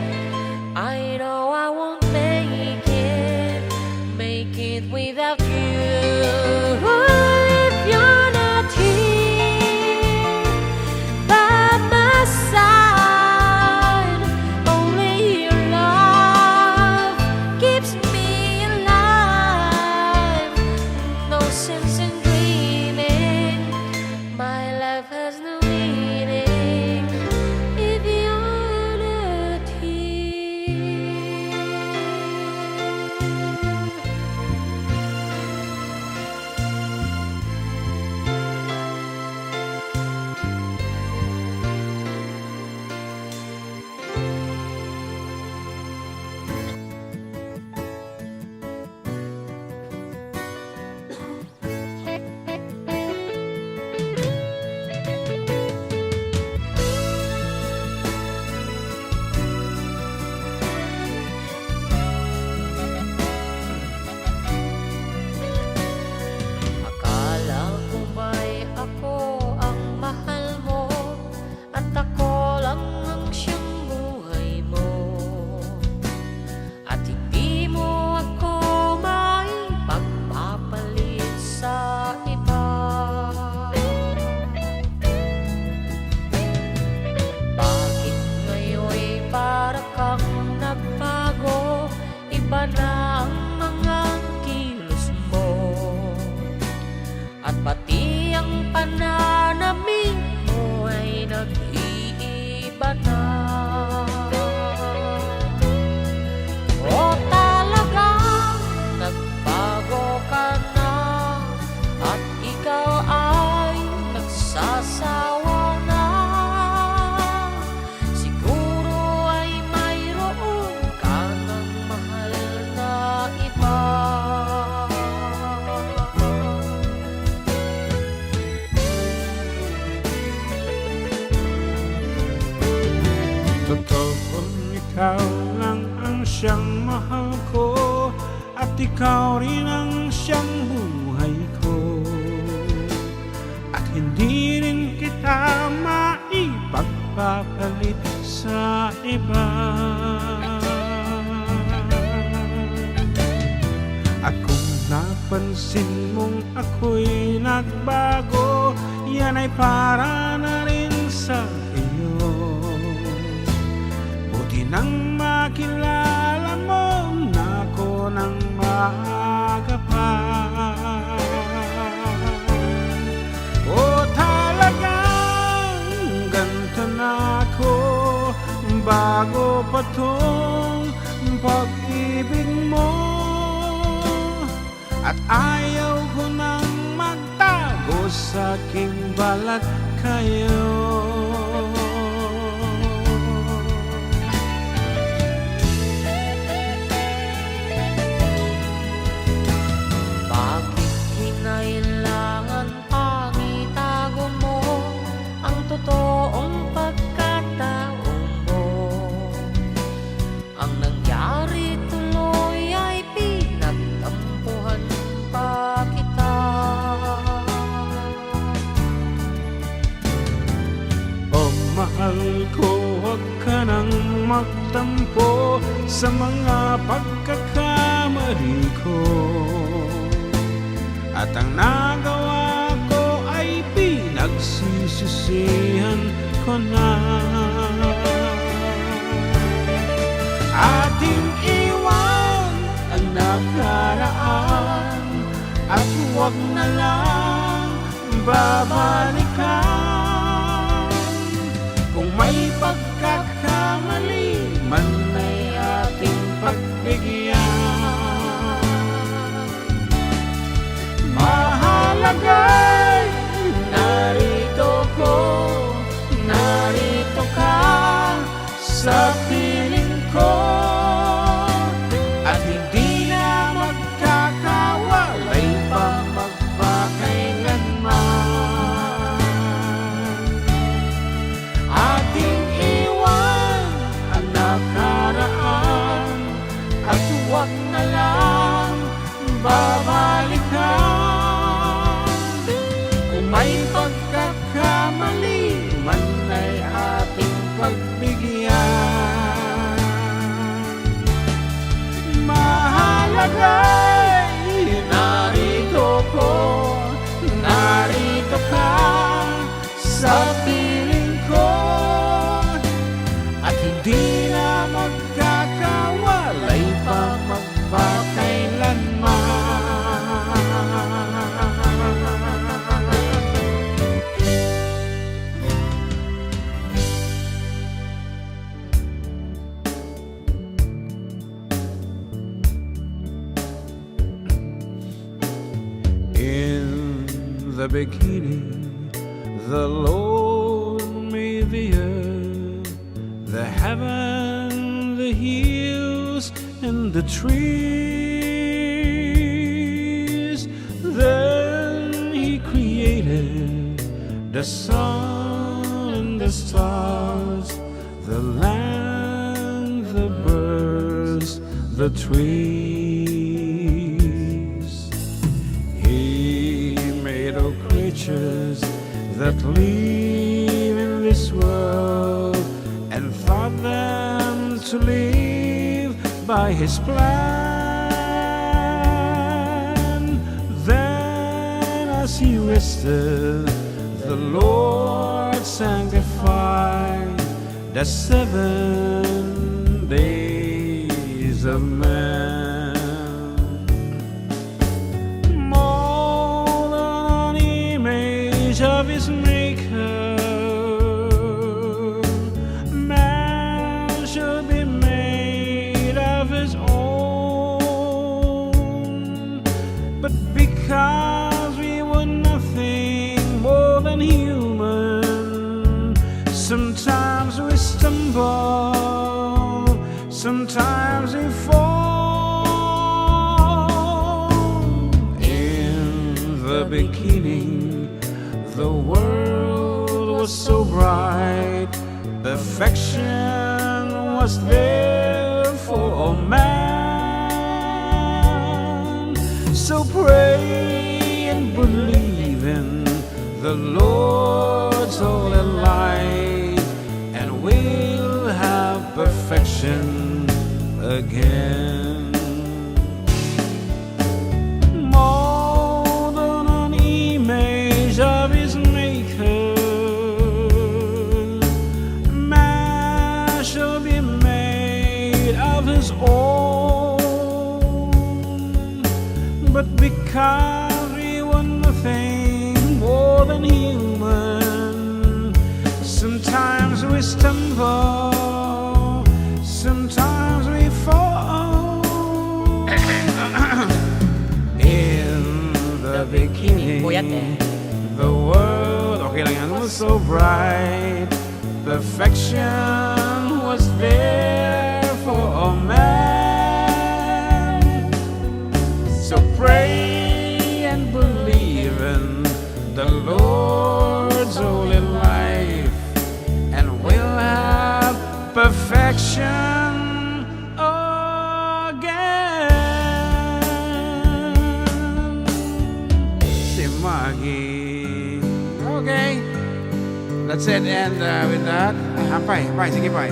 ikaw rin ang siyang buhay ko. At hindi rin kita maipagpapalit sa iba. At kung napansin mong ako'y nagbago, yan ay para na rin sa iyo. Buti nang makilala mo na ako ng maaga pa. O talagang ganito na ako, bago pa tong pag-ibig mo. At ayaw ko nang magtago sa aking balat kayo. Bakit kinailangan pang itago mo ang totoong pagkataon mo? Ang nangyari tuloy ay pinagtampuhan pa kita. Oh, mahal ko, huwag ka nang magtampo sa mga pagkakamali ko. At ang nagawa ko ay pinagsisisihan ko na. Ating iwan ang nakaraan at huwag na lang babalikan. Kung may pagkakamali man ay ating pagbigyan. Mahalaga'y narito ko, narito ka sa piling ko. At hindi na magkakawalay pa magpakailanman. Ating iwan ang nakaraan at huwag na lang babalikan. May pagkakamali man ay ating pagbigyan. Mahalaga'y narito ko, narito ka sa piling ko. At hindi na magkakawalay pa magpakailanman. The beginning, the Lord made the earth, the heaven, the hills, and the trees. Then He created the sun and the stars, the land, the birds, the trees. Creatures that live in this world and thought them to live by His plan. Then as He rested, the Lord sanctified the 7 days of man. Of His Maker, man should be made of His own. But because we were nothing more than human, sometimes we stumble, sometimes we fall. In the beginning, the world was so bright, perfection was there for all man. believe in the Lord's holy light, and we'll have perfection again. More than an image of his maker, man shall be made of his own. But because we were nothing more than human, sometimes we stumble, sometimes we fall. In the beginning, Puyat eh. the world, okay lang yan, was so bright. Perfection was there for a man. So pray and believe in the Lord's holy life, and we'll have perfection again. Si Maggie. Okay. That's it. And with that, bye. Bye. Sige, bye.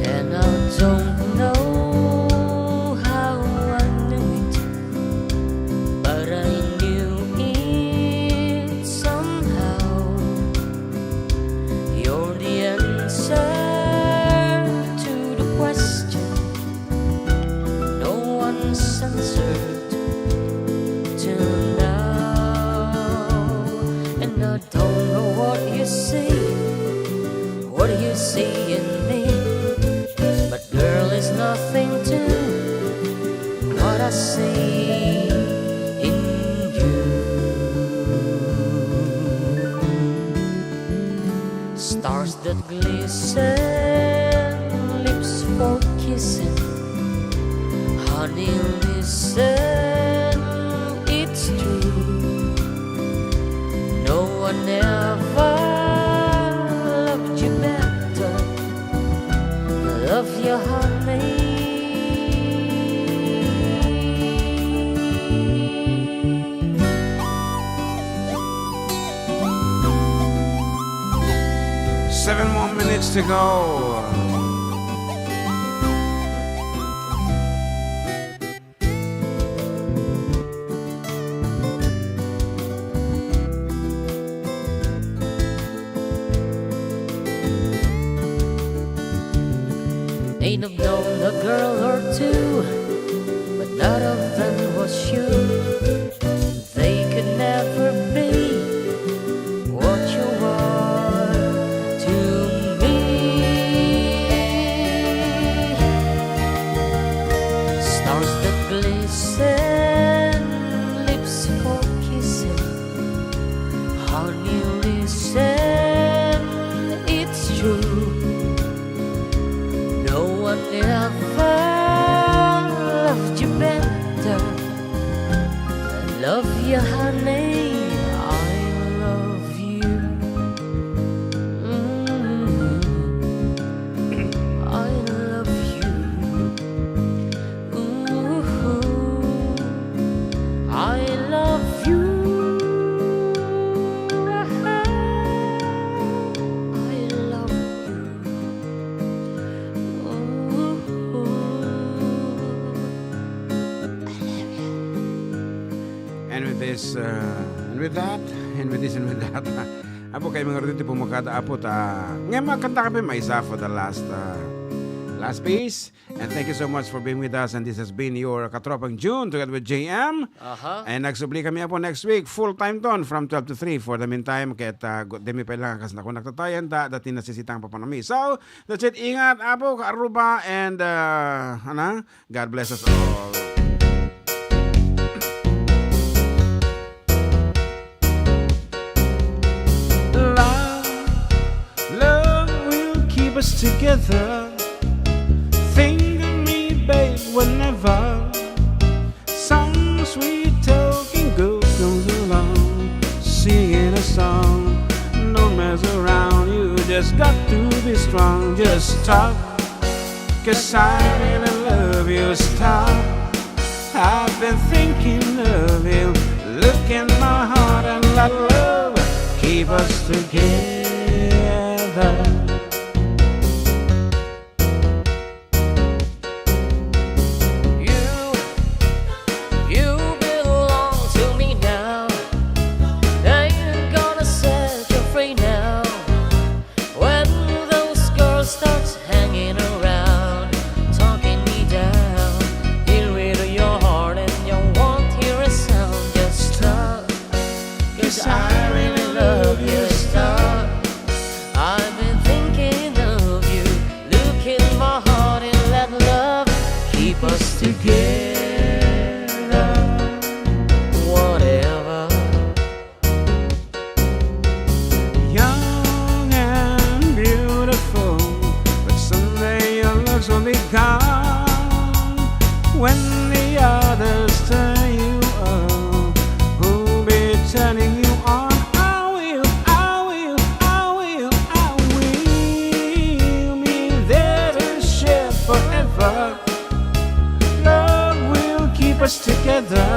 And I don't know how I knew it, but I knew it somehow. You're the answer to the question no one's answered till now. And I don't know what you see in me, but girl, is nothing to what I see in you. Stars that glisten, lips for kissing, honey, listen, it's true. No one ever loved you better. Love you, honey. Seven more minutes to go. Ain't have known a girl or two, but none of them was you. They could never be what you are to me. Stars that glisten, lips for kissing, honey, listen, it's true. No one ever loved you better. I love you, honey. I love you. I love you. I love you. I love you. And with this, and with that, and with this, and with that, apo kayo mga rito pumakada apo ta. Ngayon makanta kami may isa for the last piece. And thank you so much for being with us. And this has been your Katropang June together with JM. And nagsubli kami po next week. Full-time ton from 12 to 3. For the meantime, kahit demi pa lang kas na kung nagtatayan dati nasisitang pa panami. So, that's it. Ingat, apo, Aruba, and God bless us all. Love will keep us together. Think of me, babe, whenever some sweet 'cause I really love you. Stop. I've been thinking of you. Look in my heart and let love keep us together. You belong to me now. Ain't gonna set you free now. When those girls start hanging around, talking me down, hear it in your heart and you won't hear a sound. Just stop, 'cause I really love you. Stop. I've been thinking of you. Look in my heart and let love keep us together. Whatever. Young and beautiful, but someday your looks will be gone. When the others turn you on, who'll be turning you on? I will be there to share forever. Love will keep us together.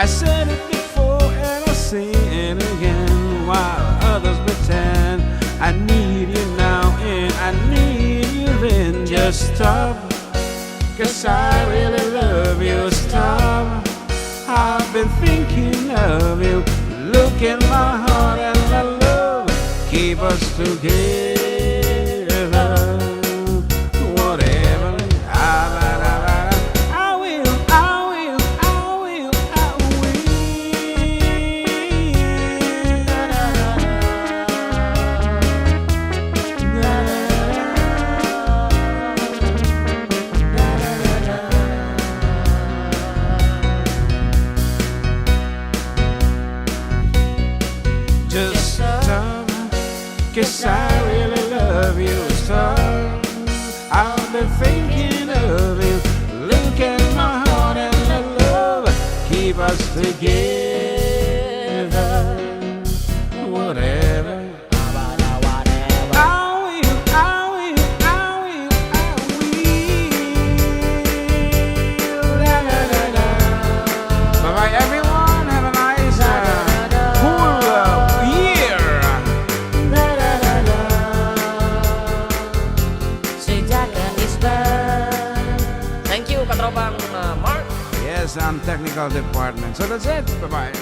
I said it before and I'll say it again. While others pretend I need you now and I need you then. Just stop, 'cause I really love you. Stop. I've been thinking of you. Look in my heart and let love keep us together. Whatever. I will. Just stop, 'cause I really love you. Stop. I've been thinking of you. Look at my heart and let love keep us together. Whatever. Bye-bye, everyone. Have a nice, cool year. Say Daka is back. Thank you, katropang Mark. Yes, I'm technical department. So that's it. Bye-bye.